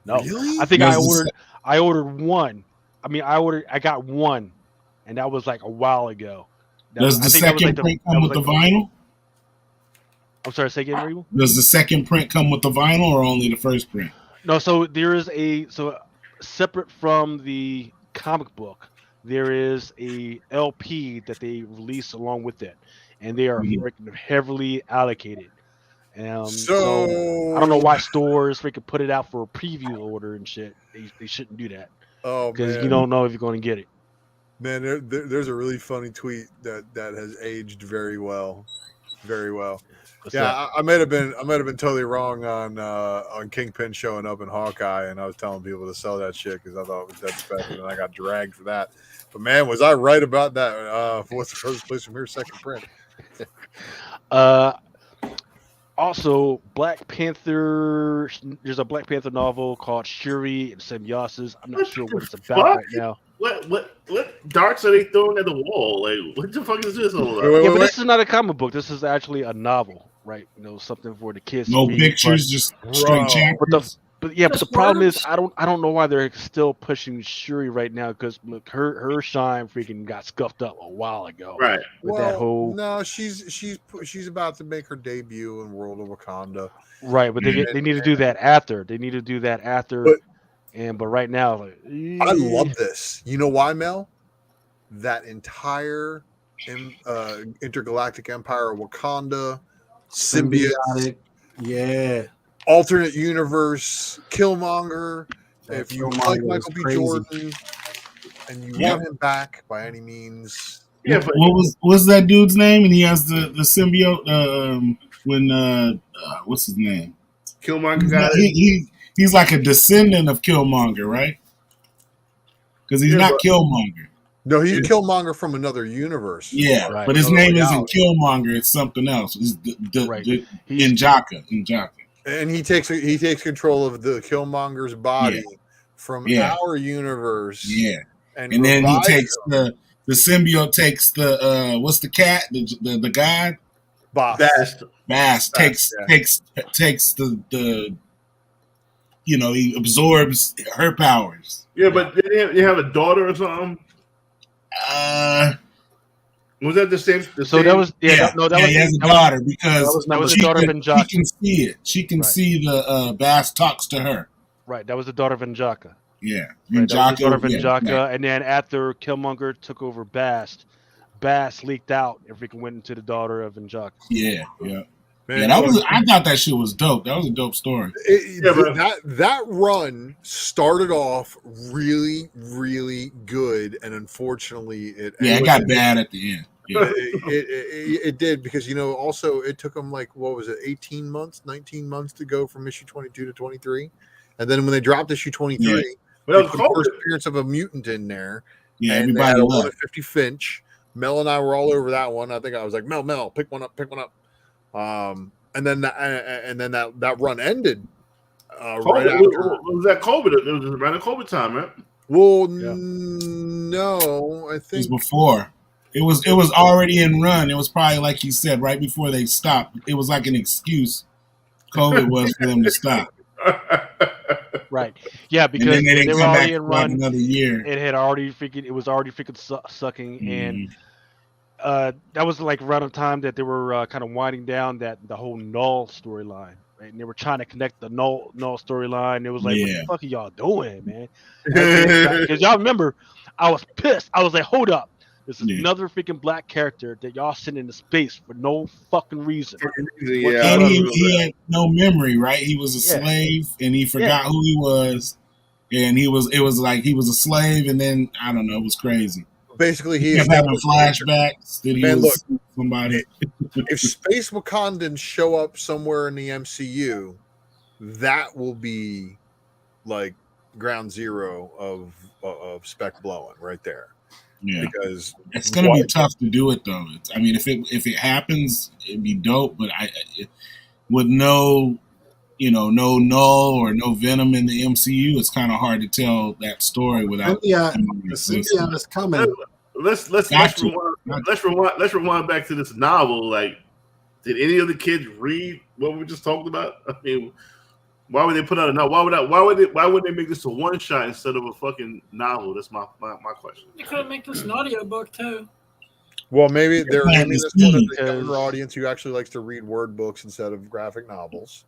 Really? I think I ordered one. I mean, I got one, and that was like a while ago. Does the second print come with the vinyl? I'm sorry, say again, Regal? Does the second print come with the vinyl or only the first print? No, so there is separate from the comic book, there is a LP that they release along with it, and they are heavily allocated. So I don't know why stores freaking put it out for a preview order and shit. They shouldn't do that. Oh, because you don't know if you're going to get it. Man, there's a really funny tweet that has aged very well, very well. I might have been totally wrong on Kingpin showing up in Hawkeye, and I was telling people to sell that shit because I thought it was dead special, and I got dragged for that. But man, was I right about that? What's the first place from here? Second print. Also, Black Panther. There's a Black Panther novel called Shuri and Symbiosis. I'm not What sure the what it's about fuck? right now. What darts are they throwing at the wall? Like, what the fuck is this all about? Wait, Yeah, wait, but wait. this is not a comic book. This is actually a novel, right? Something for the kids No to read. pictures, just straight Bro. chapters. But the Just problem is words? I don't know why they're still pushing Shuri right now because look, her shine freaking got scuffed up a while ago. Right. With that whole no, she's about to make her debut in World of Wakanda. right, but they need to do that after. They need to do that after. But right now, like, I love this. You know why, Mel? That entire intergalactic empire of Wakanda, symbiote, Yeah. alternate universe, Killmonger. If you Killmonger like was Michael B. crazy. Jordan and you want him back by any means, Yeah, but What's that dude's name? And he has the symbiote. What's his name? Killmonger got it. He's like a descendant of Killmonger, right? Because he's not Killmonger. no, he's Killmonger from another universe. Yeah, Right. but his Another name isn't reality. Killmonger. It's something else. It's Right. Injaka. And he takes control of the Killmonger's body from our universe. Yeah, and then he revives takes him. the symbiote takes the what's the cat the god Bast takes the he absorbs her powers. Yeah, but they have a daughter or something. Was that the same? that was he has a daughter because that was she the daughter of can Injaka. see it. She can see the Bast talks to her. Right, that was the daughter of Injaka. Yeah, Right, that was the daughter of yeah, Injaka, right. and then after Killmonger took over Bast leaked out and freaking went into the daughter of Injaka. Yeah. Man, I thought that shit was dope. That was a dope story. That run started off really, really good, and unfortunately, it got bad at the end. Yeah. it did because also it took them like 19 months to go from issue 22 to 23, and then when they dropped issue 23, they put the first appearance of a mutant in there. Yeah, and everybody they had a loved 150 Finch. Mel and I were all over that one. I think I was like, Mel, pick one up. And then that run ended. Right after. Was that COVID? It was around the COVID time, right? Well, no, I think it was before. It was already in run. It was probably like you said, right before they stopped. It was like an excuse. COVID was for them to stop. Right. Yeah, because and then they were already in run. Another year. It was already freaking sucking, and that was like around the time that they were kind of winding down the whole Null storyline, right? And they were trying to connect the Null storyline. It was like, what the fuck are y'all doing, man? Because y'all remember, I was pissed. I was like, hold up. This is another freaking black character that y'all sent into space for no fucking reason. Yeah, he had no memory, right? He was a slave, and he forgot who he was, and it was like he was a slave, and then I don't know, it was crazy. Basically, he kept having flashbacks that he was somebody. If Space Wakandans show up somewhere in the MCU, that will be like ground zero of spec blowing right there. Yeah, because it's going to be tough to do it though. I mean, if it happens, it'd be dope. But with no Null or no Venom in the MCU, it's kind of hard to tell that story without. The symbiote is coming. Let's rewind back to this novel. Like, did any of the kids read what we just talked about? I mean, why would they put out a novel? Why would they make this a one shot instead of a fucking novel? That's my question. They could make this an audio book too. Well, maybe they're aiming this one at the younger audience who actually likes to read word books instead of graphic novels,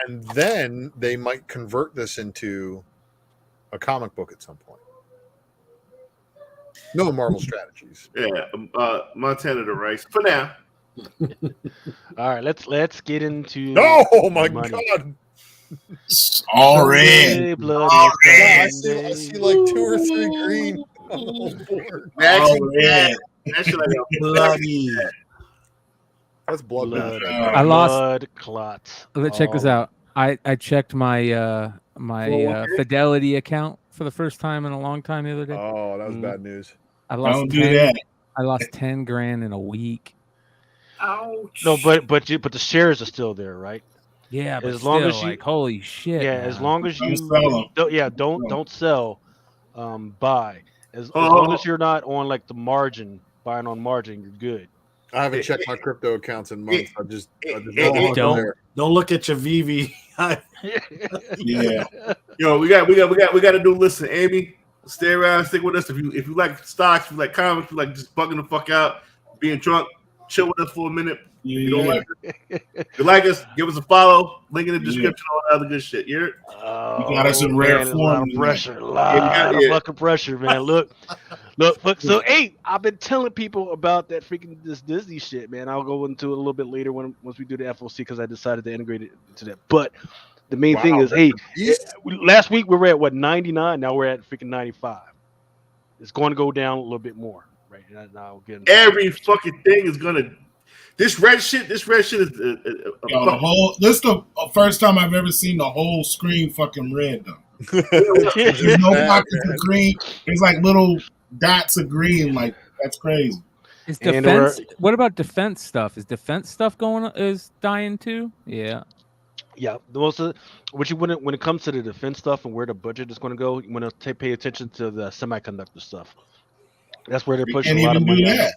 and then they might convert this into a comic book at some point. No Marvel strategies. Yeah, Montana the rice for now. All right, let's get into. Oh my god! All red. All red. I see like 2 or 3 green on the whole board. All red. That's like a bloody. That's blood. I lost blood clots. Let's check this out. I checked my Fidelity account for the first time in a long time the other day. Oh, that was bad news. I lost Don't do that. I lost $10,000 in a week. Ouch. No, but the shares are still there, right? Yeah, but As long still, as you- like, holy shit. Yeah, man. as long as you Don't sell 'em. don't sell, buy. As Oh, long oh, as you're not on like the margin, buying on margin, you're good. I haven't checked my crypto accounts in months. I just Don't. Don't look at your VV. Yeah. Yo, we got to do. Listen, Amy, stay around, stick with us. If you like stocks, if you like comics, if you like just bugging the fuck out, being drunk, chill with us for a minute. Yeah. You don't like us, if you like us, give us a follow. Link in the description, all that other good shit. Yeah. You got us in rare man, a form lot of tonight. pressure, a lot of fucking pressure, man. Look. So, hey, I've been telling people about that freaking this Disney shit, man. I'll go into it a little bit later once we do the FOC because I decided to integrate it into that. But the main thing is, hey, last week we were at what 99. Now we're at freaking 95. It's going to go down a little bit more, right? Now Every fucking thing is gonna. This red shit is. Yo, the whole. This is the first time I've ever seen the whole screen fucking red though. There's no pockets of green. There's like little dots of green. Like that's crazy. Is defense? What about defense stuff? Is defense stuff is dying too? Yeah. Yeah, the most of when it comes to the defense stuff and where the budget is going to go, you want to pay attention to the semiconductor stuff. That's where they're pushing a lot of money. That.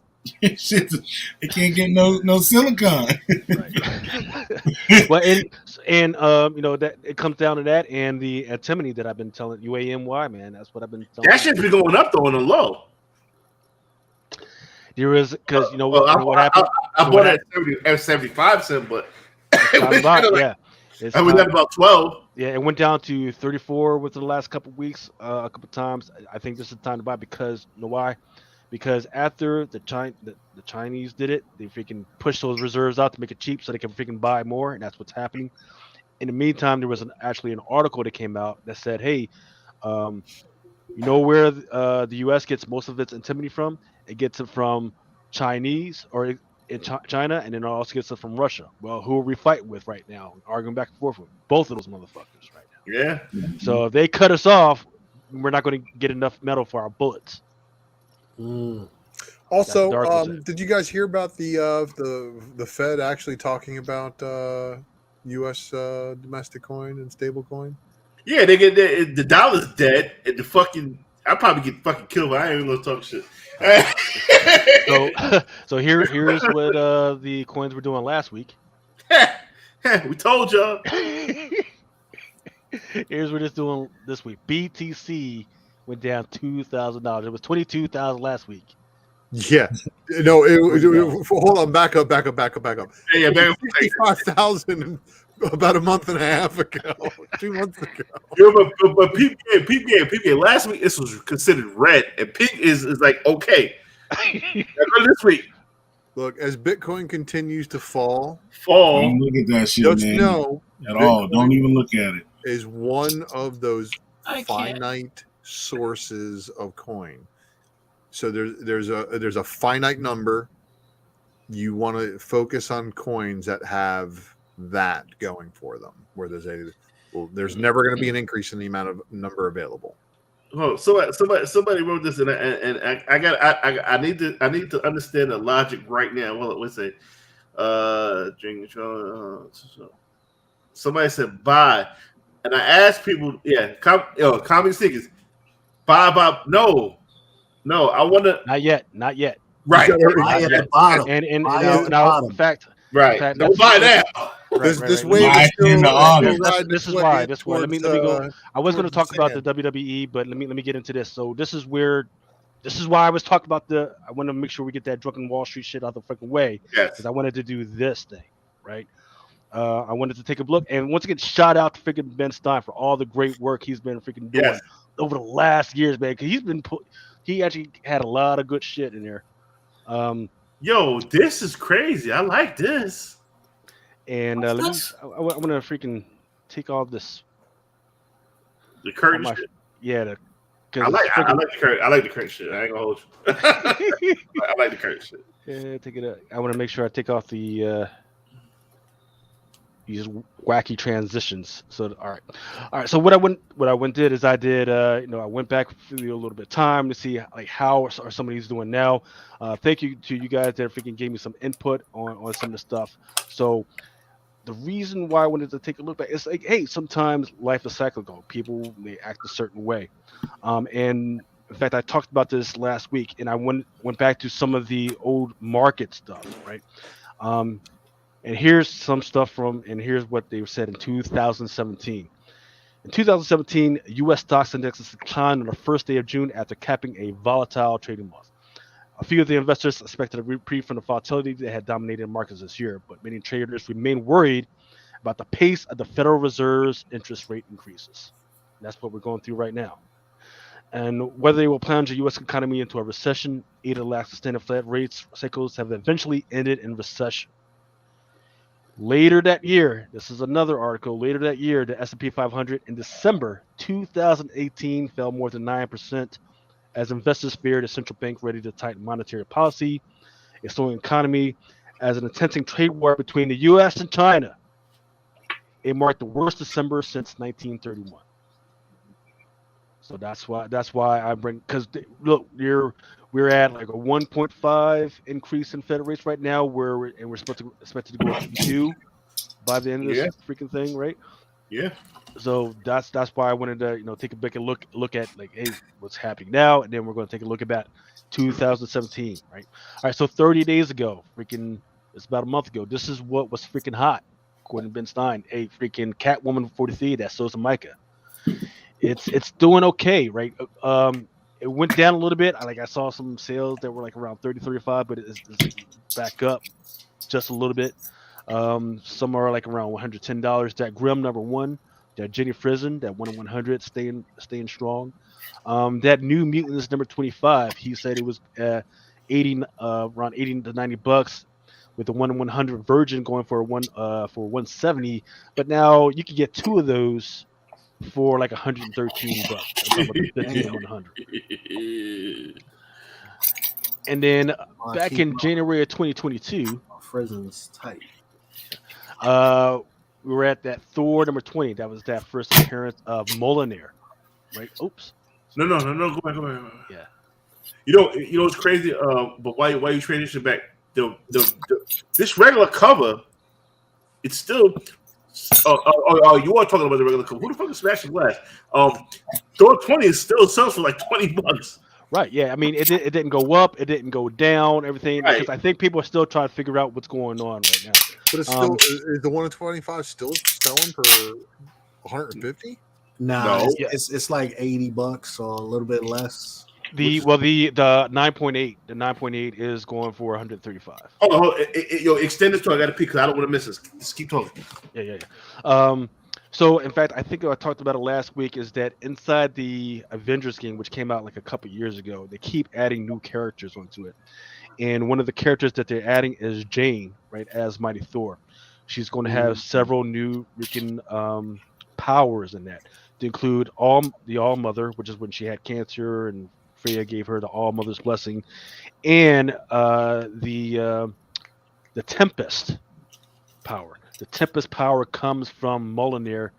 Shit, it can't get no silicon. Right. Well, and you know that it comes down to that and the antimony that I've been telling UAMY, man. That's what I've been telling. That shit's been going up though on the low. There is because you know what happened. I bought it at 75 cents, but yeah. I was at about 12. Yeah, it went down to 34 within the last couple of weeks, a couple times. I think this is the time to buy because you know why? Because after the Chinese did it, they freaking pushed those reserves out to make it cheap so they can freaking buy more, and that's what's happening. In the meantime, there was actually an article that came out that said, "Hey, you know where the U.S. gets most of its antimony from? It gets it from Chinese or in China, and then it also gets it from Russia. Well, who are we fighting with right now? Arguing back and forth with both of those motherfuckers right now. Yeah. So if they cut us off, we're not going to get enough metal for our bullets." Also, did you guys hear about the Fed actually talking about U.S. Domestic coin and stable coin? Yeah, they get the dollar's dead, and the fucking I probably get fucking killed, but I ain't even gonna talk shit. So here's what the coins were doing last week. We told y'all. Here's what it's doing this week. BTC went down $2,000. It was $22,000 last week. Yeah, no. Hold on, back up. Yeah, back up. 55,000 about a month and a half ago, 2 months ago. Yeah, but PPA. Last week this was considered red, and pink is like okay. This week, look, as Bitcoin continues to fall. Don't look at that shit, Just man. know at all. Don't even look at it. Is one of those finite sources of coin. So there's a finite number. You want to focus on coins that have that going for them, where there's never going to be an increase in the amount of number available. Oh, somebody wrote this, and I need to understand the logic right now. Well, let's say, somebody said buy, and I asked people, comic stickers, buy. No, I want to. Not yet. Right. Buy at the bottom. And now, in fact, right. Don't buy now. This wave is still. This is why. Let me go. I was going to talk about the WWE, but let me get into this. So this is why I was talking about I want to make sure we get that Drunken Wall Street shit out the freaking way. Yes. Because I wanted to do this thing, right? I wanted to take a look, and once again, shout out to freaking Ben Stein for all the great work he's been freaking doing over the last years, man. Because he actually had a lot of good shit in there. Yo, this is crazy. I like this. And I want to freaking take all this. The curtain shit. Yeah, I like the curtain. I like the curtain shit. I ain't gonna hold you. I like the curtain shit. Yeah, take it out. I want to make sure I take off the. these wacky transitions. So all right. So what I did is I went back through a little bit of time to see like how are some of these doing now. Thank you to you guys that freaking gave me some input on some of the stuff. So the reason why I wanted to take a look back is like, hey, sometimes life is cyclical. People may act a certain way, and in fact, I talked about this last week, and I went back to some of the old market stuff, right? And here's some stuff and here's what they said in 2017. In 2017, U.S. stocks indexes declined on the first day of June after capping a volatile trading month. A few of the investors expected a reprieve from the volatility that had dominated markets this year, but many traders remain worried about the pace of the Federal Reserve's interest rate increases. That's what we're going through right now. And whether they will plunge the U.S. economy into a recession, either lack sustained flat rates cycles have eventually ended in recession. Later that year, this is another article. Later that year, the S&P 500 in December 2018 fell more than 9% as investors feared a central bank ready to tighten monetary policy, a slowing economy, as an intensing trade war between the U.S. and China. It marked the worst December since 1931. So that's why I bring, because look, we're at like a 1.5 increase in Fed rates right now, we're expected to go up to 2 by the end of this freaking thing, right? Yeah. So that's why I wanted to take a big look at like, hey, what's happening now, and then we're going to take a look at 2017, right? All right, so 30 days ago, it's about a month ago. This is what was freaking hot, according to Ben Stein, a freaking Catwoman 43 that sells a Micah. It's doing okay, right? It went down a little bit. I saw some sales that were like around 30, 35, but it's back up just a little bit. Some are like around $110. That Grim number 1, that Jenny Frizen, that 1-100 staying strong. That New Mutants number 25, he said it was around 80 to $90, with the 1-100 Virgin going for 170. But now you can get 2 of those for like $113. I'm talking about the 50 to 100. And then back in January of 2022, Frizen's tight. we were at that Thor number 20. That was that first appearance of Mjolnir, right? Oops. No. Go back. Yeah. You know what's crazy? But why you transition back? This regular cover, it's still. You are talking about the regular cover. Who the fuck is Smashing Glass? Thor 20 is still sells for like $20. Right. Yeah. I mean, it didn't go up. It didn't go down. Everything. Right. Because I think people are still trying to figure out what's going on right now. But it's still is the 125 still selling for 150? Nah, No. it's like $80 or a little bit less. The 9.8, the 9.8 is going for 135. Extend this to I got to peek because I don't want to miss this. Just keep talking. Yeah. So in fact, I think I talked about it last week. Is that inside the Avengers game, which came out like a couple years ago, they keep adding new characters onto it, and one of the characters that they're adding is Jane, right, as Mighty Thor. She's going to have several new freaking powers in that, to include the All Mother, which is when she had cancer and Freya gave her the All Mother's blessing, and the Tempest power. The Tempest power comes from Mjolnir,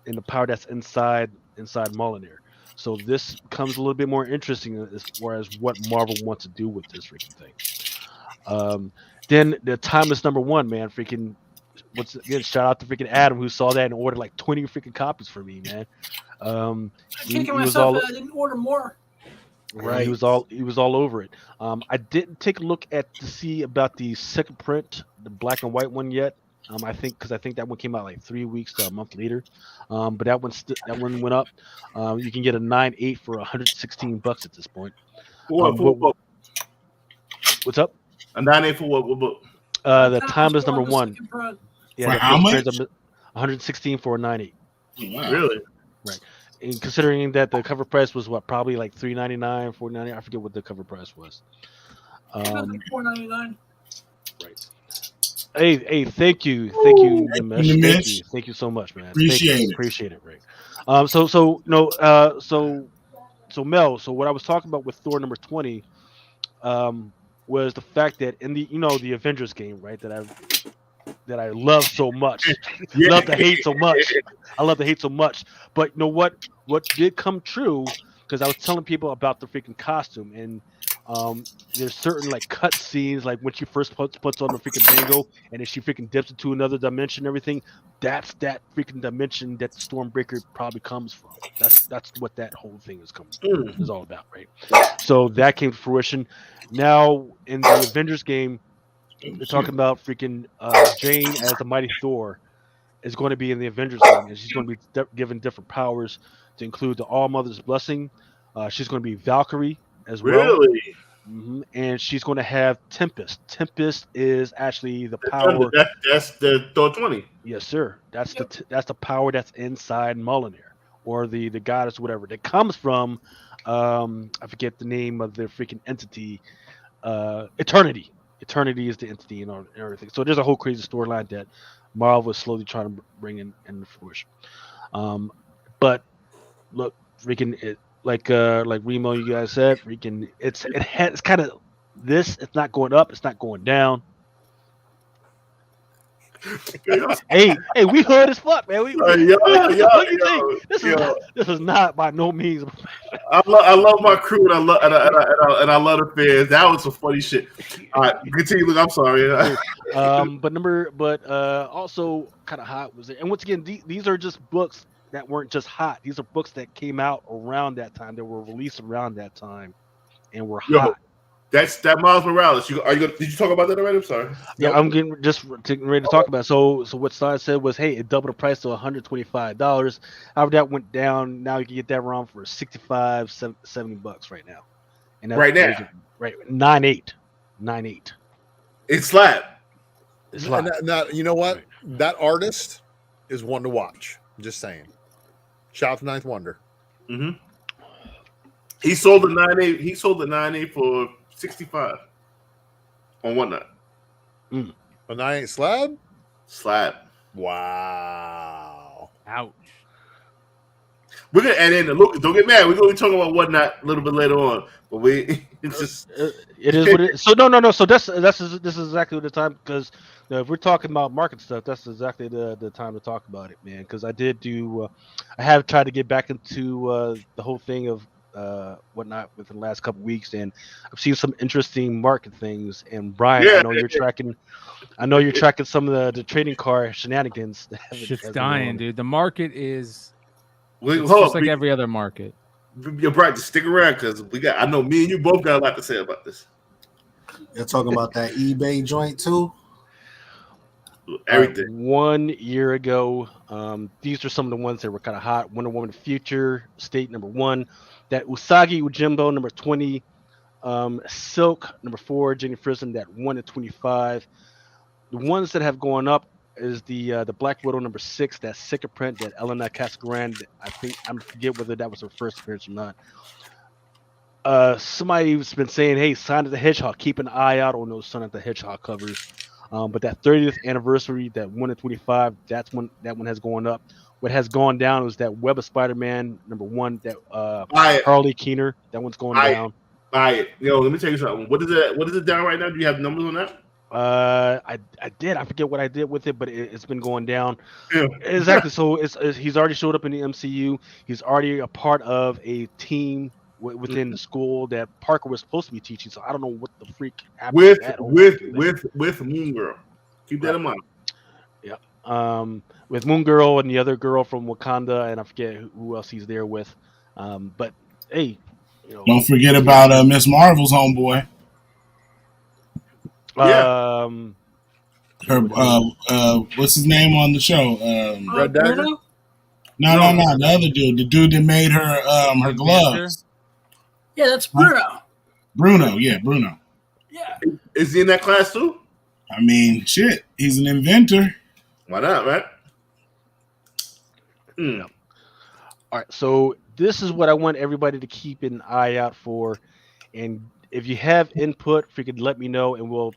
and the power that's inside Mjolnir. So this becomes a little bit more interesting as far as what Marvel wants to do with this freaking thing. Then the Timeless number 1, man, freaking. Shout out to freaking Adam who saw that and ordered like 20 freaking copies for me, man. I'm kicking myself that I didn't order more. Right. He was all over it. I didn't take a look to see about the second print, the black and white one yet. I think that one came out like 3 weeks to a month later. But that one went up. You can get a 9.8 for $116 at this point. What's up? A 9.8 for what book? The Timeless number 1. Yeah, for how much? 116 for a 9.8. Wow. Really? Right. And considering that the cover price was probably like $3.99, $4.99, I forget what the cover price was. $4.99. Right. Hey, thank you, Nimesh. Thank you so much, man. Appreciate it, Rick. So Mel. So what I was talking about with Thor number 20, was the fact that in the the Avengers game, right? That that I love so much. Yeah. Love to hate so much. I love to hate so much. But you know what? What did come true? Because I was telling people about the freaking costume, and there's certain like cut scenes, like when she first puts on the freaking bangle, and then she freaking dips into another dimension, and everything. That's that freaking dimension that the Stormbreaker probably comes from. That's what that whole thing is all about, right? So that came to fruition. Now in the Avengers game, they're talking about freaking Jane as the Mighty Thor is going to be in the Avengers game, and she's going to be given different powers to include the All Mother's Blessing. She's going to be Valkyrie as well. Really? And she's going to have Tempest. Tempest is actually the power. That's the Thor 20. Yes, sir. That's the power that's inside Mjolnir, or the goddess, whatever that comes from. I forget the name of their freaking entity. Eternity. Eternity is the entity and everything. So there's a whole crazy storyline that Marvel is slowly trying to bring in fruition. But look, freaking it. Like Remo, you guys said, freaking it's kind of this. It's not going up. It's not going down. hey, we hood as fuck, man. What do you think? This is not by no means. I love my crew, and I love the fans. That was some funny shit. All right, continue. Look, I'm sorry. But also kind of hot was it? And once again, these are just books that weren't just hot. These are books that came out around that time. That were released around that time, and were hot. That's that Miles Morales. Did you talk about that already? I'm sorry. Yeah, I'm getting ready to talk about it. So what Side said was, hey, it doubled the price to $125. However, that went down. Now you can get that around for $65, $70 right now. And that's right now, right, 9.8. It's slap. It's slap. Now, you know what? Right. That artist is one to watch. I'm just saying. Shout out to Ninth Wonder. Mm-hmm. He sold the 9.8. He sold the 9.8 for $65 on Whatnot. A 9.8 slab? Slab. Wow. Ouch. We're gonna add in the look. Don't get mad. We're gonna be talking about Whatnot a little bit later on. But it's just it is what it is. So no. So this is exactly the time, because if we're talking about market stuff, that's exactly the time to talk about it, man. Because I did do, I have tried to get back into the whole thing of Whatnot within the last couple of weeks, and I've seen some interesting market things. And Brian, I know you're tracking some of the trading card shenanigans. Shit's dying, dude. The market is just like every other market. You're bright. Just stick around, because I know me and you both got a lot to say about this. You're talking about that eBay joint too. Everything. 1 year ago, these are some of the ones that were kind of hot. Wonder Woman Future State #1, that Usagi Ujimbo #20, Silk #4, Jenny Frison that 1 at 25. The ones that have gone up is the Black Widow #6, that Sika print, that Elena Cascaran. I forget whether that was her first appearance or not. Somebody's been saying, hey, Sonic the Hedgehog, keep an eye out on those Sonic the Hedgehog covers. But that 30th anniversary, that 1 at 25, that one has gone up. What has gone down is that Web of Spider-Man #1, that Harley Keener, that one's going down. Let me tell you something. What is it down right now? Do you have numbers on that? I did. I forget what I did with it, but it's been going down. Yeah. Exactly. So he's already showed up in the MCU. He's already a part of a team within the school that Parker was supposed to be teaching. So I don't know what the freak happened with Moon Girl. Keep that in mind. Yeah. With Moon Girl and the other girl from Wakanda, and I forget who else he's there with. But hey, don't forget about Miss Marvel's homeboy. Yeah. Her what's his name on the show? Red Dagger? No, the other dude, the dude that made her gloves. Yeah, that's Bruno. Bruno. Yeah. Is he in that class too? I mean, shit, he's an inventor. Why not, right? Yeah. All right, so this is what I want everybody to keep an eye out for, and if you have input, if you could let me know, and we'll.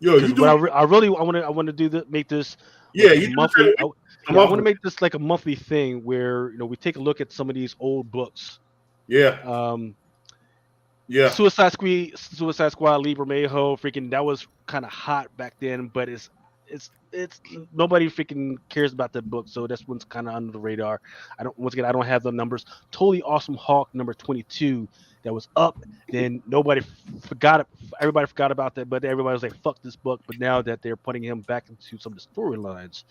Yo, you do. I want to do that. Make this. Yeah, you monthly. I want to make this like a monthly thing where we take a look at some of these old books. Yeah. Yeah. Suicide Squad, Libre Mayho, freaking that was kind of hot back then, but it's it's nobody freaking cares about that book, so that's one's kind of under the radar. I don't have the numbers. Totally Awesome Hulk number 22 that was up. Then everybody forgot about that, but everybody was like, "Fuck this book." But now that they're putting him back into some of the storylines,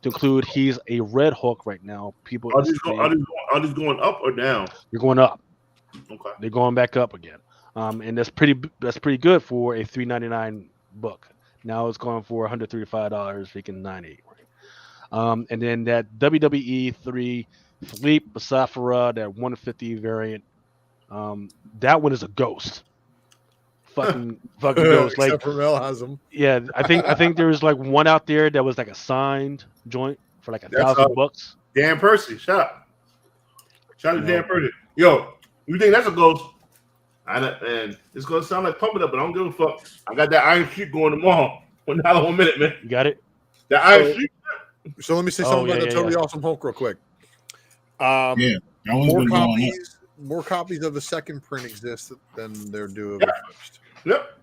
to include he's a Red Hulk right now. People are these going up or down? They're going up. Okay, they're going back up again. And that's pretty good for a $3.99 book. Now it's going for $135, freaking $90. And then that WWE 3 Philippe Basafara, that 150 variant. That one is a ghost. Fucking ghost. Like, except for Mel has them. Yeah, I think there was like one out there that was like a signed joint for like $1,000. Dan Percy, shout out to Dan Percy. Yo, you think that's a ghost? And it's gonna sound like Pump It Up, but I don't give a fuck. I got that Iron Sheik going tomorrow. $1 a minute, man. You got it. The Iron Sheik. So let me say something about the Totally Awesome Hulk real quick. More copies of the second print exist than there do of the first. Yep.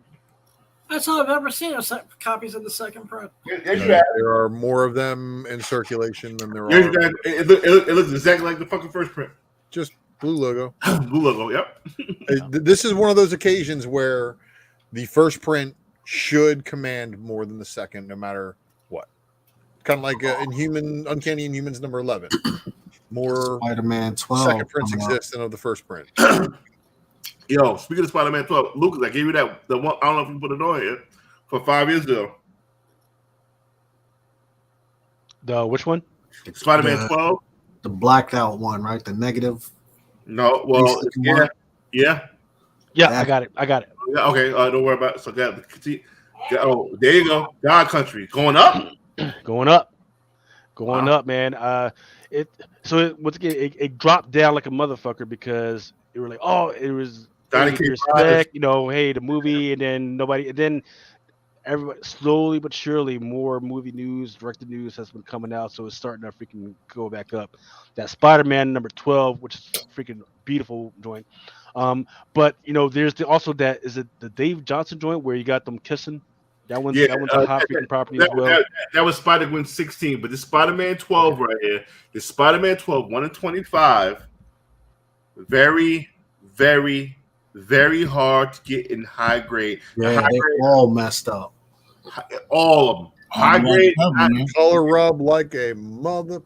That's all I've ever seen of copies of the second print. There are more of them in circulation than there are. It looks exactly like the fucking first print. Just blue logo. Blue logo, yep. This is one of those occasions where the first print should command more than the second, no matter what. Kind of like Uncanny Inhumans number 11. More Spider-Man 12 second prints exist than of the first print. Yo, speaking of Spider-Man 12, Lucas, I gave you the one. I don't know if you put it on here for 5 years ago. The which one? Spider-Man 12. The blacked out one, right? The negative. No, well, yeah. I got it. Yeah, okay, don't worry about it. So there you go. God Country going up, going up, man. It dropped down like a motherfucker because it was like, it was respect, hey, the movie, and then everybody slowly but surely more movie news, directed news has been coming out, so it's starting to freaking go back up. That Spider-Man number 12, which is freaking beautiful joint. But there's also that, is it the Dave Johnson joint where you got them kissing? That one's a hot freaking property as well. That was Spider-Gwen 16, but the Spider-Man 12 right here, the Spider-Man 12 1 in 25, very, very, very hard to get in high grade. Yeah, they're all messed up. All of them. High grade. Color rub like a motherfucker.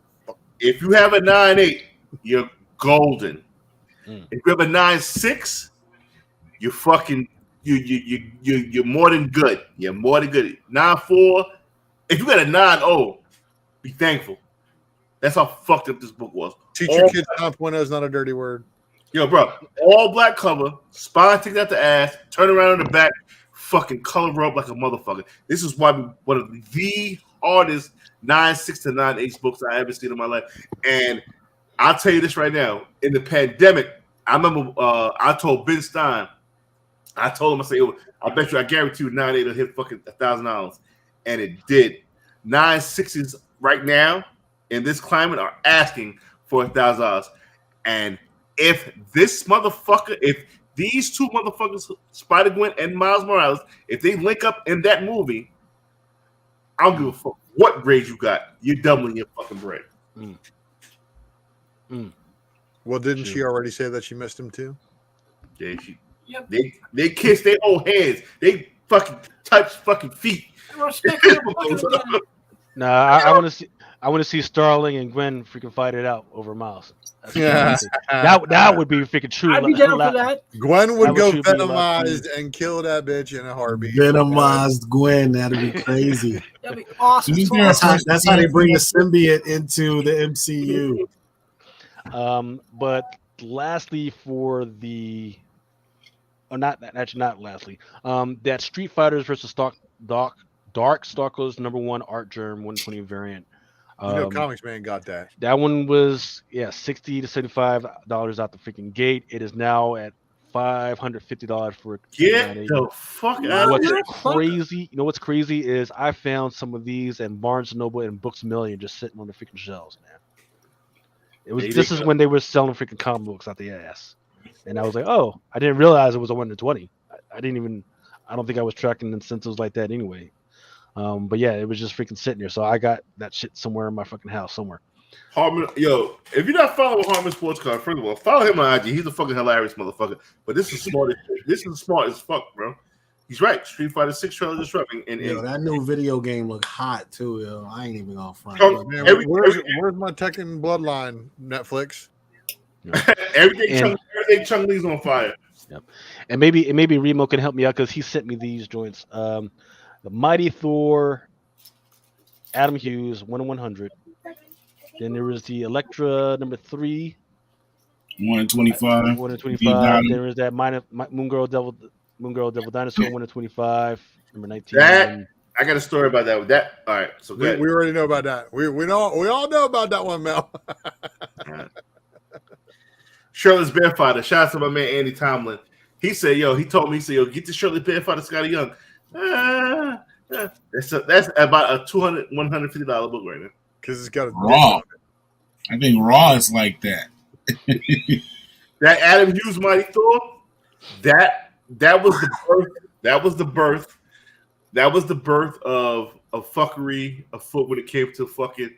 If you have a 9.8, you're golden. If you have a 9.6, you're fucking you're more than good. You're more than good. 9.4, if you got a 9.0, be thankful. That's how fucked up this book was. Teach your kids 9.0 is not a dirty word. Yo, bro, all black cover, spine taken out the ass, turn around in the back, fucking color up like a motherfucker. This is why one of the hardest 9.6 to 9.8 books I ever seen in my life. And I'll tell you this right now. In the pandemic, I remember I told Ben Stein, I told him, I said, I bet you, I guarantee you 9.8 will hit fucking $1,000. And it did. 9.6s right now in this climate are asking for $1,000. And if this motherfucker, if these two motherfuckers, Spider-Gwen and Miles Morales, if they link up in that movie, I don't give a fuck what grade you got. You're doubling your fucking bread. Well, didn't she already say that she missed him too? Yeah, they kiss their old hands. They fucking touch fucking feet. Nah, I want to see Starling and Gwen freaking fight it out over Miles. That would be freaking true. I'd be down for that. Gwen would go venomized and kill that bitch in a heartbeat. Venomized Gwen, that'd be crazy. That'd be awesome. That's how they bring the symbiote into the MCU. But lastly, for the, not lastly, that Street Fighters versus Dark Stalkers #1 Art Germ 120 variant. Comics Man got that. That one was $60 to $75 out the freaking gate. It is now at $550 for get the fuck out of here. Crazy. You know what's crazy is I found some of these in Barnes & Noble and Books A Million just sitting on the freaking shelves, man. This is when they were selling freaking comic books out the ass, and I was like, oh, I didn't realize it was a 1 to 20. I don't think I was tracking incentives like that anyway. But yeah, it was just freaking sitting there. So I got that shit somewhere in my fucking house somewhere. Harmon, yo, if you're not following Harmon Sports Card, first of all, follow him on IG. He's a fucking hilarious motherfucker. But this is smart as shit. This is smart as fuck, bro. He's right. Street Fighter 6 trailer just dropping. And that new video game look hot too, yo. I ain't even gonna front. Man, where's my Tekken Bloodline Netflix? everything Chung Lee's on fire. Yep. And maybe Remo can help me out because he sent me these joints. The Mighty Thor, Adam Hughes, 1/100. Then there was the Elektra number 3, 1/25. 1/25. There was that Moon Girl Devil Dinosaur, 1/25. Number 19. That I got a story about that. All right. So we already know about that. We all know about that one, Mel. Shirtless Bearfighter. Shout out to my man Andy Tomlin. He said, he told me, get the Shirtless Bearfighter Scotty Young. That's about a $150 book right now. Because it's got a Raw. I think Raw is like that. That Adam Hughes Mighty Thor, that was the birth of fuckery afoot when it came to fucking.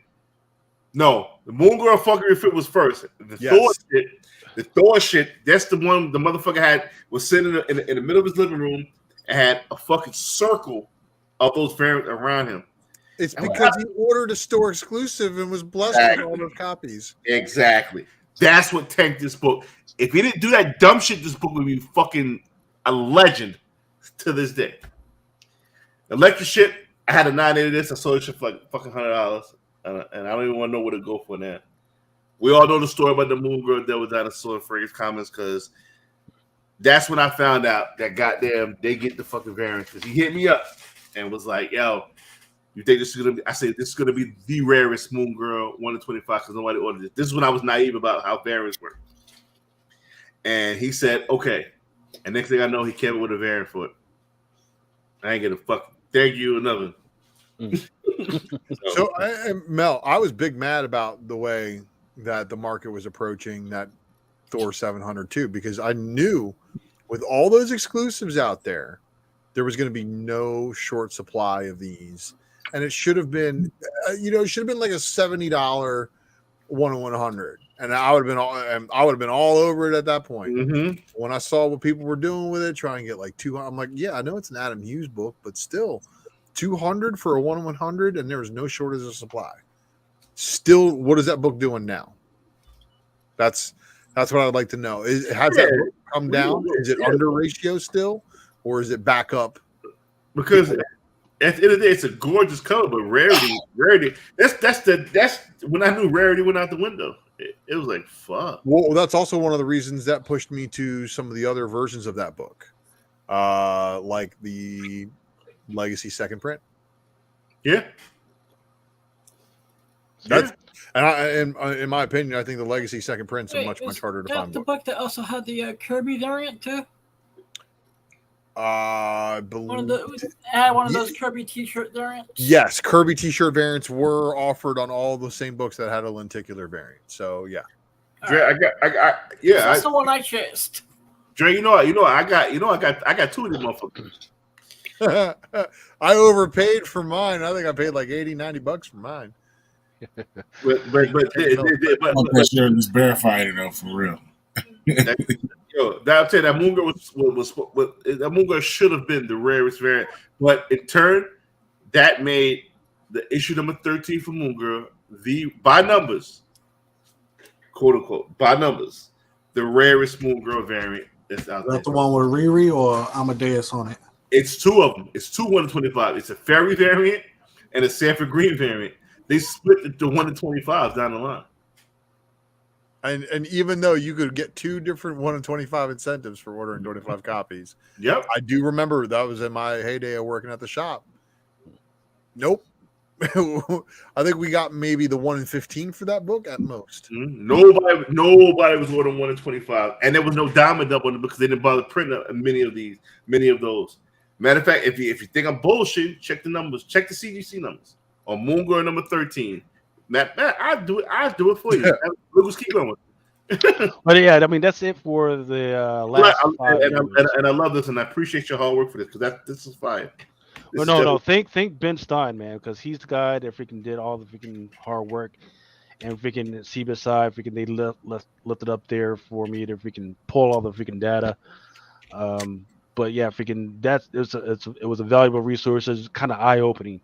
No, the Moon Girl fuckery afoot was first. The Thor shit, that's the one the motherfucker was sitting in the middle of his living room and had a fucking circle of those variants around him. It's because he ordered a store exclusive and was blessed with all those copies. Exactly. That's what tanked this book. If he didn't do that dumb shit, this book would be fucking a legend to this day. Electric shit, I had a 980 this. I sold it for like fucking $100. And I don't even want to know what to go for now. We all know the story about the Moon Girl Devil Dinosaur Phrase comments because that's when I found out that goddamn they get the fucking variants. Because he hit me up and was like, yo, you think this is going to be? I said, this is going to be the rarest Moon Girl 1/25 because nobody ordered it. This is when I was naive about how variants work. And he said, okay. And next thing I know, he came up with a variant for it. I ain't going to fucking thank you another. So, Mel, I was big mad about the way that the market was approaching that Thor 700 too, because I knew with all those exclusives out there was going to be no short supply of these. And it should have been, like a $70 1/100, and I would have been all over it at that point. Mm-hmm. When I saw what people were doing with it, trying to get like 200, I'm like, yeah, I know it's an Adam Hughes book, but still, 200 for a 1/100, and there was no shortage of supply. Still, what is that book doing now? That's what I'd like to know. Has that book come down? Is it under ratio still, or is it back up? Because at the end of the day, it's a gorgeous color, but rarity. That's when I knew rarity went out the window. It was like fuck. Well, that's also one of the reasons that pushed me to some of the other versions of that book, like the Legacy second print. Yeah. That's and in my opinion, I think the Legacy second prints are much harder to find. The book that also had the Kirby variant too. I believe One of those Kirby T-shirt variants. Yes, Kirby T-shirt variants were offered on all the same books that had a lenticular variant. So yeah, Dre, That's the one I chased. Dre, I got two of these motherfuckers. I overpaid for mine. I think I paid like $80-$90 for mine. but this bear fighter though, for real. I'll tell you that Moon Girl that Moon Girl should have been the rarest variant, but in turn, that made the issue number 13 for Moon Girl by numbers, quote unquote, by numbers, the rarest Moon Girl variant that's out there. That's the one with Riri or Amadeus on it. It's two of them. It's two 1/25. It's a fairy variant and a Sanford Green variant. They split the 1/25s down the line. And even though you could get two different 1/25 incentives for ordering 25 copies. Yep. I do remember that was in my heyday of working at the shop. Nope. I think we got maybe the 1/15 for that book at most. Mm-hmm. Nobody was ordering 1/25. And there was no diamond double because they didn't bother printing many of those. Matter of fact, if you think I'm bullshit, check the numbers. Check the CGC numbers on Moon Girl number 13. Matt, I'll do it for you. Lucas, keep going. But yeah, I mean that's it for the last. And I love this, and I appreciate your hard work for this because this is fire. Well, no. Think Ben Stein, man, because he's the guy that freaking did all the freaking hard work, and freaking CBSI, freaking they lifted up there for me to freaking pull all the freaking data. But yeah, freaking it was a valuable resource. It's kind of eye opening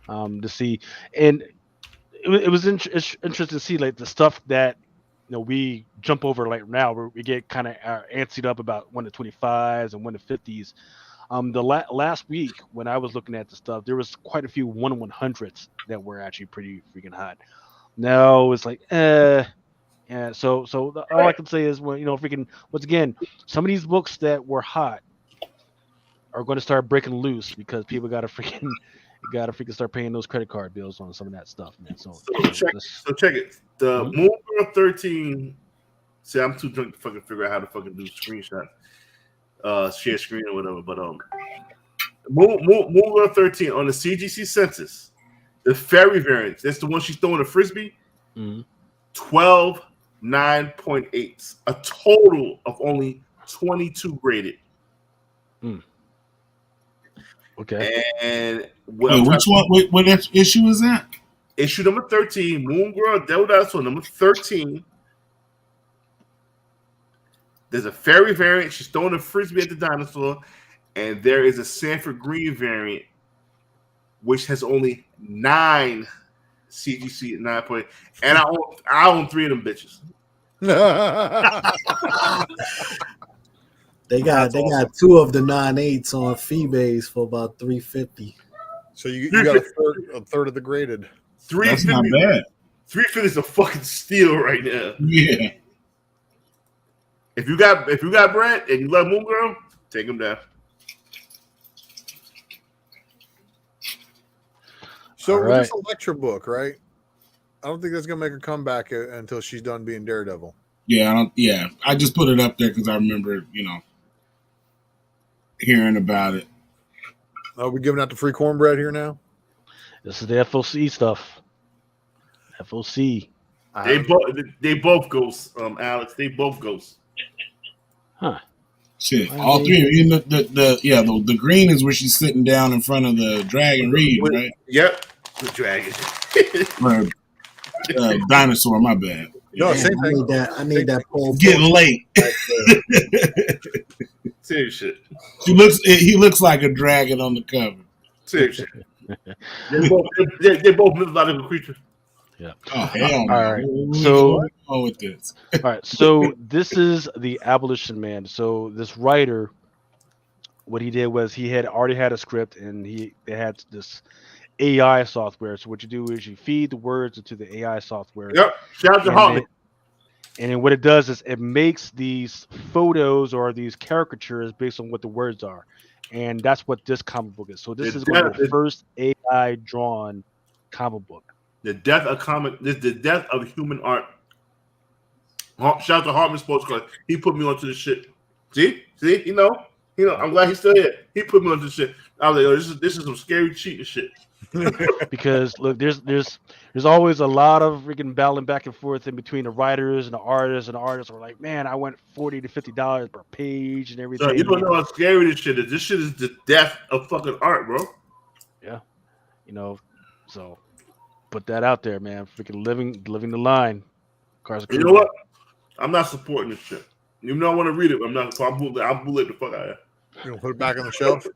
to see, and it was interesting to see like the stuff that we jump over like now where we get kind of antsy up about 1 to 25s and 1 to 50s. The last week when I was looking at the stuff, there was quite a few 1/100s that were actually pretty freaking hot. Now it's like yeah. So all I can say is freaking once again, some of these books that were hot are going to start breaking loose because people got to freaking start paying those credit card bills on some of that stuff, man. So check it. The Moon Girl 13. See, I'm too drunk to fucking figure out how to fucking do screenshots, share screen or whatever. But Moon Girl 13 on the CGC census, the fairy variant. That's the one she's throwing a frisbee. 12 9.8s, a total of only 22 graded. Okay. And which one? What issue is that? Issue number 13, Moon Girl Devil Dinosaur number 13. There's a fairy variant. She's throwing a frisbee at the dinosaur, and there is a Sanford Green variant, which has only 9 CGC at 9 and I own 3 of them bitches. They got 2 of the 9.8s on Feebase for about $350. So you got a third of the graded. That's not bad. 350 is a fucking steal right now. Yeah. If you got bread and you love Moon Girl, take them down. So with this Elektra book, right? I don't think that's gonna make a comeback until she's done being Daredevil. Yeah, I just put it up there because I remember, hearing about it. Are we giving out the free cornbread here now? This is the FOC stuff. FOC. They both ghosts, Alex. They both ghosts. Huh. Shit, all 3 of them. The green is where she's sitting down in front of the dragon Reed, right? Yep, the dragon. Or, dinosaur, my bad. No, same thing. I need that pole. Getting late. Serious shit. He looks like a dragon on the cover. Serious shit. They both mythological creatures. Yeah. Oh hell no. All right. So with this. All right. So this is the Abolition Man. So this writer, what he did was he had already had a script and they had this AI software. So what you do is you feed the words into the AI software. Yep. Shout out to Holla. And then what it does is it makes these photos or these caricatures based on what the words are. And that's what this comic book is. So this is one of the first AI drawn comic book. The death of human art. Shout out to Hartman Sports Club. He put me onto this shit. See, I'm glad he's still here. He put me onto this shit. I was like, this is some scary cheating shit. Because look, there's always a lot of freaking battling back and forth in between the writers and the artists, and the artists are like, man, I went $40 to $50 per page and everything. So you don't know how scary this shit is. This shit is the death of fucking art, bro. Yeah, so put that out there, man. Freaking living the line. You know what? I'm not supporting this shit. Even though I want to read it, I'm not. So I'll bootleg the fuck out of it. You gonna put it back on the shelf?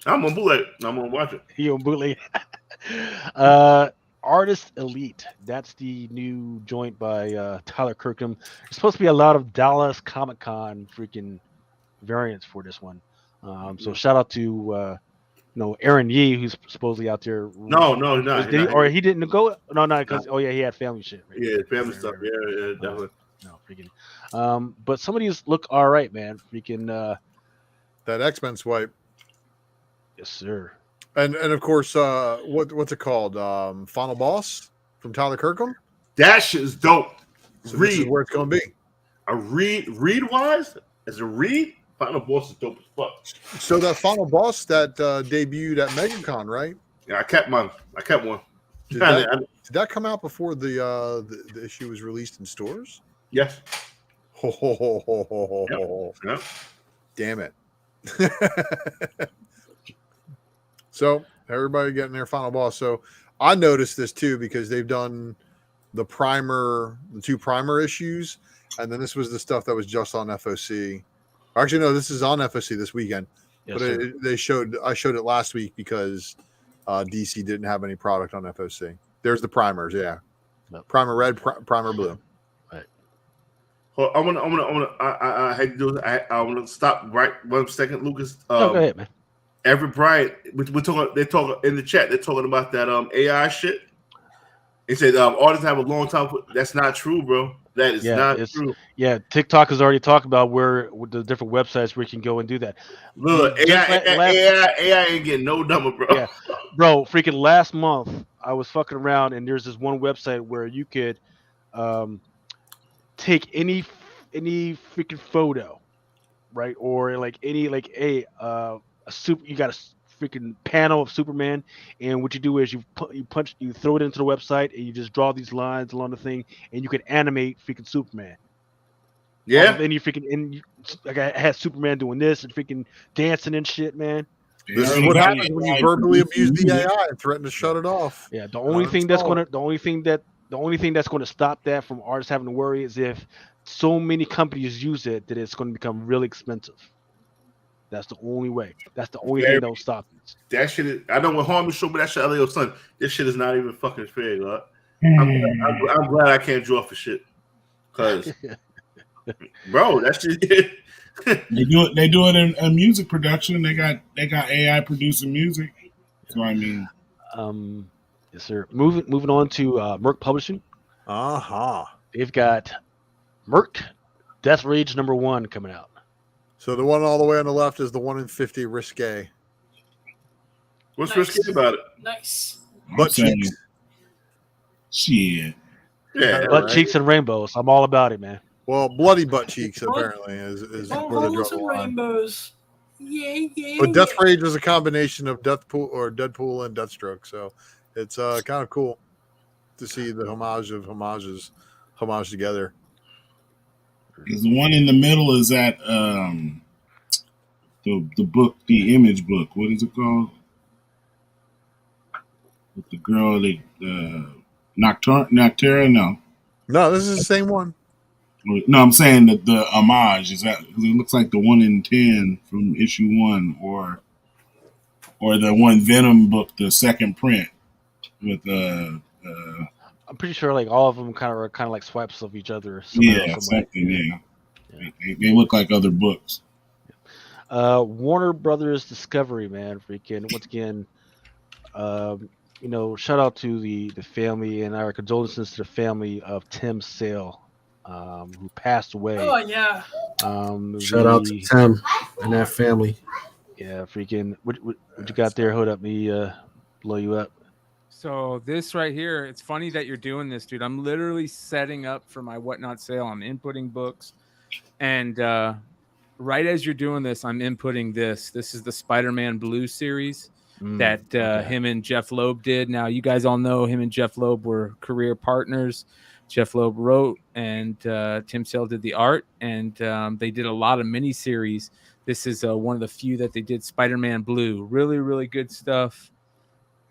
I'm gonna bootleg it. I'm gonna watch it. You gonna bootleg? Artist Elite. That's the new joint by Tyler Kirkham. There's supposed to be a lot of Dallas Comic Con freaking variants for this one. So shout out to Aaron Yee, who's supposedly out there. No, not. Or he didn't go. No, because he had family shit. Right? Yeah, family stuff. Yeah, definitely. No, freaking. But some of these look all right, man. Freaking. That X-Men swipe. Yes, sir. And of course, what's it called? Final Boss from Tyler Kirkham. That shit is dope. So this is where it's gonna be. A read wise as a read. Final Boss is dope as fuck. So that Final Boss that debuted at MegaCon, right? Yeah, I kept one. Did that come out before the issue was released in stores? Yes. Yep. Damn it. So everybody getting their final boss. So I noticed this too because they've done the two primer issues, and then this was the stuff that was just on FOC. Actually, no, this is on FOC this weekend. Yes, But I showed it last week because DC didn't have any product on FOC. There's the primers, yeah. Yep. Primer red, primer blue. Right. Well, I hate to do it. I want to stop right 1 second, Lucas. Go ahead, man. Everett Bryant, we're talking. They're talking in the chat. They're talking about that AI shit. They said artists have a long time. That's not true, bro. That is not true. Yeah, TikTok has already talked about with the different websites where you can go and do that. Look, AI ain't getting no dumber, bro. Yeah, bro. Freaking last month, I was fucking around, and there's this one website where you could take any freaking photo, right, or like any you got a freaking panel of Superman, and what you do is you throw it into the website, and you just draw these lines along the thing, and you can animate freaking Superman. Yeah. Then you freaking I had Superman doing this and freaking dancing and shit, man. This is what happens when you verbally abuse the AI and threaten to shut it off. Yeah, the only thing that's going to stop that from artists having to worry is if so many companies use it that it's going to become really expensive. That's the only way. That's the only thing that'll stop it. That shit is. I know when Harmon showed me that shit, LAO son. This shit is not even fucking fair, dog. I'm glad I can't draw for shit, cause, bro, that shit. They do it in music production. They got AI producing music. So I mean, yes, sir. Moving on to Merc Publishing. They've got Merc Death Rage #1 coming out. So the one all the way on the left is the 1 in 50 risque. What's risque about it? Nice. Butt cheeks. Shit. Yeah, butt cheeks and rainbows. I'm all about it, man. Well, bloody butt cheeks apparently is where they draw the line. Rainbows. Yeah. But Death Rage is a combination of Deadpool and Deathstroke, so it's kind of cool to see the homages together. Because the one in the middle is that the book, the image book. What is it called? With the girl, Noctera. No, this is the same one. No, I'm saying that the homage is that because it looks like the 1 in 10 from issue 1, or the one Venom book, the second print with I'm pretty sure like all of them kind of like swipes of each other. Yeah, something. Yeah. They look like other books. Warner Brothers Discovery, man, freaking once again. Shout out to the family and our condolences to the family of Tim Sale, who passed away. Oh yeah. Shout out to Tim and that family. Yeah, freaking. What you got there? Hold up, me blow you up. So this right here, it's funny that you're doing this, dude. I'm literally setting up for my Whatnot sale. I'm inputting books, and right as you're doing this, I'm inputting this. This is the Spider-Man Blue series that him and Jeff Loeb did. Now, you guys all know him and Jeff Loeb were career partners. Jeff Loeb wrote, and Tim Sale did the art, and they did a lot of miniseries. This is one of the few that they did, Spider-Man Blue. Really, really good stuff.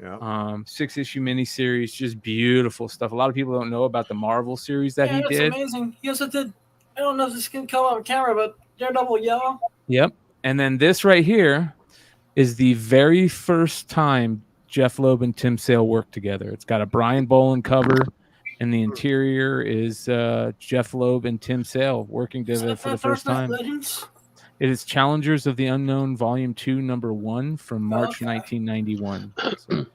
Yeah. 6-issue miniseries, just beautiful stuff. A lot of people don't know about the Marvel series that he did. Amazing. He also did. I don't know if this can come on camera, but Daredevil Yellow. Yep. And then this right here is the very first time Jeff Loeb and Tim Sale worked together. It's got a Brian Boland cover, and the interior is Jeff Loeb and Tim Sale working together for the first time. Legends? It is Challengers of the Unknown, Volume 2, Number 1 from March 1991. So,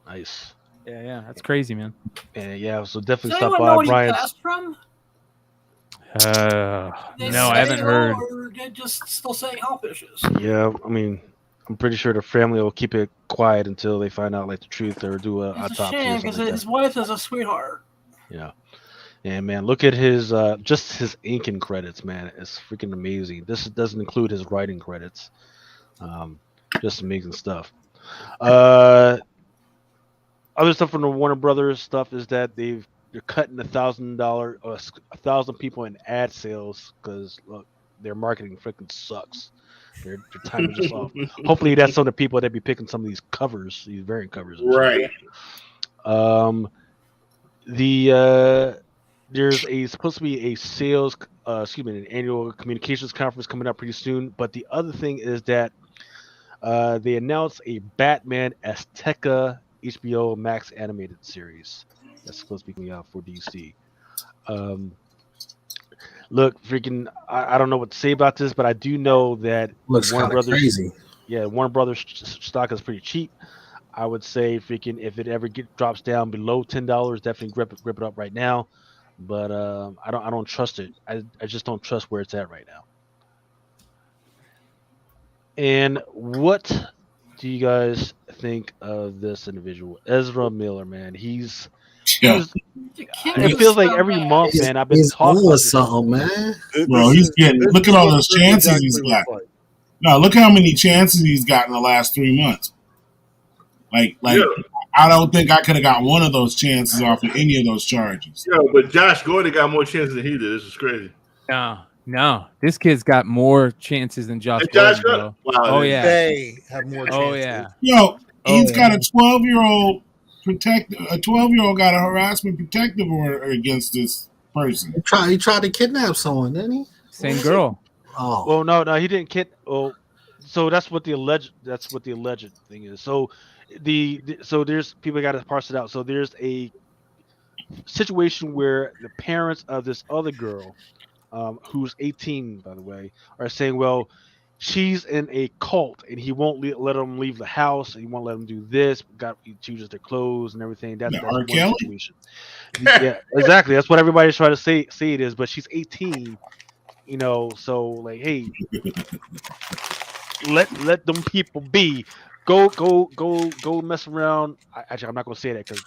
nice. Yeah, that's crazy, man. Yeah, so definitely Does stop anyone by know what he Brian's. passed from? No, I haven't heard. Or they just still saying health issues. Yeah, I mean, I'm pretty sure the family will keep it quiet until they find out like the truth or do a It's a autopsy. shame because his wife is a sweetheart. Yeah. And man, look at his just his inking credits, man. It's freaking amazing. This doesn't include his writing credits. Just amazing stuff. Other stuff from the Warner Brothers stuff is that they're cutting $1,000 people in ad sales because look, their marketing freaking sucks. Their timing is just off. Hopefully, that's some of the people that be picking some of these covers, these variant covers. And Right. shit. There's supposed to be a sales, an annual communications conference coming up pretty soon. But the other thing is that they announced a Batman Azteca HBO Max animated series that's supposed to be coming out for DC. Look, freaking, I don't know what to say about this, but I do know that Looks Warner kind of Brothers, crazy. yeah, Warner Brothers stock is pretty cheap. I would say, freaking, if it ever drops down below $10, definitely grip it up right now. But I don't trust it. I just don't trust where it's at right now. And what do you guys think of this individual, Ezra Miller? Man, he's Yeah. it feels like every month, man. I've been He's talking on about this. something, man. Bro, he's getting. Look at all those chances he's got. No, look how many chances he's got in the last 3 months. Like, I don't think I could have got one of those chances off of any of those charges. Yeah, but Josh Gordon got more chances than he did. This is crazy. No, this kid's got more chances than Josh Josh Gordon, bro. Wow, Oh yeah, They have more chances. oh yeah. Yo, he's got a 12-year-old protective. A 12-year-old got a harassment protective order against this person. He tried to kidnap someone, didn't he? Same girl. Oh, Well, no, he didn't kid. Oh, so that's what the alleged thing is. So so there's people got to parse it out. So there's a situation where the parents of this other girl, who's 18, by the way, are saying, well, she's in a cult and he won't let them leave the house and he won't let them do this. He chooses their clothes and everything. That's R. one Kelly? situation. Yeah, exactly. That's what everybody's trying to say it is. But she's 18, so like, hey, let them people be. Go mess around. Actually, I'm not gonna say that because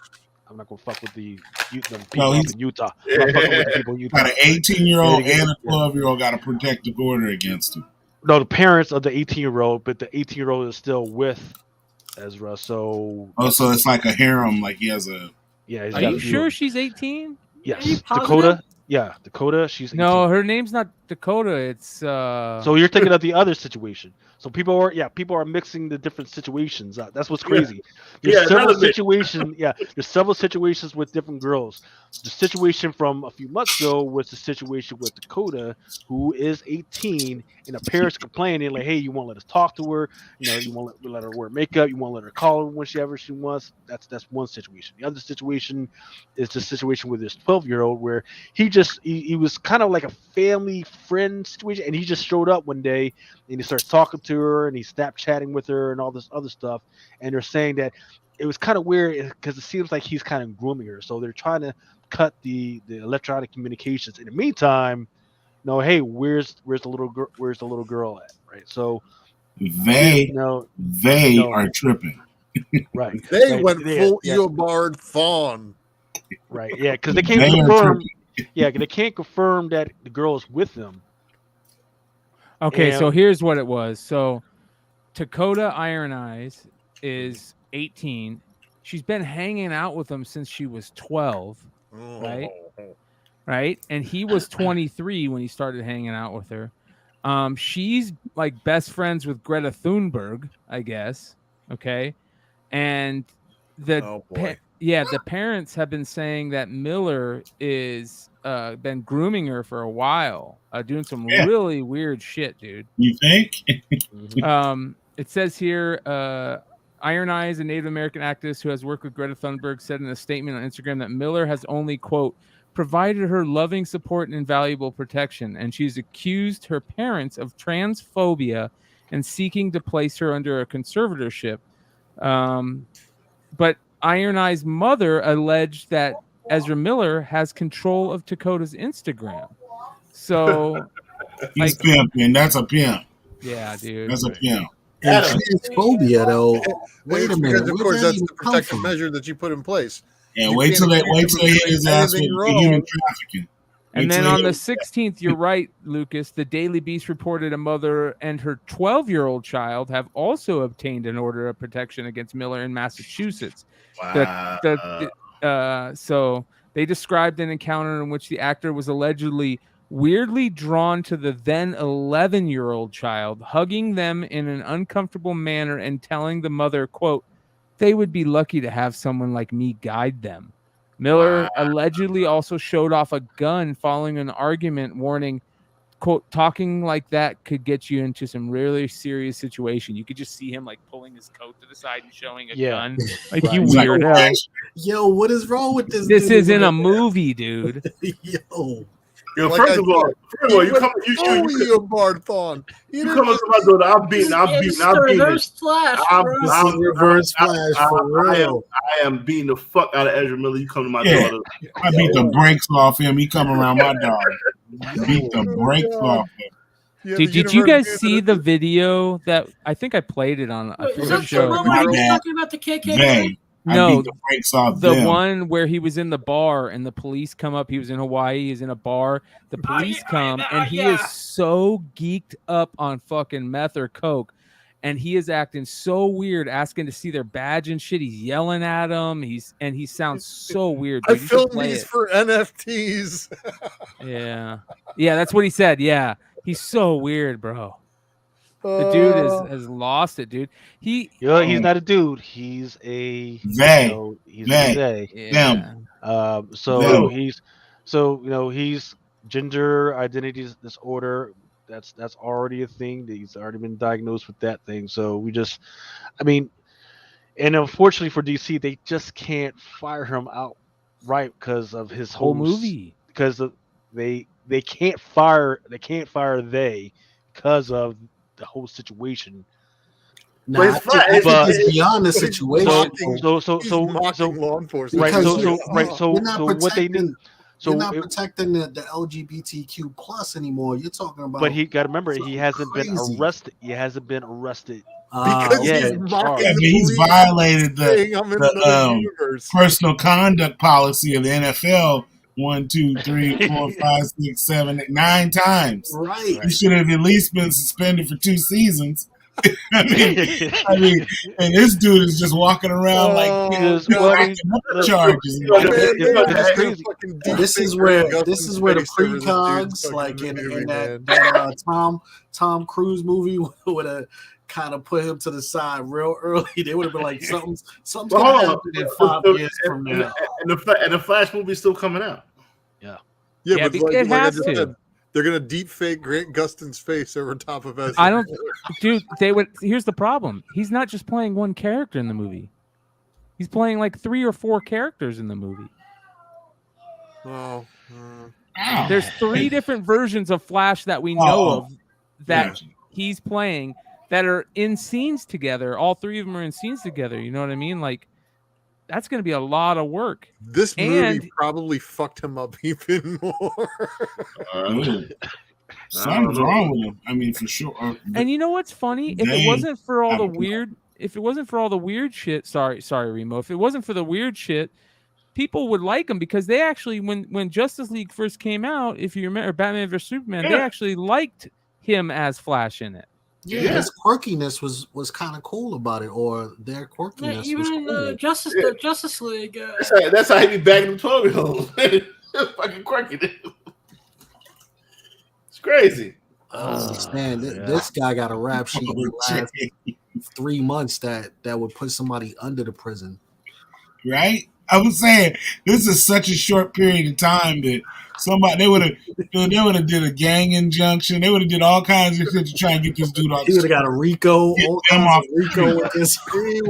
I'm not gonna fuck with the people up in Utah. I'm not fucking with the people in Utah. Got an 18-year-old and a 12-year-old got a protective order against him. No, the parents of the 18-year-old, but the 18-year-old is still with Ezra. So so it's like a harem. Like he has a. Yeah. Are you sure she's 18? Yes, Dakota. Yeah, Dakota. She's 18. No, her name's not Dakota. It's So you're thinking of the other situation. So people are mixing the different situations. That's what's crazy. There's several situations. Yeah, there's several situations with different girls. The situation from a few months ago was the situation with Dakota, who is 18, and the parents complaining like, "Hey, you won't let us talk to her. You won't let her wear makeup. You won't let her call her whenever she wants." That's one situation. The other situation is the situation with this 12-year-old where he was kind of like a family friend situation, and he just showed up one day and he starts talking to her and he's Snapchatting with her and all this other stuff. And they're saying that it was kind of weird because it seems like he's kind of grooming her. So they're trying to cut the electronic communications. In the meantime, hey, where's the little girl? Where's the little girl at? Right. So they are tripping. Right. They went full Eobard Fawn. Right. Yeah, because they can't confirm. Yeah, they can't confirm that the girl is with them. Okay, so here's what it was. So Dakota Iron Eyes is 18. She's been hanging out with him since she was 12, right? Right? And he was 23 when he started hanging out with her. She's like best friends with Greta Thunberg, I guess. Okay. And the parents have been saying that Miller is been grooming her for a while, doing some really weird shit, dude. You think? It says here, Iron Eyes, a Native American activist who has worked with Greta Thunberg, said in a statement on Instagram that Miller has only, quote, provided her loving support and invaluable protection, and she's accused her parents of transphobia and seeking to place her under a conservatorship. But Iron Eye's mother alleged that Ezra Miller has control of Dakota's Instagram. So he's pimping. That's a pimp. Yeah, dude. That's a pimp. Transphobia, though. Wait a minute. Because of course that's the protective measure that you put in place. Yeah, wait till he hit his ass with human trafficking. And then on the 16th, you're right, Lucas, the Daily Beast reported a mother and her 12-year-old child have also obtained an order of protection against Miller in Massachusetts. Wow. So they described an encounter in which the actor was allegedly weirdly drawn to the then 11-year-old child, hugging them in an uncomfortable manner and telling the mother, quote, they would be lucky to have someone like me guide them. Miller allegedly also showed off a gun following an argument, warning, quote, talking like that could get you into some really serious situation. You could just see him like pulling his coat to the side and showing a gun. Like, you weirdo. Yo, what is wrong with this? This is in a movie, dude. Yo, first of all, you come to my door. I'm beating. Reverse Flash. Reverse Flash for real. I am beating the fuck out of Ezra Miller. You come to my daughter. I beat the brakes off him. He come around my dog. Beat the brakes off him. Yeah, did you guys see the video that I think I played it on a show? Talking about the KKK? No, the brakes off the them. one where he was in the bar and the police come up. He was in Hawaii. He's in a bar. The police come and he is so geeked up on fucking meth or coke, and he is acting so weird, asking to see their badge and shit. He's yelling at them. He sounds so weird. I filmed these for NFTs. Yeah, that's what he said. Yeah, he's so weird, bro. The dude has lost it, dude. He's not a dude. He's a they. He's a they. Yeah. He's gender identity disorder. That's already a thing. He's already been diagnosed with that thing. So and unfortunately for DC, they just can't fire him outright because of his whole movie. Because they can't fire because of the whole situation. But it's beyond the situation. So law enforcement. What they need. So you're not protecting the LGBTQ plus anymore. You're talking about. But he got to remember, he hasn't been arrested. He hasn't been arrested. Because he's violated the personal conduct policy of the NFL 1, 2, 3, 4, 5, 6, 7, 8, 9 times. Right. He should have at least been suspended for 2 seasons. I mean, and this dude is just walking around charges. This is where the precogs, like in that Tom Cruise movie, would have kind of put him to the side real early. They would have been like, something's gonna happen in 5 years from now. And the Flash movie's still coming out. Yeah, but it has to. They're gonna deep fake Grant Gustin's face over top of Ezra. I don't, dude. They would. Here's the problem. He's not just playing one character in the movie. He's playing like 3 or 4 characters in the movie. There's 3 different versions of Flash that we know of that he's playing that are in scenes together. All 3 of them are in scenes together. You know what I mean? Like, that's going to be a lot of work. This movie probably fucked him up even more. Something's wrong with him. I mean, for sure. And you know what's funny? If it wasn't for all the weird shit, sorry, Remo. If it wasn't for the weird shit, people would like him because they actually, when Justice League first came out, if you remember Batman vs Superman, they actually liked him as Flash in it. Yeah, his quirkiness was kind of cool about it, or their quirkiness. Even was in cool. the Justice League. That's how he be bagging them 12-year-olds. Fucking quirky. It's crazy. Man, this guy got a rap sheet in the last 3 months that would put somebody under the prison. Right? I was saying this is such a short period of time that they would have did a gang injunction. They would have did all kinds of shit to try and get this dude off. He would have got a RICO. He would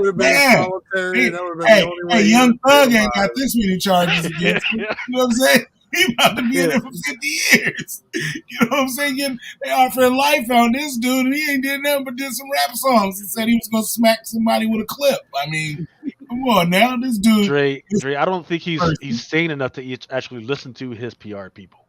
have been solitary. Hey, Young Thug ain't got this many charges against him. You know what I'm saying? He about to be in there for 50 years. You know what I'm saying? They offering life on this dude, and he ain't did nothing but did some rap songs. He said he was going to smack somebody with a clip. I mean, come on now, this dude. Dre, I don't think he's sane enough to actually listen to his PR people.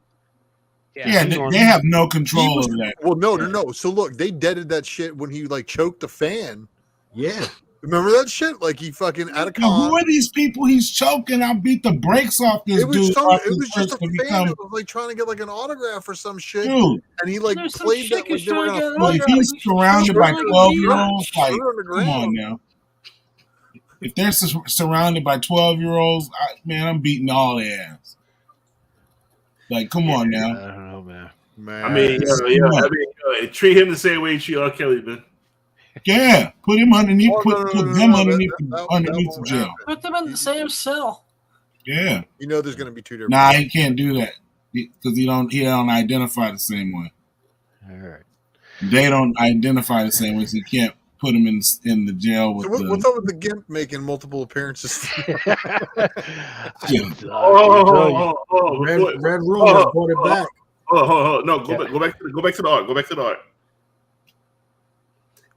Yeah, they have no control of that. Well, no. So look, they deaded that shit when he like choked the fan. Yeah. Remember that shit? Like he fucking out of con. Who are these people he's choking? I beat the brakes off this dude. It was just a fan that was like trying to get like an autograph or some shit. Dude. And he like played that like they were gonna fuck. If he's surrounded by 12-year-olds, like come on now. If they're surrounded by 12-year-olds, man, I'm beating all their ass. Like, come on now. I don't know, man. Man, I mean, treat him the same way you treat R. Kelly, man. Yeah, put him underneath. Oh, Put them underneath the jail. happen. Put them in the same cell. Yeah. You know, there's going to be two different. Nah, he can't do that because he don't identify the same way. All right. They don't identify the same way, so you can't put him in the jail with. So what's up with the GIMP making multiple appearances? Red Room has brought it back. No, go back to the art. Go back to the art.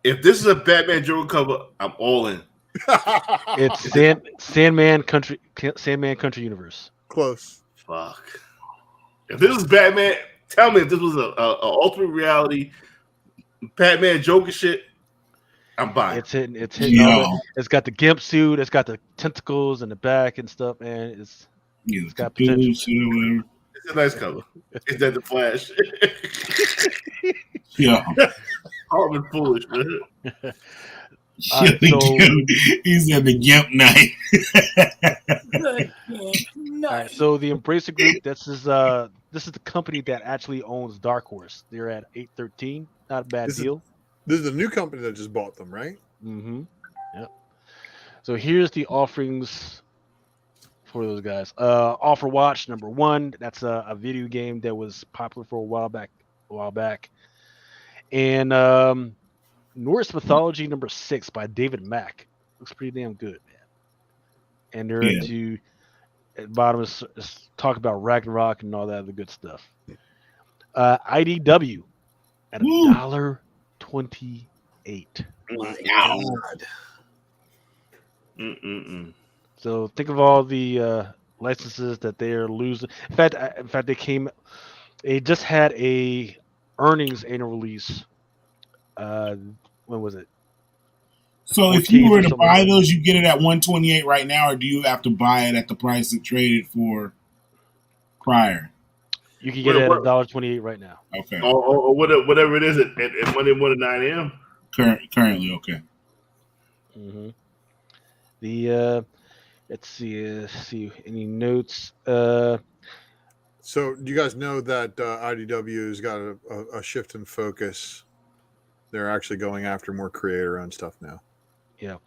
If this is a Batman Joker cover, I'm all in. It's Sandman Country Universe. Close. Fuck. If this is Batman, tell me if this was a ultimate reality Batman Joker shit. I'm buying. It's hitting. All that. It's got the gimp suit. It's got the tentacles in the back and stuff, man. It's got potential. It's a nice cover. Is that the Flash? Yeah. I'm foolish, man. Right, he said the Gimp Knight. All right, so the Embracer Group. This is the company that actually owns Dark Horse. They're at 813. Not a bad deal. This is a new company that just bought them, right? Mm-hmm. Yep. So here's the offerings for those guys. Offer Watch #1. That's a video game that was popular for a while back. And Norse Mythology #6 by David Mack. Looks pretty damn good, man. And they're into at the bottom is talk about Ragnarok and all that other good stuff. IDW at $1.28. So think of all the licenses that they are losing. In fact, they just had a earnings annual release. When was it? So if you were to buy those, you get it at $128 right now, or do you have to buy it at the price it traded for prior? You can get it at $1.28 right now. Okay. Or whatever it is at 1 to 9 a.m. Currently, okay. Mm-hmm. The let's see any notes. So do you guys know that IDW has got a shift in focus? They're actually going after more creator-owned stuff now. Yeah.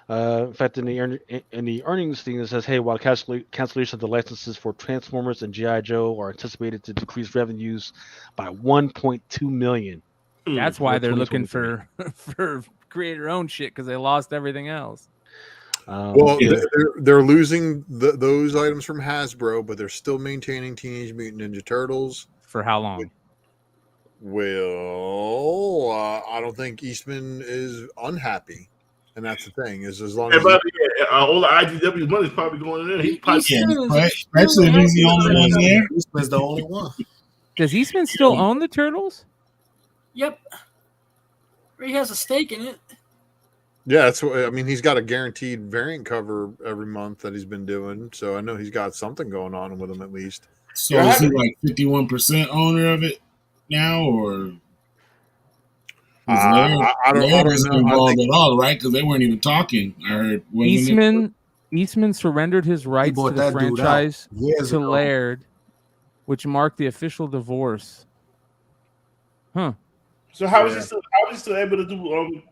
In fact, in the earnings thing, it says, "Hey, while cancellation of the licenses for Transformers and GI Joe are anticipated to decrease revenues by $1.2 million." That's why they're looking for creator-owned shit because they lost everything else. They're losing those items from Hasbro, but they're still maintaining Teenage Mutant Ninja Turtles. For how long? Well, I don't think Eastman is unhappy, and that's the thing. Is as long as all the IDW money is probably going in there. Especially if he's the only one there. Eastman's the only one. Does Eastman still own the Turtles? Yep. He has a stake in it. Yeah, that's what I mean. He's got a guaranteed variant cover every month that he's been doing, so I know he's got something going on with him at least. So is he like 51% owner of it now, or I don't know. Involved at all, right? Because they weren't even talking. I heard Eastman surrendered his rights to the franchise to Laird, which marked the official divorce. Huh. So how is he still able to do?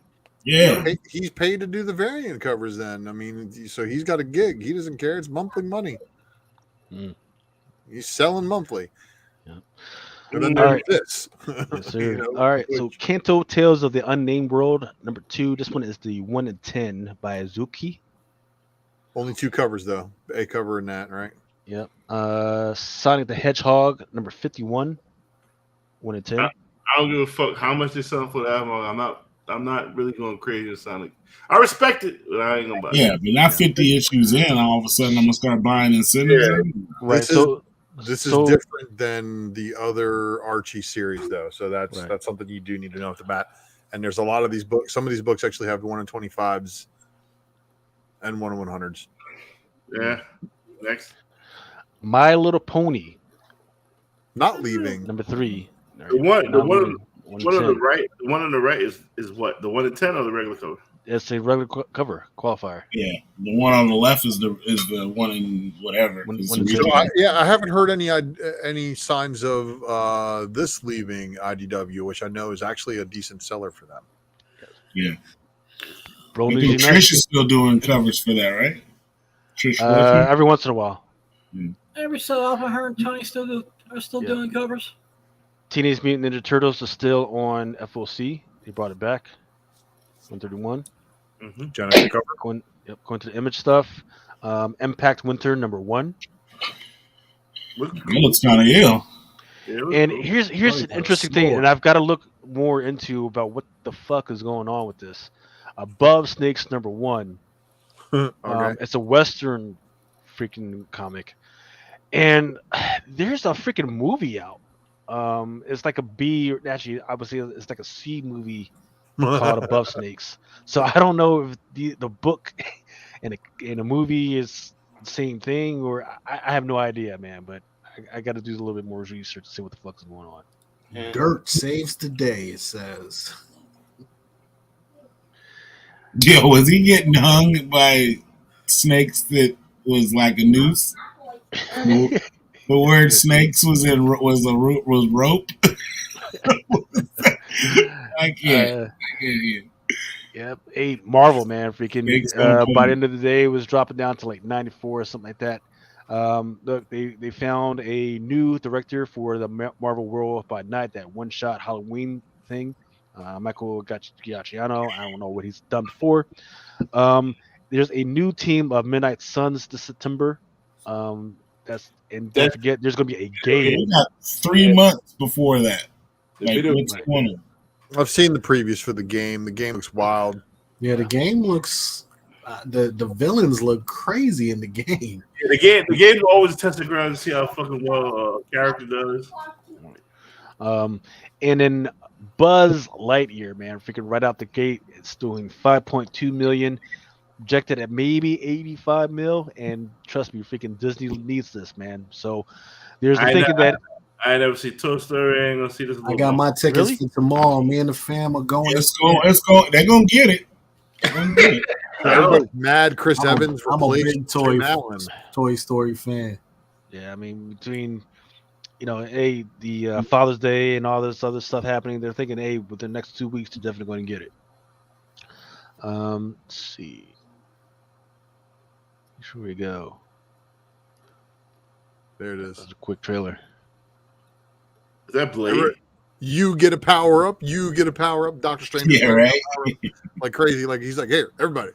He's paid to do the variant covers. Then I mean, so he's got a gig. He doesn't care. It's monthly money. He's selling monthly. Yeah. And then there's this. Yes, sir. All right. So Kanto Tales of the Unnamed World #2. This one is the 1 in 10 by Azuki. Only 2 covers though. A cover and that, right? Yep. Sonic the Hedgehog #51. 1 in 10. I don't give a fuck how much they sell for that. I'm not really going crazy with Sonic. I respect it, but I ain't gonna buy it. Yeah, but not 50 issues in. All of a sudden, I'm gonna start buying incentives. Yeah. Right. This is different than the other Archie series, though. So that's something you do need to know at the bat. And there's a lot of these books. Some of these books actually have 1 in 25s and 1 in 100s. Yeah. Next. My Little Pony. Not leaving. #3. The one on the right is what? The 1 in 10 or the regular cover? It's a regular cover qualifier. Yeah, the one on the left is the one in whatever. When It's it's the real- I haven't heard any signs of this leaving IDW, which I know is actually a decent seller for them. yeah. Bro I News think United. Trish is still doing covers for that, right? Trish Wilson? Every once in a while. Every so often, her and Tony are still doing covers. Teenage Mutant Ninja Turtles is still on FOC. They brought it back. 131. Genesis cover. Going to the Image stuff. Impact Winter #1. It looks kind of ill. And here's an interesting thing, and I've got to look more into about what the fuck is going on with this. Above Snakes #1. Okay. It's a Western freaking comic, and there's a freaking movie out. It's like a B, or actually, I would say it's like a C movie called Above Snakes. So I don't know if the book and a movie is the same thing, or I have no idea, man. But I got to do a little bit more research to see what the fuck is going on. Dirt saves the day, it says. Yo, was he getting hung by snakes that was like a noose? The word snakes was rope. I can't. Yep. 8 Marvel, man. Freaking by the end of the day, it was dropping down to like 94 or something like that. Look, they found a new director for the Marvel World by Night, that one-shot Halloween thing. Michael Giacchiano. I don't know what he's done before. There's a new team of Midnight Suns this September. Don't forget, there's going to be a game. We got 3 months before that. Like, what's going on? I've seen the previews for the game. The game looks wild. Yeah, the game looks. The villains look crazy in the game. Yeah, the game always test the ground to see how fucking well a character does. And then Buzz Lightyear, man, freaking right out the gate, it's doing 5.2 million, projected at maybe 85 mil, and trust me, freaking Disney needs this, man. So there's the thinking that I never see Toy Story. I ain't gonna see this. I got my tickets for tomorrow. Me and the fam are going. Let's go. They're gonna get it. Everybody's mad. Chris Evans. I'm a big Allen. Toy Story fan. Yeah, I mean, between the Father's Day and all this other stuff happening, they're thinking, hey, within the next 2 weeks, they're definitely going to get it. Let's see. Here we go. There it is. That's a quick trailer. Is that Blade? You get a power up. You get a power up. Doctor Strange. Yeah, right. Like crazy. Like he's like, here, everybody.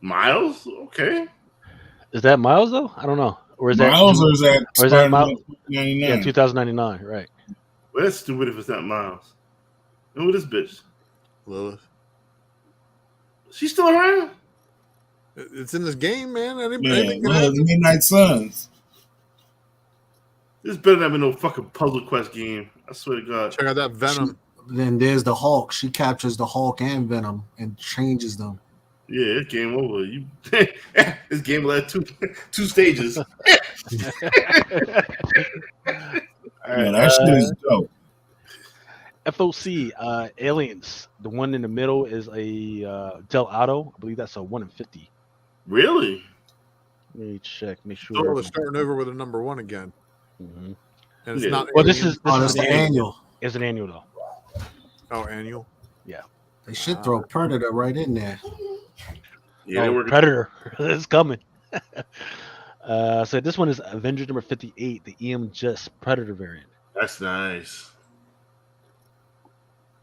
Miles? Okay. Is that Miles though? I don't know. Or is Miles or is that Miles? 2099? Yeah, 2099. Right. Well, that's stupid if it's not Miles. Who is this bitch? Lilith. She's still around? It's in this game, man. The Midnight Suns. This better not be no fucking Puzzle Quest game. I swear to God. Check out that Venom. Then there's the Hulk. She captures the Hulk and Venom and changes them. Yeah, it's game over. This game will have two stages. All Yeah, that shit is dope. FOC Aliens. The one in the middle is a Del Auto. I believe that's a 1 in 50. Really? Let me check. Make sure. Oh, they're starting over with a #1 again. Mm-hmm. And it's not. Well, this is the annual. It's an annual though. Oh, annual. Yeah. They should throw Predator right in there. Yeah, Predator. It's coming. So this one is Avengers #58, the EM Just Predator variant. That's nice.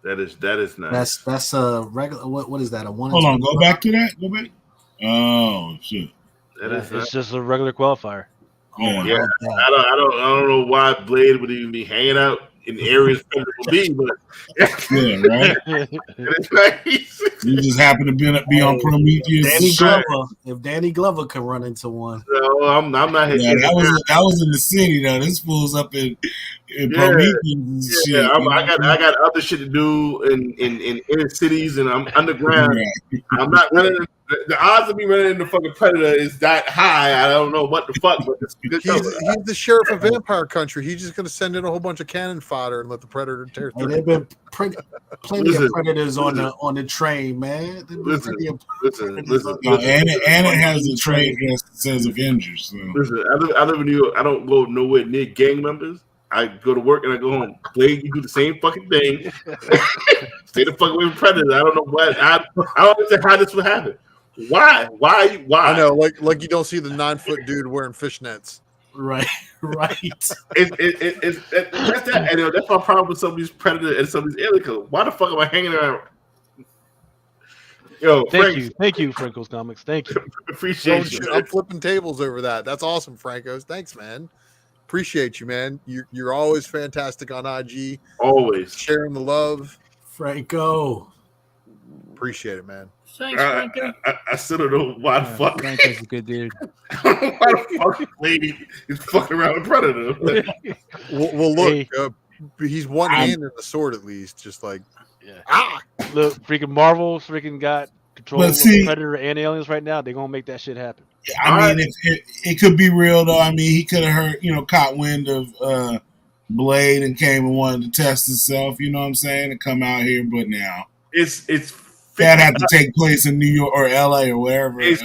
That is nice. That's a regular. What is that? A 1? Hold on, go back to that. Go back. Oh shit. It's just a regular qualifier. Oh, yeah, I don't know why Blade would even be hanging out in areas Predator will be, but yeah, right. You just happen to be on Prometheus. Danny Glover. If Danny Glover could run into one, no, I'm not hitting. Yeah, that was in the city though. This fool's up in Prometheus and shit. Yeah, I got other shit to do in inner cities, and I'm underground. I'm not running The odds of me running into fucking Predator is that high. I don't know what the fuck, but it's good. He's the sheriff of Vampire Country. He's just going to send in a whole bunch of cannon fodder and let the Predator tear through. There've been plenty of Predators on the train, man. Listen. And it has a train that says Avengers. So. Listen, I live in New York. I don't go nowhere near gang members. I go to work and I go home. Blade, you do the same fucking thing. Stay the fuck away from Predator. I don't know what. I don't understand how this would happen. Why? I know, like you don't see the 9-foot dude wearing fishnets. Right. That's that. And that's my problem with some of these Predator and some of these alien killers. Why the fuck am I hanging around? Yo, thank you, Franco's Comics. Thank you. Appreciate you. I'm flipping tables over that. That's awesome, Franco's. Thanks, man. Appreciate you, man. You're always fantastic on IG. Always sharing the love, Franco. Appreciate it, man. Thanks, Franco. I still don't know why the fuck. Franco's a good dude. Why the fuck lady is fucking around with Predator? well, look, he's one hand in the sword at least, just like Look, freaking Marvel freaking got control of Predator and aliens right now. They're gonna make that shit happen. I mean, it could be real though. I mean, he could have heard, caught wind of Blade and came and wanted to test himself. You know what I'm saying? To come out here, but now it's that had to take place in New York or LA or wherever. It's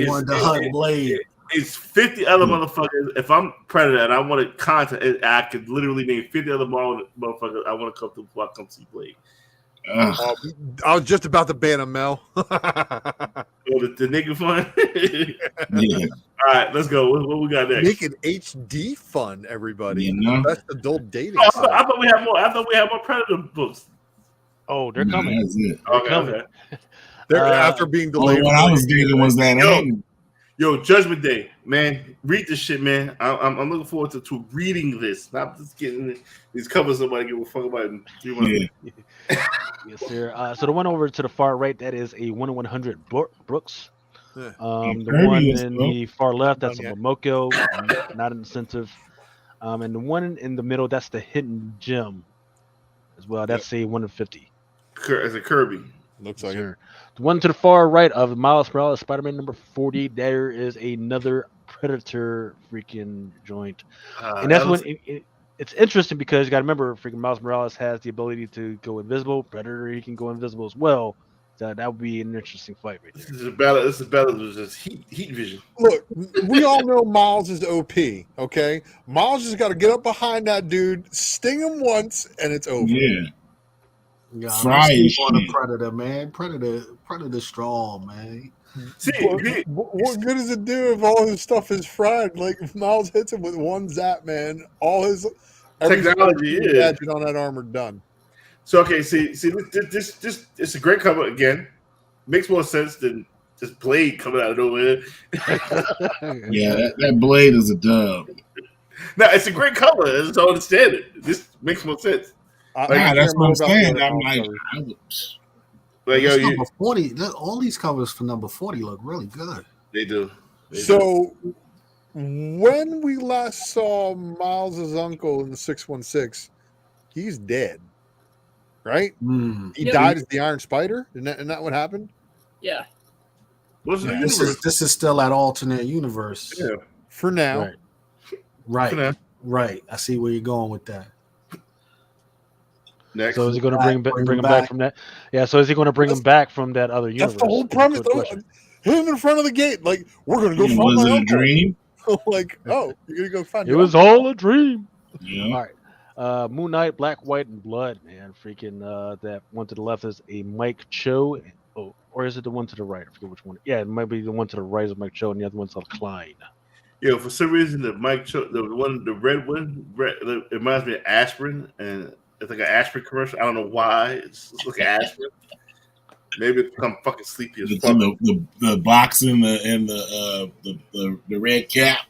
wanted to hunt Blade. It's 50 other motherfuckers. If I'm Predator and I want to contact, I could literally name 50 other motherfuckers I want to come to before I come see Blade. I was just about to ban him, Mel. The nigga fun. Yeah. All right, let's go. What we got next? Make it HD fun, everybody. That's adult dating. I thought we had more. I thought we had more Predator books. Oh, they're coming. That's it. Okay. They're after being delayed. What I was thinking was that. Yo, Judgment Day, man. Read this shit, man. I'm looking forward to reading this. Not just getting these covers. Somebody give a fuck about it in 3 months. Yes, sir. So the one over to the far right, that is a 1/100 Brooks. The one in the far left, that's a Momoko, not an incentive. And the one in the middle, that's the Hidden Gem as well. That's a 1/50. It's a Kirby. Looks like it. The one to the far right of Miles Morales, Spider-Man number 40, there is another Predator freaking joint. And that's when it's interesting because you got to remember, freaking Miles Morales has the ability to go invisible. Predator, he can go invisible as well. So that would be an interesting fight right there. This is a battle of just heat vision. Look, we all know Miles is OP, okay? Miles just got to get up behind that dude, sting him once, and it's over. Yeah, on the Predator, man. Predator strong, man. See, what good does it do if all his stuff is fried? Like if Miles hits him with one zap, man, all his technology gadget on that armor done. So okay, see, this it's a great cover again. Makes more sense than this Blade coming out of nowhere. that Blade is a dub. No, it's a great cover. I don't understand it. This makes more sense. That's what I'm saying. I'm like, yo, number 40. All these covers for number 40 look really good. They do. When we last saw Miles' uncle in the 616, he's dead, right? He died as the Iron Spider. Isn't that what happened? Yeah. This is still that alternate universe. Yeah. For now. Right. I see where you're going with that. Next. So is he going to bring him back from that? Yeah. So is he going to bring him back from that other universe? That's the whole premise. Him in front of the gate, like we're going to go find my uncle. Dream? Like, you're going to go find. It was all a dream. Yeah. All right. Moon Knight, Black, White, and Blood. Man, freaking that one to the left is a Mike Cho. Oh, or is it the one to the right? I forget which one. Yeah, it might be the one to the right is Mike Cho, and the other one's called Klein. Yeah, for some reason the Mike Cho, the red one, it reminds me of aspirin and. It's like an aspirin commercial. I don't know why. It's like aspirin. Maybe it's become fucking sleepy as fuck. The box and the red cap.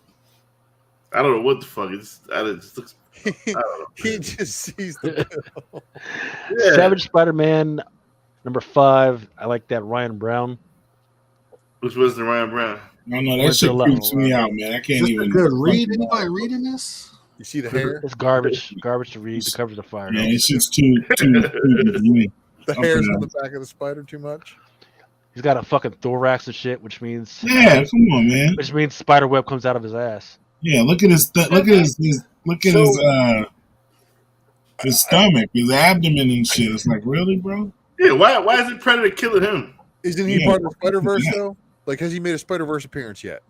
I don't know what the fuck. It just looks. I don't know. He just sees the bill. Savage Spider-Man number 5. I like that Ryan Brown. Which was the Ryan Brown? No, that shit creeps me out, man. I can't even. A good read. Anybody reading this? You see the hair? It's garbage to read. The covers are fire. Yeah, it's just too me. The hair's on the back of the spider too much. He's got a fucking thorax and shit, which means Yeah, come on, man. which means spider web comes out of his ass. Yeah, look at his his stomach, his abdomen and shit. It's like, really, bro? Yeah, why isn't Predator killing him? Isn't he part of the Spider-Verse though? Like, has he made a Spider-Verse appearance yet?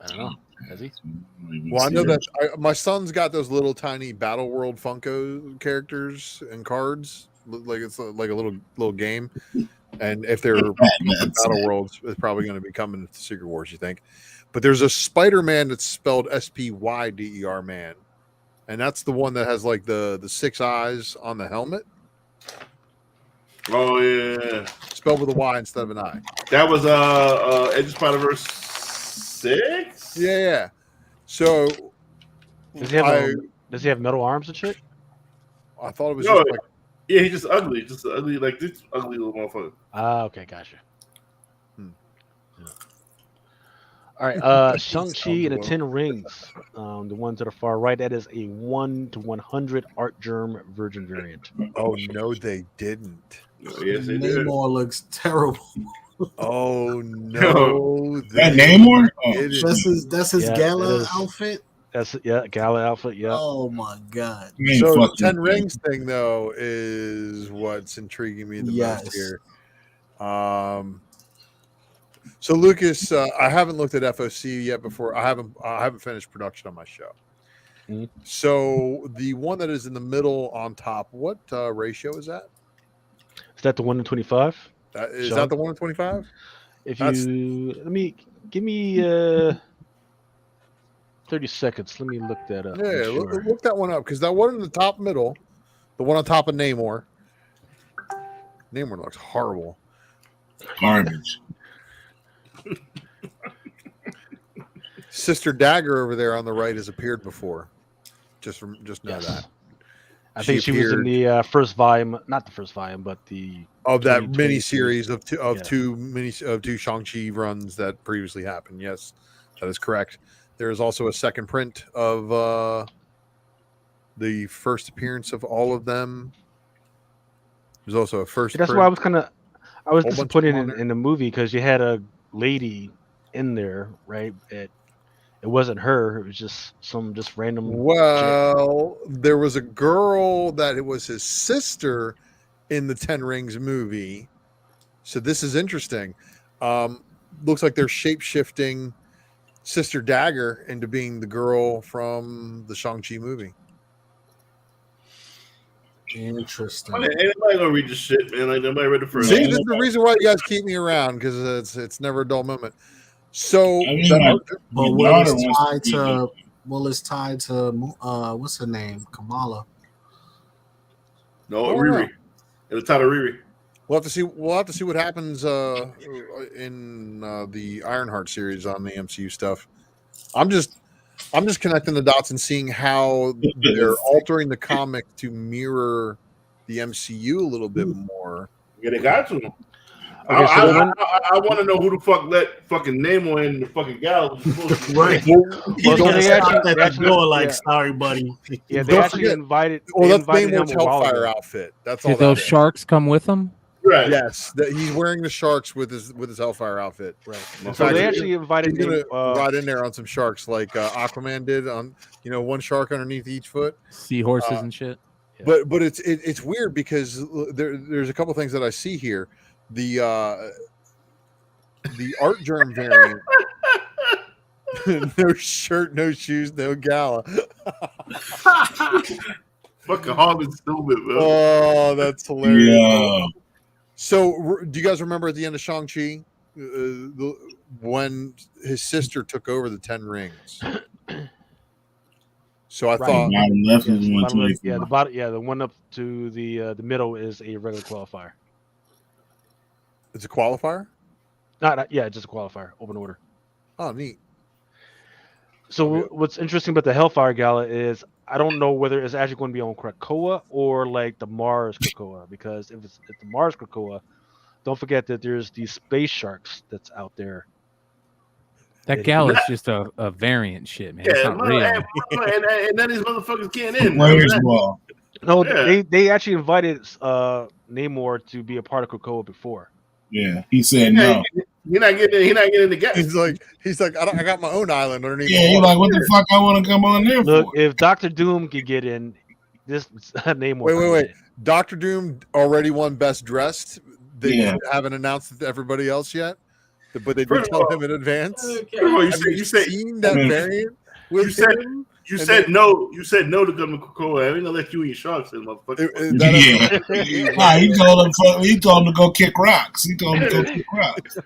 I don't know. Has he? Well, I know that my son's got those little tiny Battle World Funko characters and cards. Like it's like a little game. And if they're Battle Worlds, it's probably going to be coming to Secret Wars, you think? But there's a Spider-Man that's spelled SPYDER man, and that's the one that has like the 6 eyes on the helmet. Oh yeah, spelled with a Y instead of an I. That was Edge of Spider-Verse 6. Yeah. So does he have metal arms and shit? I thought it was just like. Yeah, he's just ugly, like this ugly little motherfucker. Ah, okay, gotcha. Yeah. All right, Shang-Chi and the 10 Rings, the ones that are far right. That is a 1/100 Art Germ Virgin variant. Oh no, they didn't. Yes, they did. Namor looks terrible. Oh no, that Namor? That's his gala outfit. That's gala outfit. Yeah. Oh my god. So the 10 Rings thing though is what's intriguing me the most here. So Lucas, I haven't looked at FOC yet before. I haven't finished production on my show. Mm-hmm. So the one that is in the middle on top, what ratio is that? Is that the 1/25? Is that the 1/25? If you give me 30 seconds. Let me look that up. Yeah, look that one up because that one in the top middle, the one on top of Namor. Namor looks horrible. Garbage. Sister Dagger over there on the right has appeared before. Just know that. I think she was in the first volume, not the first volume, but of that mini series of two Shang-Chi runs that previously happened. Yes, that is correct. There is also a second print of the first appearance of all of them. There's also a first. That's why I was disappointed in the movie because you had a lady in there, right? It wasn't her. It was just some random. Well, there was a girl that it was his sister in the 10 Rings movie. So this is interesting. Looks like they're shape-shifting Sister Dagger into being the girl from the Shang-Chi movie. Interesting. Ain't nobody gonna read this shit, man. Like nobody read the first. See, this is the reason why you guys keep me around because it's never a dull moment. So, Will is tied to what's her name? Kamala. No, Riri. It was tied to Riri. We'll have to see. We'll have to see what happens in the Ironheart series on the MCU stuff. I'm just connecting the dots and seeing how they're altering the comic to mirror the MCU a little bit more. Yeah, they got to. I want to know who the fuck let fucking Namor in the fucking galaxy. Right. They actually like, sorry, buddy. Yeah, they actually invited. Well, that's Namor's Hellfire outfit. That's all. Did those sharks come with them? Right. Yes, he's wearing the sharks with his Hellfire outfit. Right. So they actually invited him right in there on some sharks, like Aquaman did on one shark underneath each foot, seahorses and shit. Yeah. But it's weird because there's a couple things that I see here. The Art Germ variant. No shirt, no shoes, no gala. Fucking Harlan stupid, man. Oh, that's hilarious. Yeah. So, do you guys remember at the end of Shang-Chi when his sister took over the 10 Rings? So I thought, the one up to the middle is a regular qualifier. It's a qualifier? Just a qualifier, open order. Oh, neat. So what's interesting about the Hellfire Gala is I don't know whether it's actually going to be on Krakoa or like the Mars Krakoa, because if it's the Mars Krakoa, don't forget that there's these space sharks that's out there. That gala is just a variant shit, man. It's not real. And then these motherfuckers can't in. No, they actually invited Namor to be a part of Krakoa before. Yeah, he said no. He's not getting the gas. He's like, I got my own island underneath. Yeah, he's like, what the fuck I want to come on there Look, for? if Doctor Doom could get in, this name will Wait. Doctor Doom already won Best Dressed. They Yeah. haven't announced it to everybody else yet, but they did tell him in advance. Okay. Have you seen that variant? You said no. You said no to Governor Cocoa. I ain't gonna let you eat sharks, motherfucker. Yeah. He told him to go kick rocks. He told him to go kick rocks.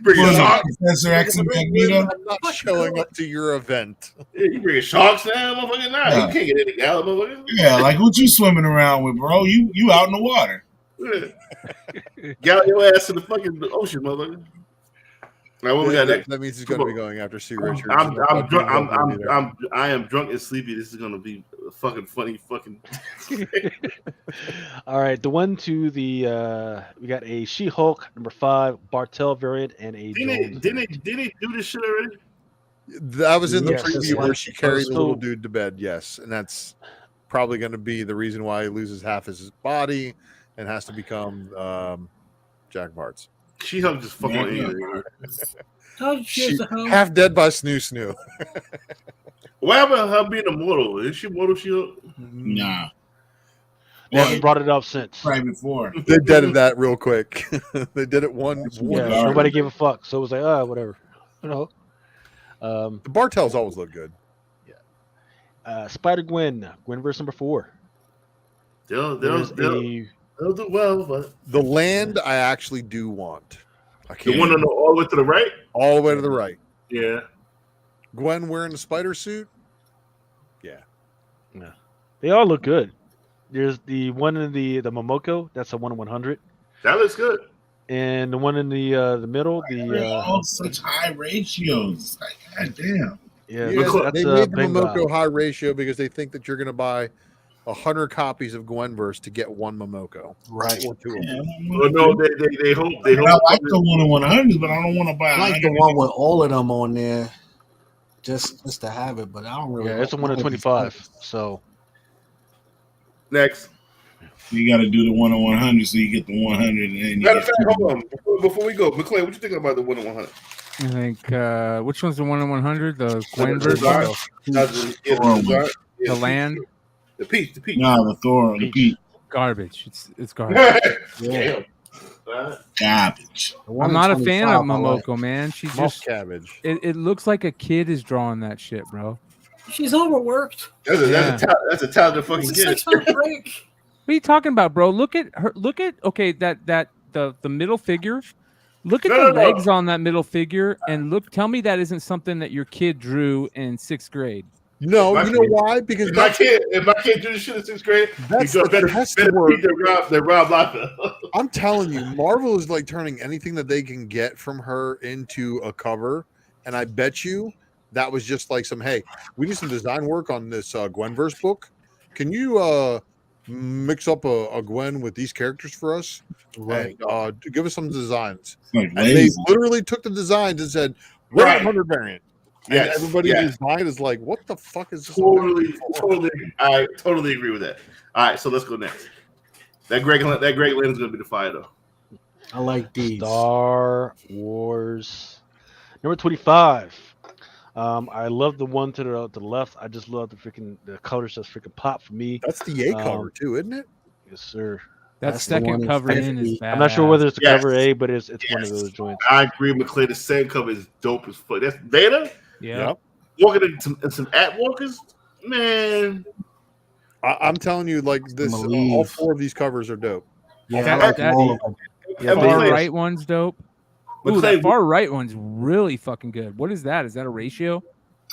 Professor X and Magneto. I'm not showing up to your event. Yeah, you bringing sharks now, motherfucker? Nah, you can't get in the gala, motherfucker. Yeah, like what you swimming around with, bro? You out in the water. Yeah. Gallop your ass to the fucking ocean, motherfucker. Now what we got next? That means he's going to be going after Sue Richards. I'm drunk. I am drunk and sleepy. This is going to be a fucking funny fucking. All right, the one to the we got a She-Hulk #5 Bartel variant and a. Didn't they do this shit already? That was in the Yes. preview where she carried the little dude to bed. Yes, and that's probably going to be the reason why he loses half his body and has to become Jack Parts. She-Hulk just fucking on anything. Half dead by snoo. What happened to her being immortal? Is she mortal? She-Hulk? Nah. They haven't brought it up since. Right before. They deaded that real quick. They did it one. Yeah, nobody gave a fuck, so it was like, whatever. You know. The Bartels always look good. Yeah. Spider-Gwen, Gwenverse #4. They'll do well, but the land I actually do want. I can't. The one on the all the way to the right? All the way to the right. Yeah. Gwen wearing the spider suit? Yeah. They all look good. There's the one in the Momoko, that's a 1 in 100. That looks good. And the one in the middle, all such high ratios. Like, goddamn. Yeah, they made the Momoko high ratio because they think that you're going to buy 100 copies of Gwenverse to get one Momoko, right? Or two of them. Well, no, they hope. I like the 1 in 100, but I don't want to buy. I like the one with all of them on there, just to have it. But I don't really. Yeah, it's a 1 in 25. So next, you got to do the 1 in 100, so you get the 100. And then matter of fact, hold on. Before we go, McClay, what you think about the 1 in 100? I think which one's the 1 in 100? The Gwenverse, the land. The peach. No, the Thor, the peach. Garbage. It's garbage. Yeah. Garbage. I'm not a fan of Momoko, man. She's just cabbage. It looks like a kid is drawing that shit, bro. She's overworked. That's a talented fucking It's a kid. 6-month break. What are you talking about, bro? Look at her. Look at the middle figure. Look at the legs on that middle figure, and tell me that isn't something that your kid drew in 6th grade. No, you know why? Because if my kid do this shit in 6th grade, that's better work. Than Rob Liefeld. I'm telling you, Marvel is like turning anything that they can get from her into a cover, and I bet you that was just like hey, we need some design work on this Gwenverse book. Can you mix up a Gwen with these characters for us? Right. And, give us some designs. And they literally took the designs and said, "We're 100 variant." And everybody who's buying is like, "What the fuck is this?" I totally agree with that. All right, so let's go next. That Greg Land is going to be the fire, though. I like these. Star Wars #25. I love the one to the left. I just love the colors just freaking pop for me. That's the A cover too, isn't it? Yes, sir. That second cover in is bad. I'm not sure whether it's the cover A, but it's one of those joints. I agree, McClay. The second cover is dope as fuck. That's Vader. Yeah. Walking in some Atwalkers, man. I'm telling you, like this, all 4 of these covers are dope. Yeah, the far right one's dope. Ooh, that far right one's really fucking good. What is that? Is that a ratio?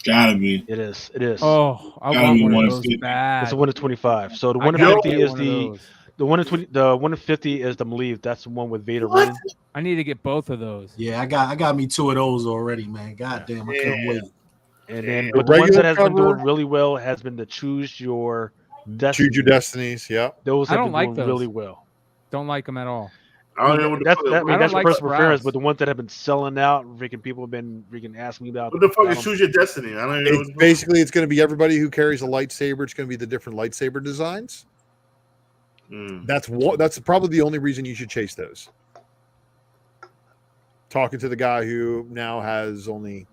Gotta be. It is. Oh, I want one of those bad. It's a 1 in 25. So the 1 in 50 is the 1 in 20. The 1 in 50 is the Maleev. That's the one with Vader running. I need to get both of those. Yeah, I got me 2 of those already, man. God damn, I couldn't wait. And then, but the ones that has been doing really well has been the Choose Your Destiny. Choose Your Destinies, yeah. Those have I don't been like doing those. really well. Don't like them at all. I don't know what that's like personal preference, Sprouts. but the ones that have been selling out, freaking people have been freaking asking me about. What the fuck is Choose Your Destiny? I don't know. Basically, it's going to be everybody who carries a lightsaber. It's going to be the different lightsaber designs. That's probably the only reason you should chase those. talking to the guy who now has only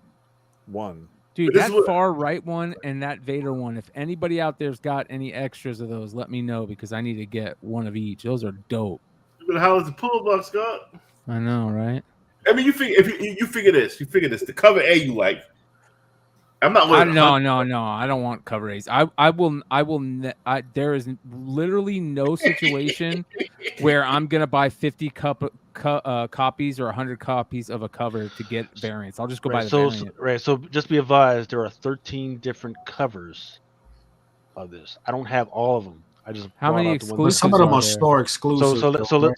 one. Dude, This that is what- far right one and that Vader one, if anybody out there's got any extras of those, let me know because I need to get one of each. Those are dope. How is the pull box, Scott? I know, right? I mean, you figure if you figure this, the cover A you like. I'm not. No. I don't want cover A's. There is literally no situation where I'm gonna buy 50 copies or 100 copies of a cover to get variants. I'll just go buy the variant. So just be advised, there are 13 different covers of this. I don't have all of them. I just how many But some of them are store exclusive.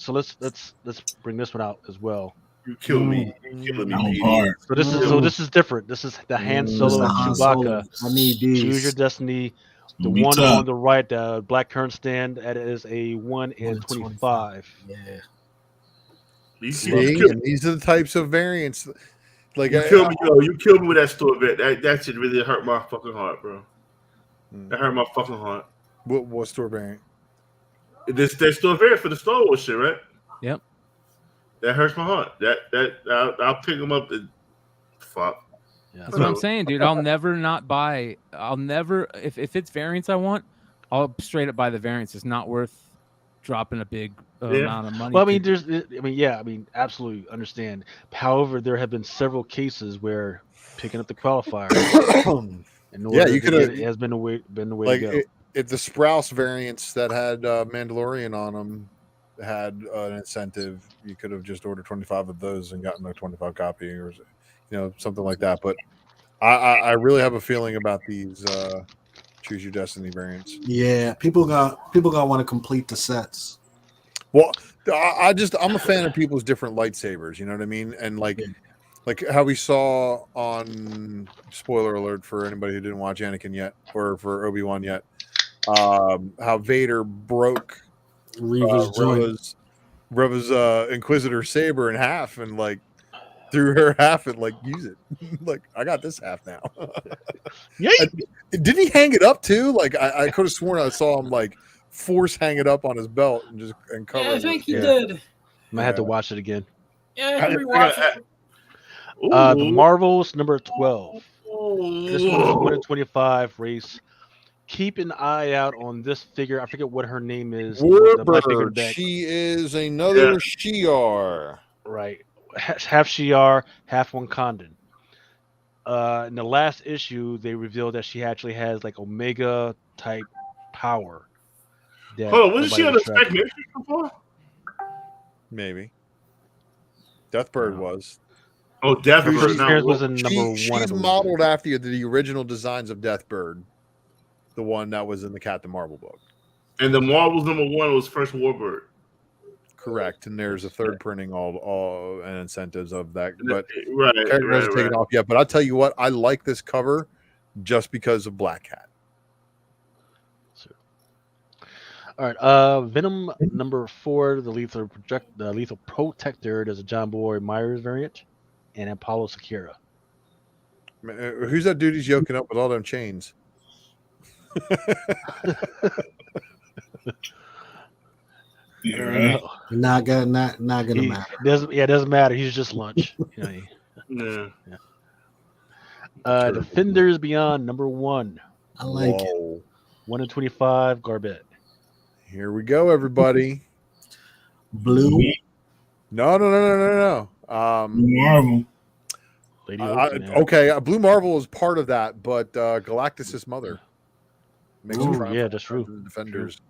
Let's bring this one out as well. You kill me. You killing me. Hard. So this is different. This is the Han Solo and Chewbacca. I need these. Choose Your Destiny. The Be one tough. on the right, the black current stand, that is a 1 in 25. Yeah. You See, kill and these are the types of variants. Like You killed me, yo. You killed me with that store vet. That shit really hurt my fucking heart, bro. That hurt my fucking heart. What store variant? This store vet for the Star Wars shit, right? Yep. That hurts my heart. I'll pick them up. And fuck. Yeah. That's what I'm saying, dude. I'll never not buy. I'll never if it's variants I want, I'll straight up buy the variants. It's not worth dropping a big amount of money. Well, I mean, absolutely understand. However, there have been several cases where picking up the qualifier, You could have. it has been the way Like to go. if the Sprouse variants that had Mandalorian on them had an incentive, you could have just ordered 25 of those and gotten a 25 copy, or something like that. But I really have a feeling about these Choose Your Destiny variants. Yeah, people gonna want to complete the sets. Well, I'm a fan of people's different lightsabers. You know what I mean? And like how we saw on, spoiler alert for anybody who didn't watch Anakin yet or for Obi-Wan yet, how Vader broke Reva's Inquisitor saber in half and like threw her half and like use it. Like, I got this half now. Yeah. Didn't he hang it up too? Like I could have sworn I saw him like force hang it up on his belt and cover Yeah, I it. think he did. I might have to watch it again. Yeah, I can rewatch it. The Marvels number 12. This one is 1 in 25 race. Keep an eye out on this figure. I forget what her name is. Warbird. She is another Shi'ar. Right. Half Shi'ar, half Wakandan. In the last issue, they revealed that she actually has like Omega type power. Hold on, wasn't she on the Spec Matrix before? Maybe. Deathbird was. Oh, Deathbird. Appearance was in number 1. She's modeled after the original designs of Deathbird, the one that was in the Captain Marvel book. And the Marvels number 1 was first Warbird. Correct, and there's a third printing all and incentives of that, but right, character hasn't taken off yet. But I'll tell you what, I like this cover just because of Black Cat. All right, Venom number 4, the Lethal Protector. There's a John Boy Myers variant, and Apollo Sakura. Who's that dude he's yoking up with all them chains? Yeah, right. Not gonna matter. It doesn't matter. He's just lunch. Yeah. Defenders Beyond number 1. I like it. 1 in 25. Garbett. Here we go, everybody. Blue. No. Marvel. Lady Blue Marvel is part of that, but Galactus' mother makes Ooh, a triumph yeah, that's true. for the Defenders.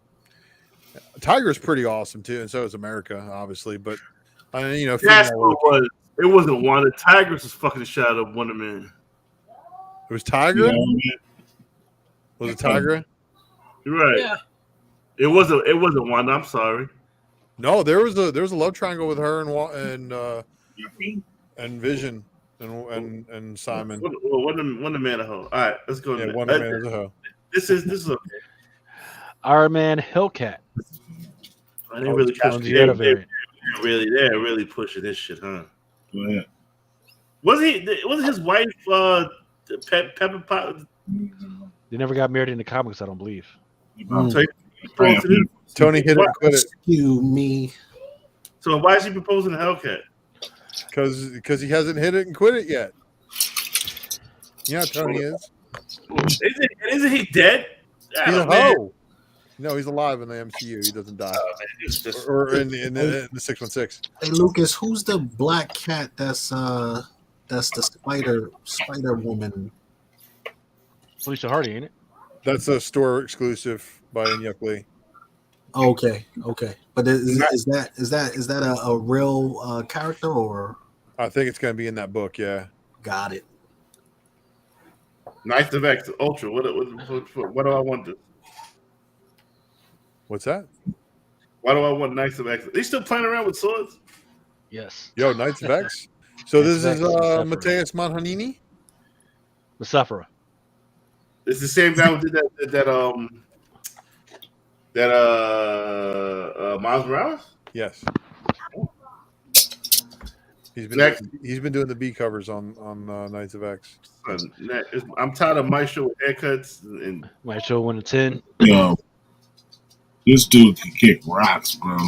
Tiger's pretty awesome too, and so is America, obviously. But That's what it was. It wasn't Wanda. Tigress was fucking the shit out of Wonder Man. It was Tiger. Yeah. Was it Tiger? You're right. Yeah. It wasn't Wanda. I'm sorry. No, there was a love triangle with her and Vision and Simon. Wonder Man a hoe. All right, let's go. Yeah, Wonder Man is a hoe. This is okay. Iron Man Hellcat. I didn't really push variant. They're really pushing this shit, huh? Yeah. Wasn't his wife Pepper Pot? They never got married in the comics, I don't believe. I'll tell you, Tony hit it and quit it. Excuse me. So why is she proposing to Hellcat? Because he hasn't hit it and quit it yet. You know how Tony is. Isn't he dead? He's a man. hoe. No, he's alive in the MCU. He doesn't die. Oh, man, it's just- Or in the 616. Hey Lucas, who's the black cat that's the Spider Woman? Felicia Hardy, ain't it? That's a store exclusive by Inyuk Lee. Okay. But is that a real character or? I think it's going to be in that book. Yeah. Got it. Knights of X Ultra. What do I want this? What's that? Why do I want Knights of X? They still playing around with swords? Yes. Yo, Knights of X. So this Knights is of X, Mateus Manhanini. Musaphira. It's the same guy who did that Miles Morales? Yes. He's Next. been doing the B covers on Knights of X. I'm tired of Maestro with haircuts and Might show 1 to 10. Yo, this dude can kick rocks, bro.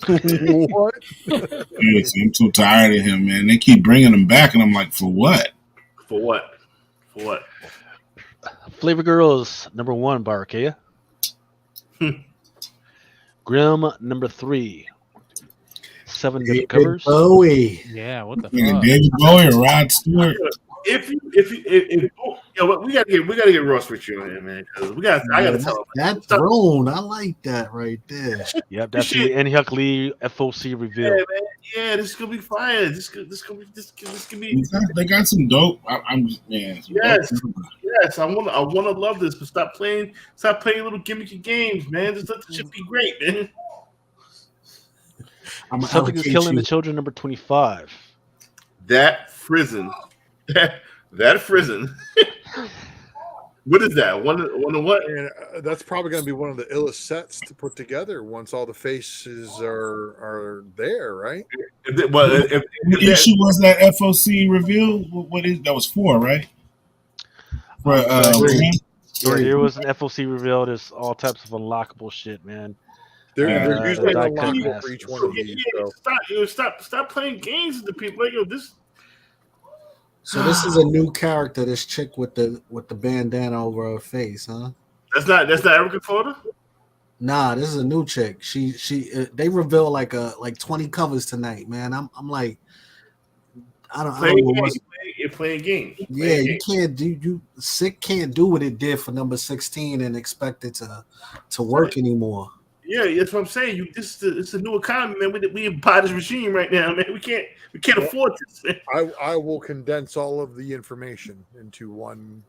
What? Yes, I'm too tired of him, man. They keep bringing him back, and I'm like, for what? for what? For what? Flavor Girls number 1 by Archaea. Grimm number 3. 7 different covers. Bowie. Yeah, what the Nigga, fuck? David Bowie or Rod Stewart? If we gotta get Ross Richie on here, man. Because I gotta tell him That throne, I like that right there. Yep, that's the Inyuk Lee FOC reveal. Yeah, man. Yeah, this is gonna be fire. This could be. They got some dope. I'm just, man. Yes. Yes, I want to love this, but stop playing little gimmicky games, man. Just let the shit be great, man. Something is killing the children number 25. That Frizen. That Frizen. What is that? One of what? And that's probably going to be one of the illest sets to put together once all the faces are there, right? The issue was that FOC reveal. What is that? Was 4, right? For There was an FOC reveal. There's all types of unlockable shit, man. They're usually die unlockable cut for each one of these. Stop playing games with the people. Like, yo, this. So this is a new character. This chick with the bandana over her face, huh? That's not Erica Florida. Nah, this is a new chick. They reveal like 20 covers tonight, man. I'm like, I don't know. You're playing games. Yeah, you can't do Sick can't do what it did for number 16 and expect it to work anymore. Yeah, that's what I'm saying. It's a new economy, man. We buy this machine right now, man. We can't afford this, man. I will condense all of the information into one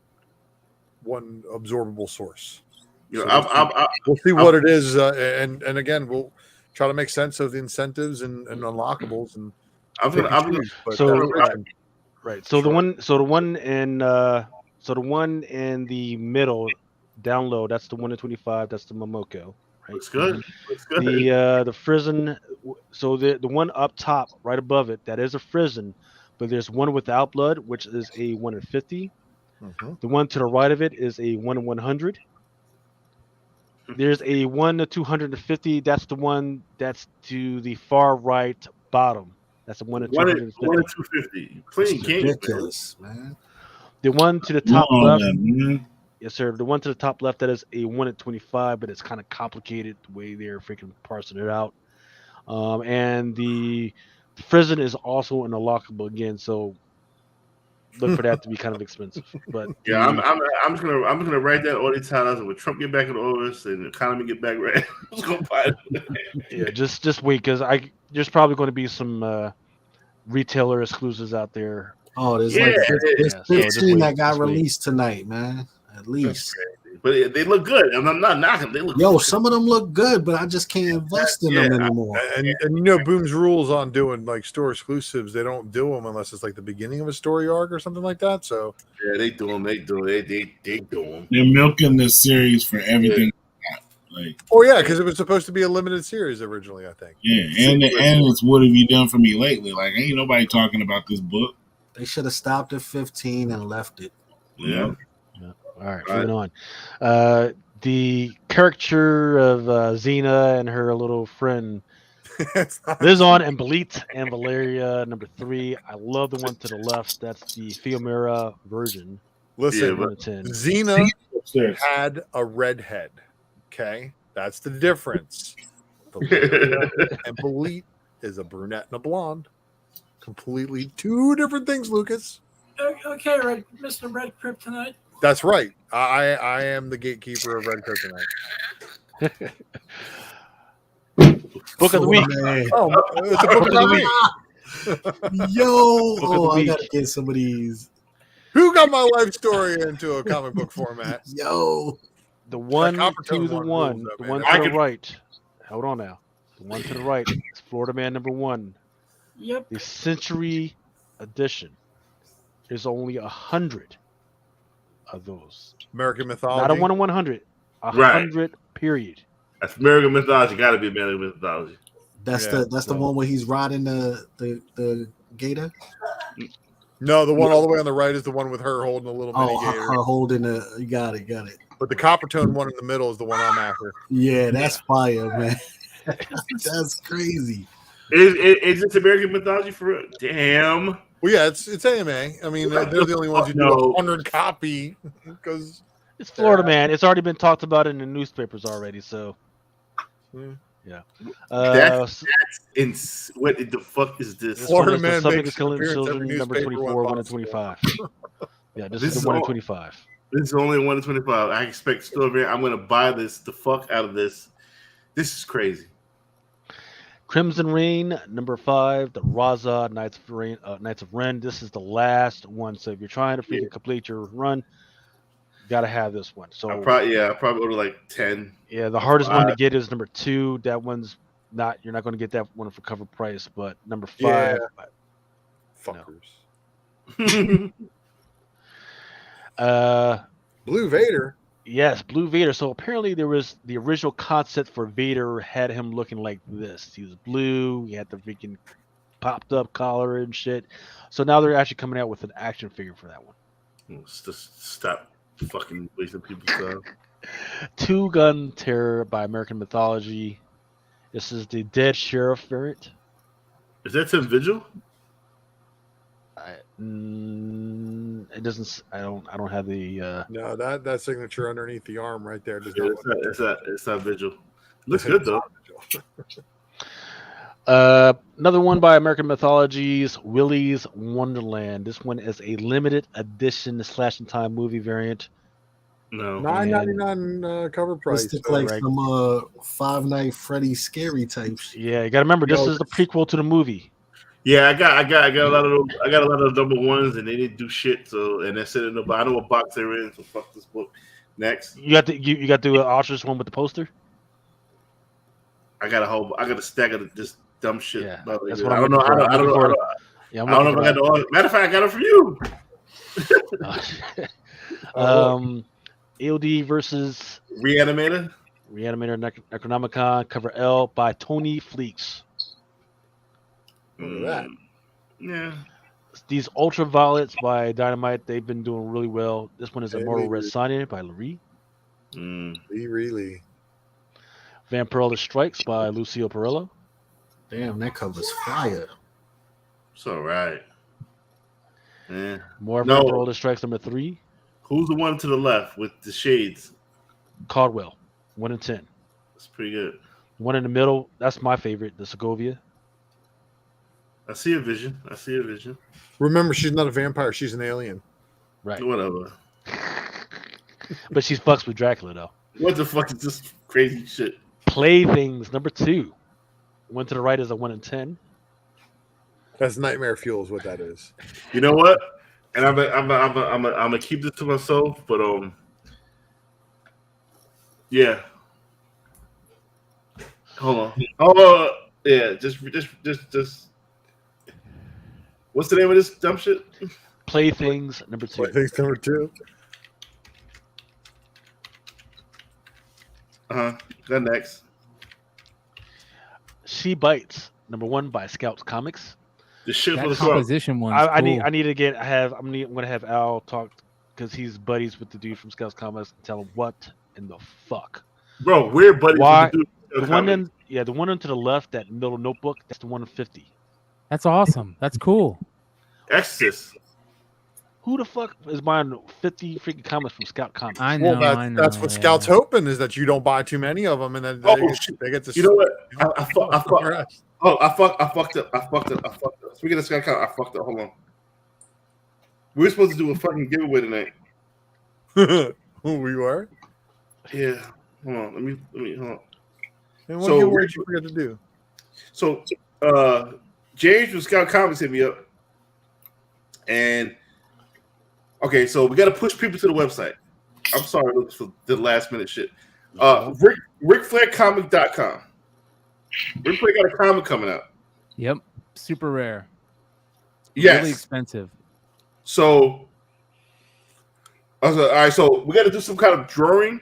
absorbable source. You know, we'll see what it is, and again, we'll try to make sense of the incentives and unlockables. And So the one in the middle down low, that's the 1 to 25. That's the Momoko. Right. Looks good. The Frizen. So the one up top, right above it, that is a Frizen, but there's one without blood, which is a 1 in 50. Mm-hmm. The one to the right of it is a 1 in 100. There's a 1 to 250. That's the one that's to the far right bottom. That's a 1 to 250. 1 to 250. Playing games, ridiculous, man. The one to the top left. Man. Yes, sir. The one to the top left, that is a 1 at 25, but it's kind of complicated the way they're freaking parsing it out. And the Frizen is also an unlockable again, so look for that to be kind of expensive. But yeah, I'm just gonna write that all the time. When Trump get back in office and the economy get back right, I'm just gonna buy it. Yeah, just wait, because there's probably going to be some retailer exclusives out there. Oh, there's 15 that got released tonight, man. At least, but they look good. I'm not knocking. They look. Some of them look good, but I just can't invest in them anymore. And you know, Boom's rules on doing like store exclusives, they don't do them unless it's like the beginning of a story arc or something like that. So yeah, they do them. They do them. They're milking this series for everything. Because it was supposed to be a limited series originally, I think. Yeah, and it's what have you done for me lately? Like, ain't nobody talking about this book. They should have stopped at 15 and left it. Yeah. All right, moving on. The caricature of Xena and her little friend Lizon and Belit and Valeria, number 3. I love the one to the left. That's the Fiomera version. Listen, One to 10. Xena had a redhead. Okay, that's the difference. Valeria and Belit is a brunette and a blonde. Completely two different things, Lucas. Okay, Mr. Red Kryptonite. That's right. I am the gatekeeper of Red Kryptonite. Book of the week. Oh, it's a book of the week. Yo, I gotta get some of these. Who got my life story into a comic book format? Yo, the one to the one, up, the man. one to the right. Hold on now. The one to the right is Florida Man number 1. Yep. The Century Edition. There's only 100 of those. American mythology. Not a 1 in 100. 100. Period. That's American mythology. Got to be American mythology. that's the one where he's riding the gator. No, the one all the way on the right is the one with her holding a little mini gator. Her holding you got it. But the copper tone one in the middle is the one I'm after. Yeah, that's fire, man. That's crazy. Is it American mythology for real? Damn. Well, yeah, it's AMA. I mean, they're the only ones who do a 100 copy because it's Florida Man. It's already been talked about in the newspapers already. So, yeah. That's what the fuck is this? Florida Man Something makes is killing appearance children. every Number newspaper 24, 1 in possible. 25. Yeah, this is the 1 in 25. This is only 1 in 25. I expect Strawberry. I'm gonna buy the fuck out of this. This is crazy. Crimson Rain, number 5, the Raza Knights of Ren. This is the last one. So if you're trying to freaking complete your run, you gotta have this one. So I probably order like 10. Yeah, the hardest one to get is number 2. That one's not. You're not going to get that one for cover price. But number 5, fuckers. Blue Vader. Yes, Blue Vader. So apparently there was the original concept for Vader had him looking like this. He was blue. He had the freaking popped up collar and shit. So now they're actually coming out with an action figure for that one. Just stop fucking wasting people's time. Two Gun Terror by American Mythology. This is the Dead Sheriff variant. Is that Tim Vigil? It doesn't. I don't have the. No, that signature underneath the arm right there does It's not Vigil. Looks good though. Another one by American Mythologies, Willy's Wonderland. This one is a limited edition Slash in Time movie variant. No, $9.99 cover price. This looks like some Five Nights Freddy scary types. Yeah, you got to remember this is the prequel to the movie. Yeah, I got a lot of those. I got a lot of number ones, and they didn't do shit. So, and that's it. I know what box they're in. So fuck this book. Next, you got the Ultra's one with the poster. I got a stack of this dumb shit. Yeah, that's what I don't know. I don't know. Yeah, I don't know if I got the. Matter of fact, I got it from you. AOD versus Reanimator Necronomicon, cover L by Tony Fleeks. Look at that. Yeah. These Ultraviolets by Dynamite, they've been doing really well. This one is Immortal Red Sonja by Lurie. Really. Vampirella Strikes by Lucio Perillo. Damn, that cover's fire. It's all right. Yeah. More Vampirella Strikes number 3. Who's the one to the left with the shades? Caldwell, 1 in 10. That's pretty good. One in the middle, that's my favorite, the Segovia. I see a vision. Remember, she's not a vampire. She's an alien. Right. Whatever. But she's fucks with Dracula, though. What the fuck is this crazy shit? Playthings, number 2. One to the right is a 1 in 10. That's nightmare fuel is what that is. You know what? And I'm gonna keep this to myself, but yeah. Hold on. Oh yeah, just. What's the name of this dumb shit? Playthings, number 2. Playthings, number 2. Go next. She Bites, number 1 by Scouts Comics. The shit That for the composition one. I need to get. I'm gonna have Al talk because he's buddies with the dude from Scouts Comics and tell him what in the fuck. Bro, we're buddies. Why? The one the one to the left, that middle notebook, that's the one of 50. That's awesome. That's cool. Exorcist. Who the fuck is buying 50 freaking comics from Scout Comics? I know. That's what Scout's hoping, is that you don't buy too many of them, and then they get to. You know what? I fucked up. Speaking of Scout Comics, I fucked up. Hold on. We were supposed to do a fucking giveaway tonight. Who we were? Yeah. Hold on. Let me hold on. And what giveaway did you forget to do? So James from Scout Comics hit me up. And okay, so we gotta push people to the website. I'm sorry for the last minute shit. RickFlairComic.com. Rick Flair got a comic coming out. Yep. Super rare. Yes. Really expensive. So I was like, all right, so we got to do some kind of drawing,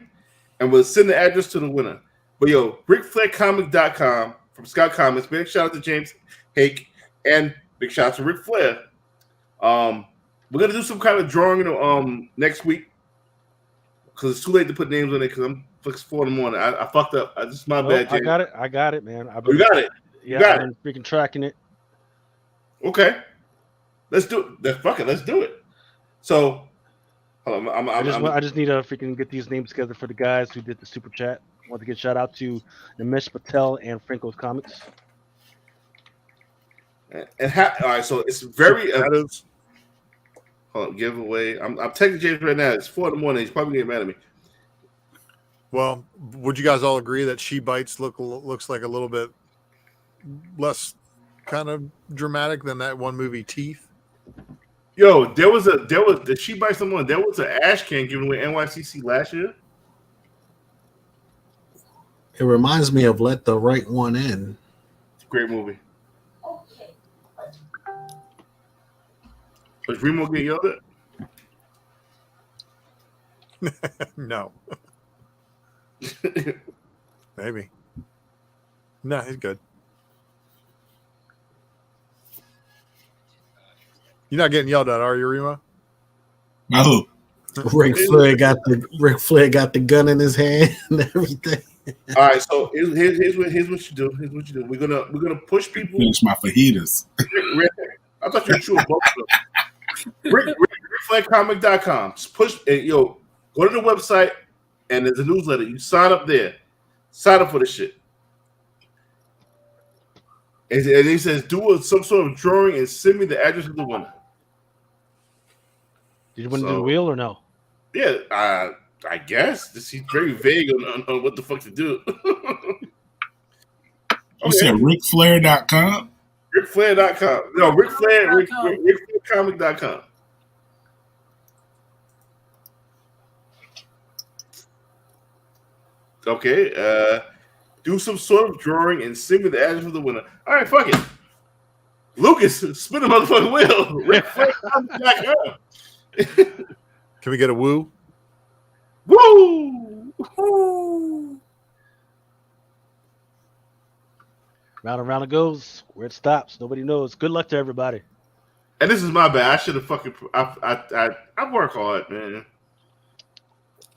and we'll send the address to the winner. But yo, RickFlairComic.com from Scout Comics. Big shout out to James Hake and big shout out to Ric Flair. We're gonna do some kind of drawing next week because it's too late to put names on it because I'm 4 in the morning. I fucked up. This is my bad, James. I got it, man. You got it. Yeah, I've been freaking tracking it. Okay. Let's do it. Fuck it. Let's do it. So, hold on. I just need to freaking get these names together for the guys who did the super chat. I want to get a shout out to Nimesh Patel and Franco's Comics. All right. So it's very. Hold on, giveaway. I'm texting James right now. It's 4 in the morning. He's probably getting mad at me. Well, would you guys all agree that She Bites looks like a little bit less kind of dramatic than that one movie Teeth? Yo, there was did She Bite Someone? There was an ash can given away NYCC last year. It reminds me of Let the Right One In. It's a great movie. Does Remo get yelled at? No. Maybe. No, he's good. You're not getting yelled at, are you, Remo? No. Ric Flair got the gun in his hand and everything. All right, so here's what you do. We're gonna push people. Finish my fajitas. I thought you were chewing both of them. RickFlairComic.com. Push go to the website and there's a newsletter. You sign up there. Sign up for the shit. And he says, do some sort of drawing and send me the address of the winner. Did you want to do the wheel or no? Yeah, I guess. He's very vague on what the fuck to do. You said RickFlair.com? RickFlair.com. No, RickFlairComic.com. Okay. Do some sort of drawing and send me the address of the winner. All right, fuck it. Lucas, spin the motherfucking wheel. RickFlairComic.com. Can we get a woo? Woo! Ooh. Round and round it goes. Where it stops, nobody knows. Good luck to everybody. And this is my bad. I should have fucking. I work hard, man.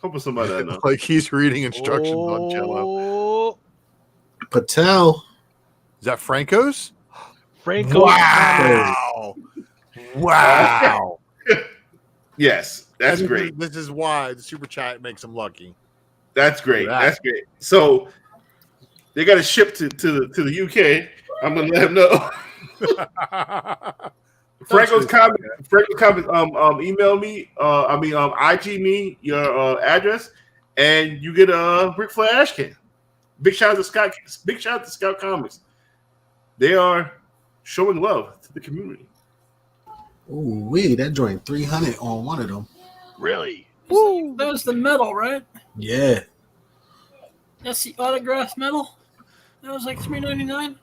Hoping somebody I know. Like he's reading instructions on Jello. Patel. Is that Franco's? Franco. Wow. Yes, that's great. This is why the super chat makes him lucky. That's great. That's great. So they got to ship to the UK. I'm gonna let him know. Franco's comment. Email me. IG me your address, and you get a Ric Flair ash can. Big shout out to Scott. Big shout out to Scout Comics. They are showing love to the community. Ooh, that joint 300 on one of them. Really? Woo. That was the medal, right? Yeah. That's the autographed medal. That was like $3.99.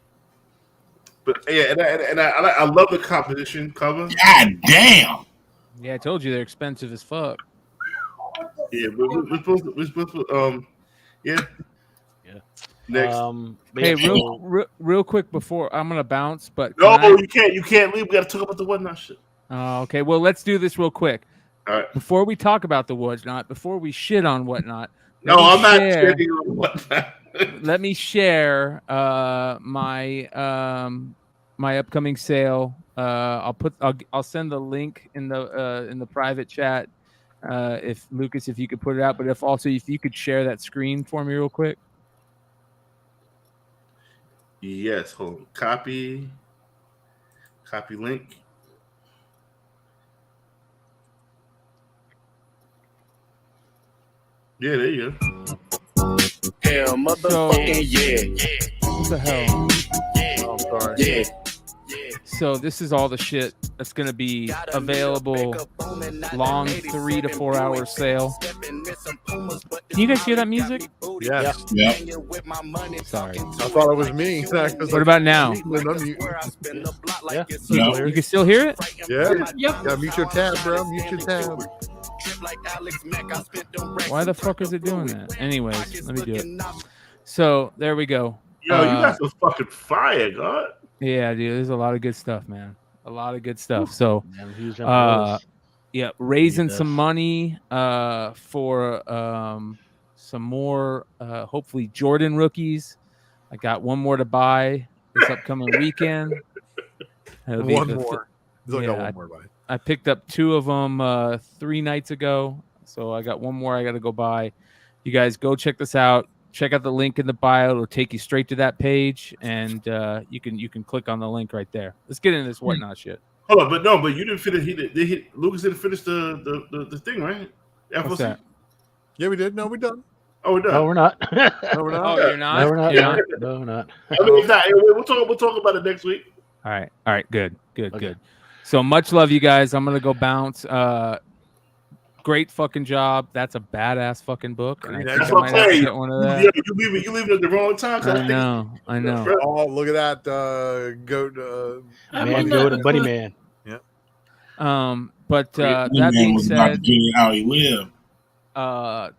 But yeah, and I love the composition cover. God damn. Yeah, I told you they're expensive as fuck. Yeah, we're supposed to yeah. Next. Hey, real quick before I'm gonna bounce, but you can't leave. We gotta talk about the whatnot shit. Okay, well let's do this real quick. All right. Before we talk about the whatnot, before we shit on whatnot. No, I'm not shitting on whatnot. let me share my my upcoming sale. I'll send the link in the private chat. If Lucas, if you could put it out, but if you could share that screen for me real quick. Yes, hold on. Copy link. Yeah, there you go. Hell, motherfucking yeah. What the hell? Oh, sorry. Yeah. So this is all the shit that's going to be available. Long 3 to 4 hour sale. Can you guys hear that music? Yes. Yeah. Sorry. I thought it was me. What about now? Yeah. Yeah. You can still hear it? Yeah. Yep. Yeah. Mute your tab, bro. Mute your tab. Why the fuck is it doing that? Anyways, let me do it. So there we go. Yo, you got some fucking fire, God. Yeah, dude, there's a lot of good stuff, man. A lot of good stuff. So, yeah, raising some money for some more hopefully Jordan rookies. I got one more to buy this upcoming weekend. One more. He's only got one more buy. I picked up 2 of them 3 nights ago, so I got one more I got to go buy. You guys go check this out. Check out the link in the bio. It'll take you straight to that page, and you can click on the link right there. Let's get into this whatnot shit. Hold on, but you didn't finish. Lucas didn't finish the thing, right? What's that? Yeah, we did. No, we're done. Oh, we're done. No, we're not. No, we're not. Oh, you're not. No, we're not. You're not? No, we're not. I mean, we'll talk about it next week. All right. Good. So much love, you guys. I'm gonna go bounce. Great fucking job. That's a badass fucking book. And I think That's I what might I'm have to saying. get one of that. Yeah, you leave it at the wrong time. I know. Oh, look at that. Goat. Man, Goat, and Bunny Man. Yeah. But that Man being was about to said, get it how he lived.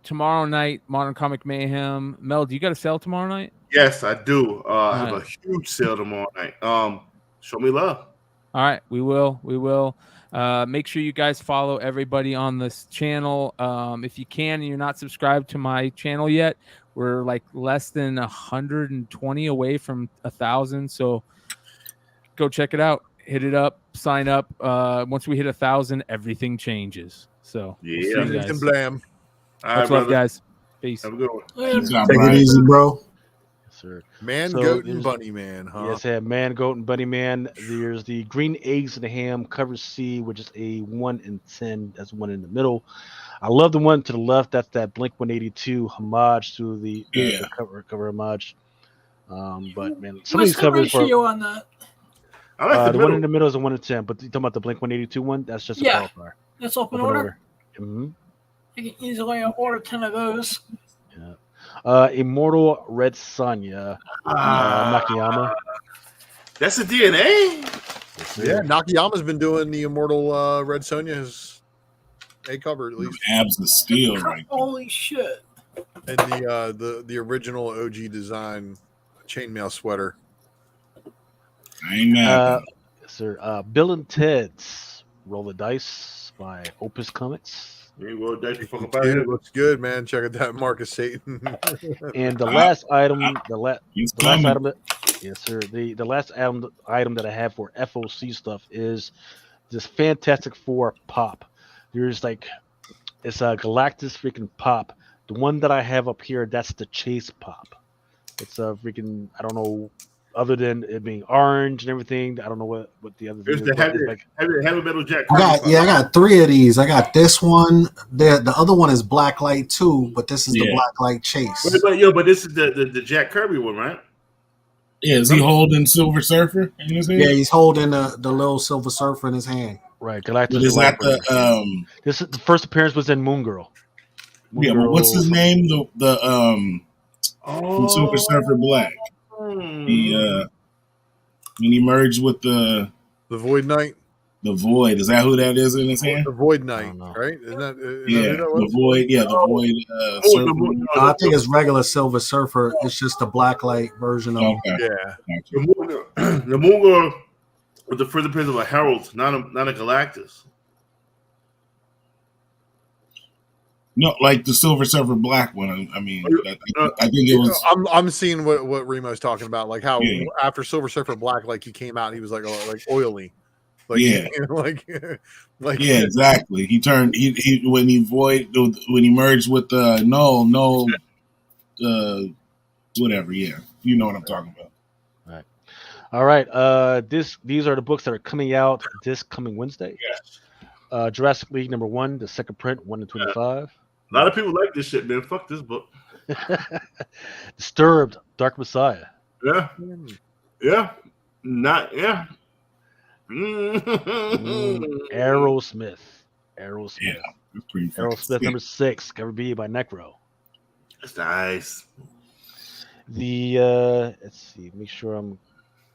tomorrow night, Modern Comic Mayhem. Mel, do you got a sale tomorrow night? Yes, I do. I have a huge sale tomorrow night. Show me love. All right, we will. Make sure you guys follow everybody on this channel. If you can and you're not subscribed to my channel yet, we're like less than 120 away from 1,000. So go check it out. Hit it up. Sign up. Once we hit 1,000, everything changes. So Yeah, see you guys. Blam. All Much right, love, guys. Peace. Have a good one. Take it easy, bro. Sir. Man, So Goat, and there's- Bunny Man, huh? Yes, I have Man, Goat, and Bunny Man. There's the Green Eggs and the Ham cover C, which is a 1 in 10. That's one in the middle. I love the one to the left. That's that Blink 182 homage to the cover homage. But man, some of these covers were. ratio on that? I like The one in the middle is a 1 in 10, but you talking about the Blink 182 one? That's just a Yeah. qualifier. That's open order. Mm-hmm. You can easily order 10 of those. Immortal Red Sonja Nakayama. That's the DNA. Yeah, Nakayama's been doing the Immortal Red Sonja, his A cover at least. Abs of steel, right? Holy shit. And the original OG design chainmail sweater. I ain't mad. Sir, Bill and Ted's Roll the Dice by Opus Comics. Hey, well, that's fucking It looks good, man. Check out that Marcus Satan. And the last item, He's the last coming. item, yes, sir. The last item that I have for FOC stuff is this Fantastic Four pop. There's like it's a Galactus freaking pop. The one that I have up here, that's the Chase pop. It's a freaking I don't know. Other than it being orange and everything, I don't know what the other thing It's is. the but it's like, heavy metal jack. I got 3 of these. I got this one. The other one is Black Light 2, but this is the Black Light Chase. But this is the Jack Kirby one, right? Yeah, is he holding Silver Surfer in his hand? Yeah, he's holding the little Silver Surfer in his hand. right, Galactus. But is that the This is the first appearance was in Moon Girl. yeah? But what's his name? The from Silver Surfer Black. He when he merged with the Void Knight. The Void, is that who that is in his hand? The Void Knight, right? Isn't that, The Void, the Void Surfer. I think it's regular Silver Surfer. It's just the Black Light version of him. Yeah. The Moon Girl was the first appearance of a Herald, not a Galactus. No, like the Silver Surfer Black one. I mean, I think it was. I'm seeing what Remo's talking about, like how after Silver Surfer Black, like he came out, he was like oily, like like yeah, exactly. He turned he when he merged with no whatever. Yeah, you know what I'm talking about. All right. These are the books that are coming out this coming Wednesday. Yes. Jurassic League #1, the second print, 1/25. A lot of people like this shit, man. Fuck this book. Disturbed, Dark Messiah. Yeah. Yeah. Not yeah. Aerosmith. Yeah, it's pretty Aerosmith #6, cover B by Necro. That's nice. Let's see, make sure I'm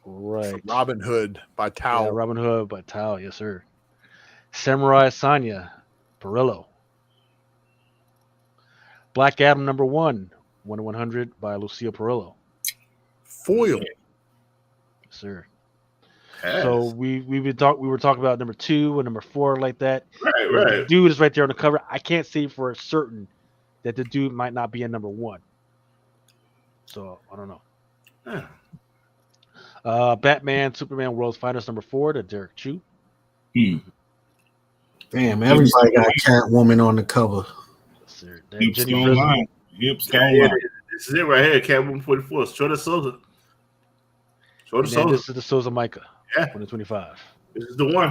right. Robin Hood by Tao. Yeah, Robin Hood by Tao, yes, sir. Samurai Sanya, Perillo. Black Adam #1, 1/100 by Lucio Perillo. Foil. Yes, sir. So we were talking about #2 and #4 like that. Right. The dude is right there on the cover. I can't say for certain that the dude might not be in #1. So I don't know. Yeah. Batman, Superman, World's Finest #4 to Derek Chu. Damn, everybody got Catwoman on the cover. Sir, Hips Jenny don't Prism. lie. Hips Yeah, don't lie. this is it right here. Catwoman 44. Show the Souza. Show the And then Souza. this is the Souza Micah. Yeah. 1/25. This is the one.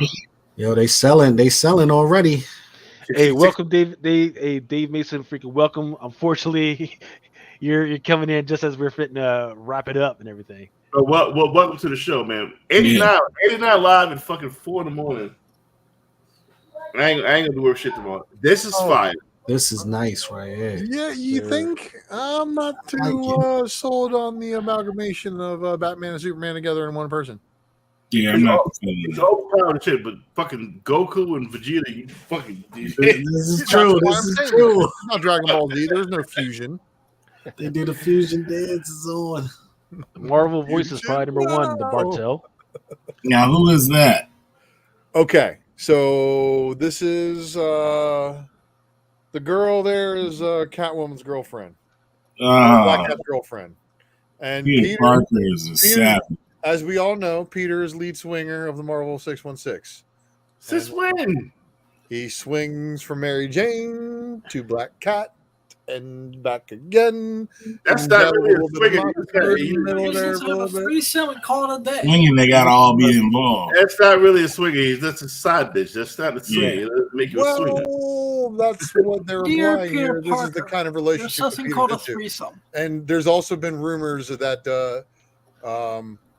Yo, they selling already. Hey, welcome, Dave. Dave Mason, freaking welcome. Unfortunately, you're coming in just as we're fitting to wrap it up and everything. But welcome to the show, man. 89 live at fucking 4 in the morning. I ain't gonna do work shit tomorrow. This is fire. This is nice right here. Yeah, you think? I'm not too sold on the amalgamation of Batman and Superman together in one person. Yeah, I'm not. It's all proud of shit, but fucking Goku and Vegeta, you fucking. This is true. This is true. It's not Dragon Ball Z. There's no fusion. They do the fusion dances on. The Marvel Voices probably #1, the Bartel. Now, who is that? Okay, so this is the girl. There is Catwoman's girlfriend, Black Cat's girlfriend, and Peter Parker is a savage. As we all know, Peter is lead swinger of the Marvel 616. Swing. He swings from Mary Jane to Black Cat and back again. That's not really a swinging. A threesome and call it a day. Swinging, they gotta all be involved. That's not really a swinging. That's a side bitch. That's not a swinging. Yeah. That'll make you a swinger. That's what they're Dear implying Peter here. This is the Parker, kind of There's relationship that something Peter's called a into. threesome. And there's also been rumors that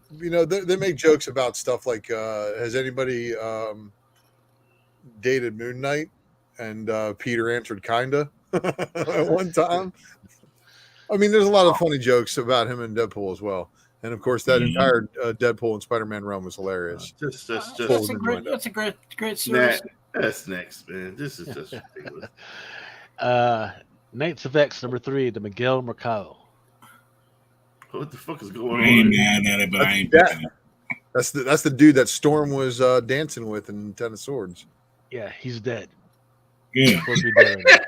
they make jokes about stuff like has anybody dated Moon Knight? And Peter answered kinda at one time. I mean, there's a lot of funny jokes about him and Deadpool as well. And of course, that entire Deadpool and Spider-Man realm was hilarious. Just That's a great series. That's next, man. This is just ridiculous. Knights of X #3, the Miguel Mercado. What the fuck is going I ain't on? mad at it, but I ain't. That's the dude that Storm was dancing with in Ten of Swords. Yeah, he's dead. Yeah. Supposed to be dead right now.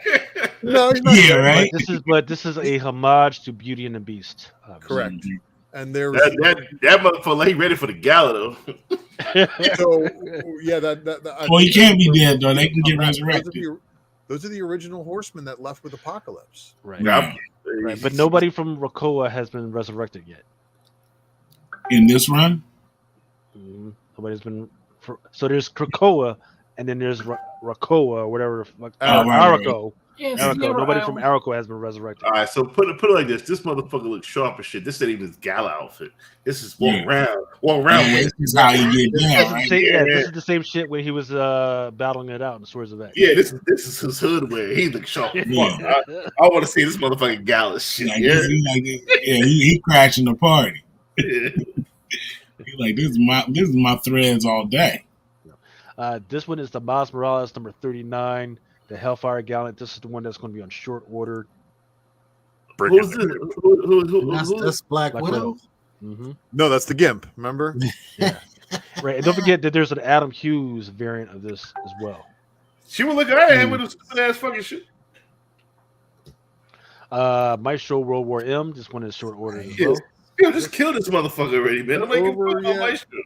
No, he's not Yeah, dead. right. But this is a homage to Beauty and the Beast. Correct. And there was That motherfucker, he ready for the gala though. so yeah, Well, he can't be dead though. They can get resurrected. Those are the original Horsemen that left with Apocalypse. Right. Yeah. Right. But nobody from Krakoa has been resurrected yet. In this run, Nobody's been. So there's Krakoa, and then there's Krakoa or whatever. Arako. Yes, Arako. Nobody from Arako has been resurrected. All right, so put it like this: this motherfucker looks sharp as shit. This ain't even his gala outfit. This is walk around Yeah, with. this is how you get down, right? This is the same shit when he was battling it out in the Swords of X. Yeah, this is his hood wear. He looks sharp. As fuck. I want to see this motherfucking gala shit. Like, he crashing the party. He's like, this is my threads all day. This one is the Miles Morales #39, the Hellfire Gallant. This is the one that's going to be on short order. Who's this? That's Black Widow. Mm-hmm. No, that's the Gimp. Remember? Yeah. Right, and don't forget that there's an Adam Hughes variant of this as well. She would look at her with a stupid ass fucking shit. Maestro World War M. Just one in short order as Yeah. well. Yo, just kill this motherfucker already, man. I'm making Over fun of yet? Maestro.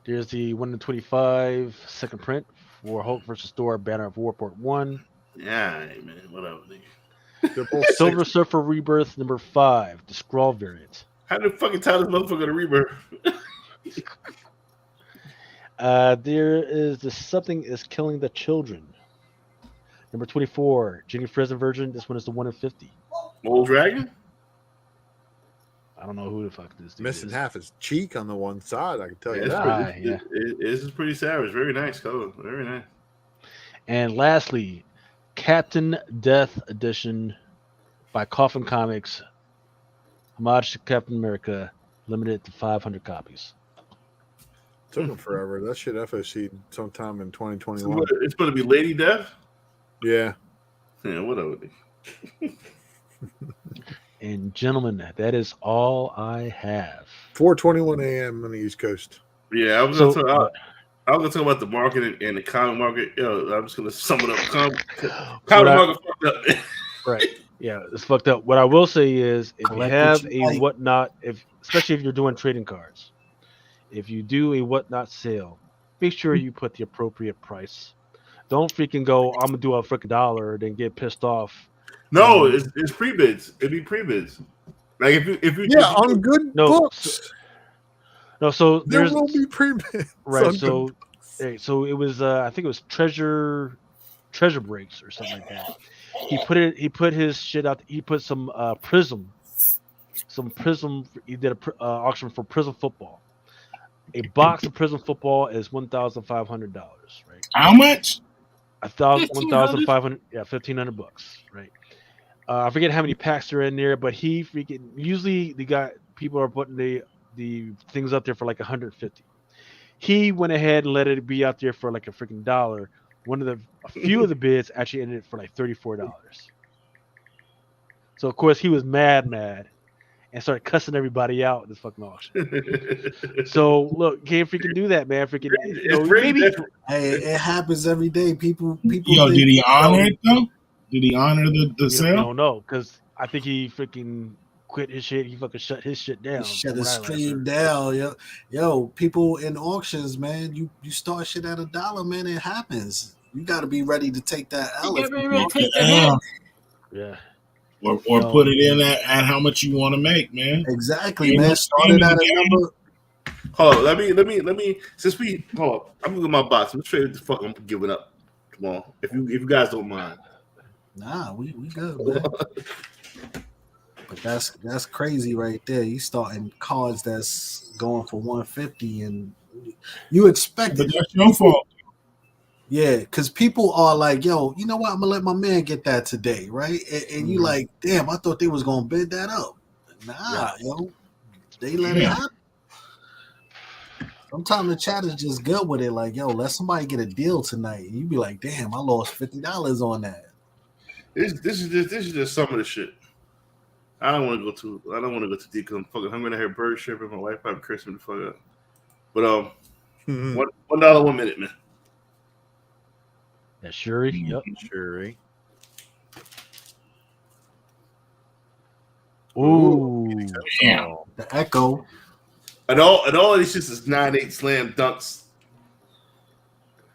There's the 1 in 25 second print for Hulk versus Thor Banner of War Part 1. Yeah, hey, man. Whatever, nigga. They're both Silver 60. Surfer Rebirth number 5, the Skrull variant. How the fucking time this motherfucker to rebirth? There is the Something is Killing the Children. Number 24, Jenny Fresno version. This one is the 1 in 50. Old Dragon? I don't know who the fuck this dude Missing is. half his cheek on the one side. I can tell you It's that. pretty, this is pretty savage. Very nice color. Very nice. And lastly, Captain Death Edition by Coffin Comics. Homage to Captain America, limited to 500 copies. Took him forever. That shit FOC'd sometime in So 2021. what, it's going to be Lady Death? Yeah. Yeah, whatever. And gentlemen, that is all I have. 4:21 a.m. on the East Coast. Yeah, I was going to talk about the market and the comic market. Yo, I'm just going to sum it up. Comic market fucked up. Right. Yeah, it's fucked up. What I will say is, if you have a whatnot, especially if you're doing trading cards, if you do a whatnot sale, make sure you put the appropriate price. Don't freaking go, I'm gonna do a freaking $1, then get pissed off. No, it's pre-bids. It'd be pre-bids. Like if you on good books. So There there's will be pre-bids. right. So it was I think it was treasure breaks or something like that. He put his shit out. He put some Prism. He did a auction for Prism football. A box of Prism football is $1,500, right? How much? $1,500. Yeah, $1,500, right? I forget how many packs are in there, but he freaking usually people are putting the things up there for like 150. He went ahead and let it be out there for like a freaking $1. A few of the bids actually ended for like $34. So of course he was mad and started cussing everybody out in this fucking auction. So look, can't freaking do that, man. Freaking, maybe hey, it happens every day. People. Yo, did he honor it though? Did he honor the sale? I don't know, because I think he freaking quit his shit. He fucking shut his shit down. Shut his stream down, yo. People in auctions, man. You start shit at $1, man. It happens. You got to be ready to take that L. Yeah. Or put it in at how much you want to make, man. Exactly, man. Started at a number. Hold on, let me. Since we hold up, I'm looking at my box. I'm sure the fuck I'm giving up. Come on, if you guys don't mind. Nah, we good, man. But that's crazy right there. You starting cards that's going for 150, and you expect it. But that's your fault. Yeah, because people are like, yo, you know what? I'm gonna let my man get that today, right? And you like, damn, I thought they was gonna bid that up. Nah, yo, they let it happen. Sometimes the chat is just good with it, like, yo, let somebody get a deal tonight. And you be like, damn, I lost $50 on that. This is just some of the shit. I don't want to go too deep because I'm fucking hungry. I hear bird chirping. My wife probably cursing the fuck up. But $1 1 minute, man. Yeah, Shuri. Yep. Shuri. Ooh. Damn. The Echo. And all of these shits is 9/8 slam dunks.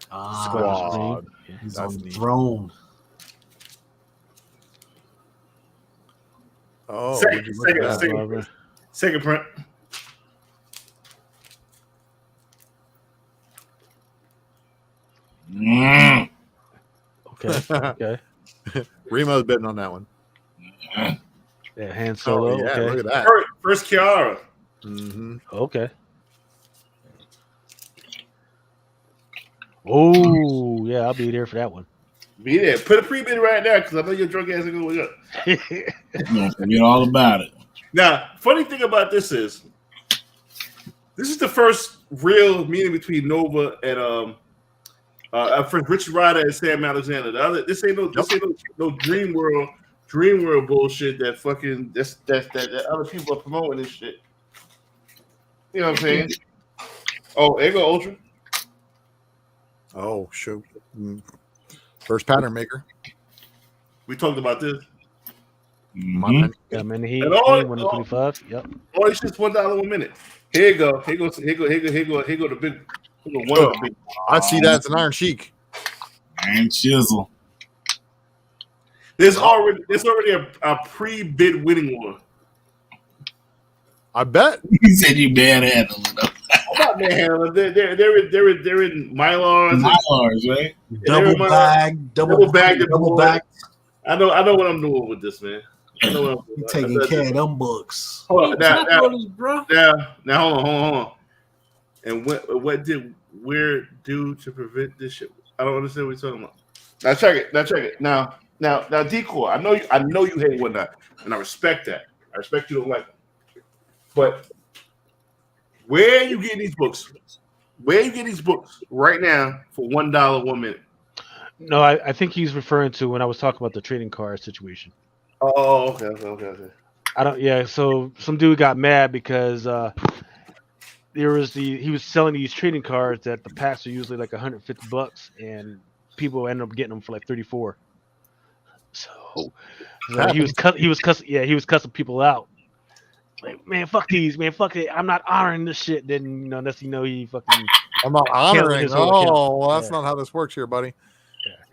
Squad. He's on the throne. Oh, second print. Okay. Remo's betting on that one. Yeah, Han Solo. Yeah, okay. look at that. First Kiara. Mm-hmm. Okay. Oh, yeah, I'll be there for that one. Be there. Put a pre-bid right now because I know your drunk ass is going to up. Forget all about it. Now, funny thing about this is the first real meeting between Nova and first Richard Rider and Sam Alexander. This ain't no Dream World bullshit that fucking that other people are promoting this shit. You know what I'm saying? Oh, there go Ultra. Oh, shoot. First pattern maker. We talked about this. Mhm. Yeah, man. He And all- 125. Yep. All it's just $1 a minute. Here you go. Here goes the big. Here go the big. One of the big. I see that. It's an Iron Sheik. Iron chisel. There's already a pre-bid winning one. I bet. He said you manhandling them. I'm not manhandling. They're in Mylars. Mylars, right? Double bag. I know what I'm doing with this, man. I know what I'm doing. You taking care of them books. Hold on, now, bro. hold on. And what did Weird do to prevent this shit? I don't understand what you're talking about. Now check it. Now, Decoy. I know you hate whatnot, and I respect that. I respect you don't like them. But where are you getting these books? Where are you getting these books right now for $1 1 minute? No, I think he's referring to when I was talking about the trading card situation. Oh, okay. I don't. Yeah. So some dude got mad because he was selling these trading cards that the packs are usually like $150, and people end up getting them for like $34. So he was cussing people out. Like, man, fuck these, man, fuck it. I'm not honoring this shit. Then unless he fucking. I'm not honoring. Oh, well, that's not how this works here, buddy.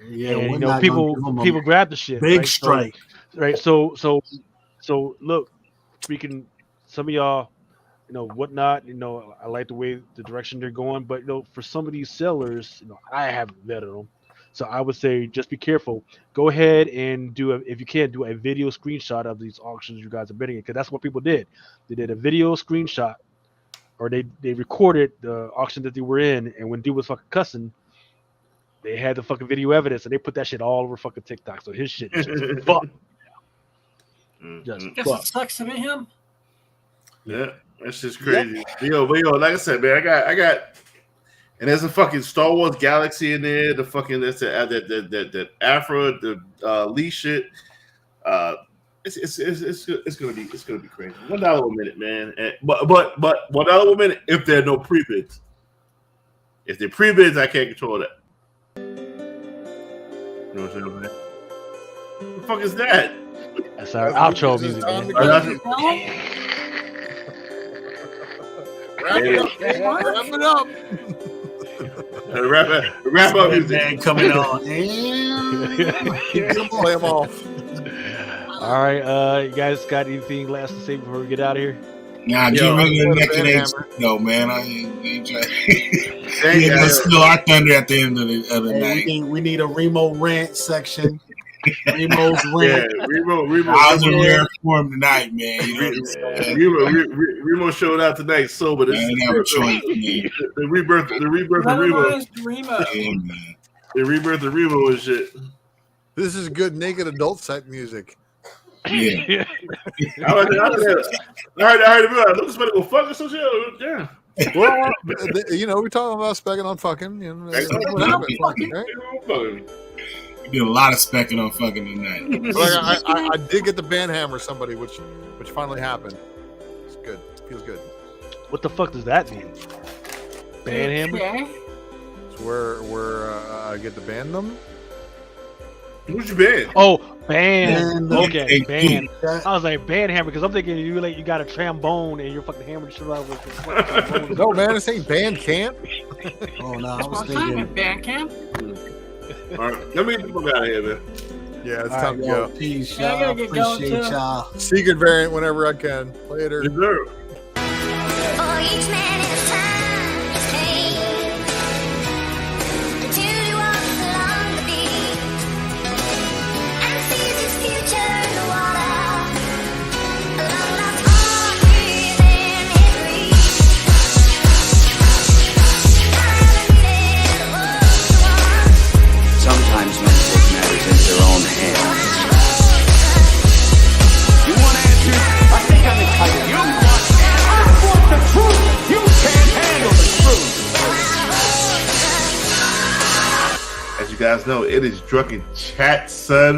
Yeah, and, people grab the shit. Big right? strike. So look, speaking, some of y'all, whatnot. I like the way the direction they're going, but for some of these sellers, I haven't vetted them. So I would say just be careful. Go ahead and if you can, do a video screenshot of these auctions you guys are bidding in, because that's what people did. They did a video screenshot, or they recorded the auction that they were in, and when dude was fucking cussing, they had the fucking video evidence, and they put that shit all over fucking TikTok. So his shit is just fucked. Guess it sucks to meet him. Yeah, that's just crazy. Yo, like I said, man, I got. And there's a fucking Star Wars Galaxy in there. The fucking that Afro, the Lee shit. It's gonna be crazy. $1 a minute, man. But $1 a minute if there are no pre-bids. If they're pre-bids, I can't control that. You know what I'm saying? What the fuck is that? That's our outro music. Wrap it up. Wrap up music. Man coming on. Play them off. All right, you guys got anything last to say before we get out of here? Nah, get rid of the next no, man. I ain't trying. Let's steal our thunder at the end of the night. We need a Remo rant section. Remo's rant. Yeah, Remo. I was in rare form tonight, man. Remo showed out tonight sober. This is the rebirth of Remo. The rebirth of Remo and shit. This is good naked adult type music. Yeah. I heard it. Look, somebody go fuck or some shit. Yeah. Well, we're talking about specking on fucking. What happened? Fucking, right? We did a lot of specking on fucking tonight. I did get to banhammer somebody, which finally happened. It's good. Feels good. What the fuck does that mean? Banhammer? It's where I get to ban them. Who's you ban? Oh, ban. Okay, ban. I was like banhammer because I'm thinking you got a trombone and you're fucking hammering shit out with. No, man, this ain't band camp. Oh no, I was thinking thinking band camp. All right, let me get the fuck out of here, man. Yeah, it's time to go. Peace, Yeah, I y'all. gotta get going, Appreciate too. y'all. Secret variant whenever I can. Later. Deserve. For each man his time is paid. Until he walks along the beach and sees his future in the water. Along life's arc within his reach. Sometimes men take matters into their own hands. You want answers? I think I'm entitled. You want answers? I want the truth. You can't handle the truth. As you guys know, it is Drunken Chat, son.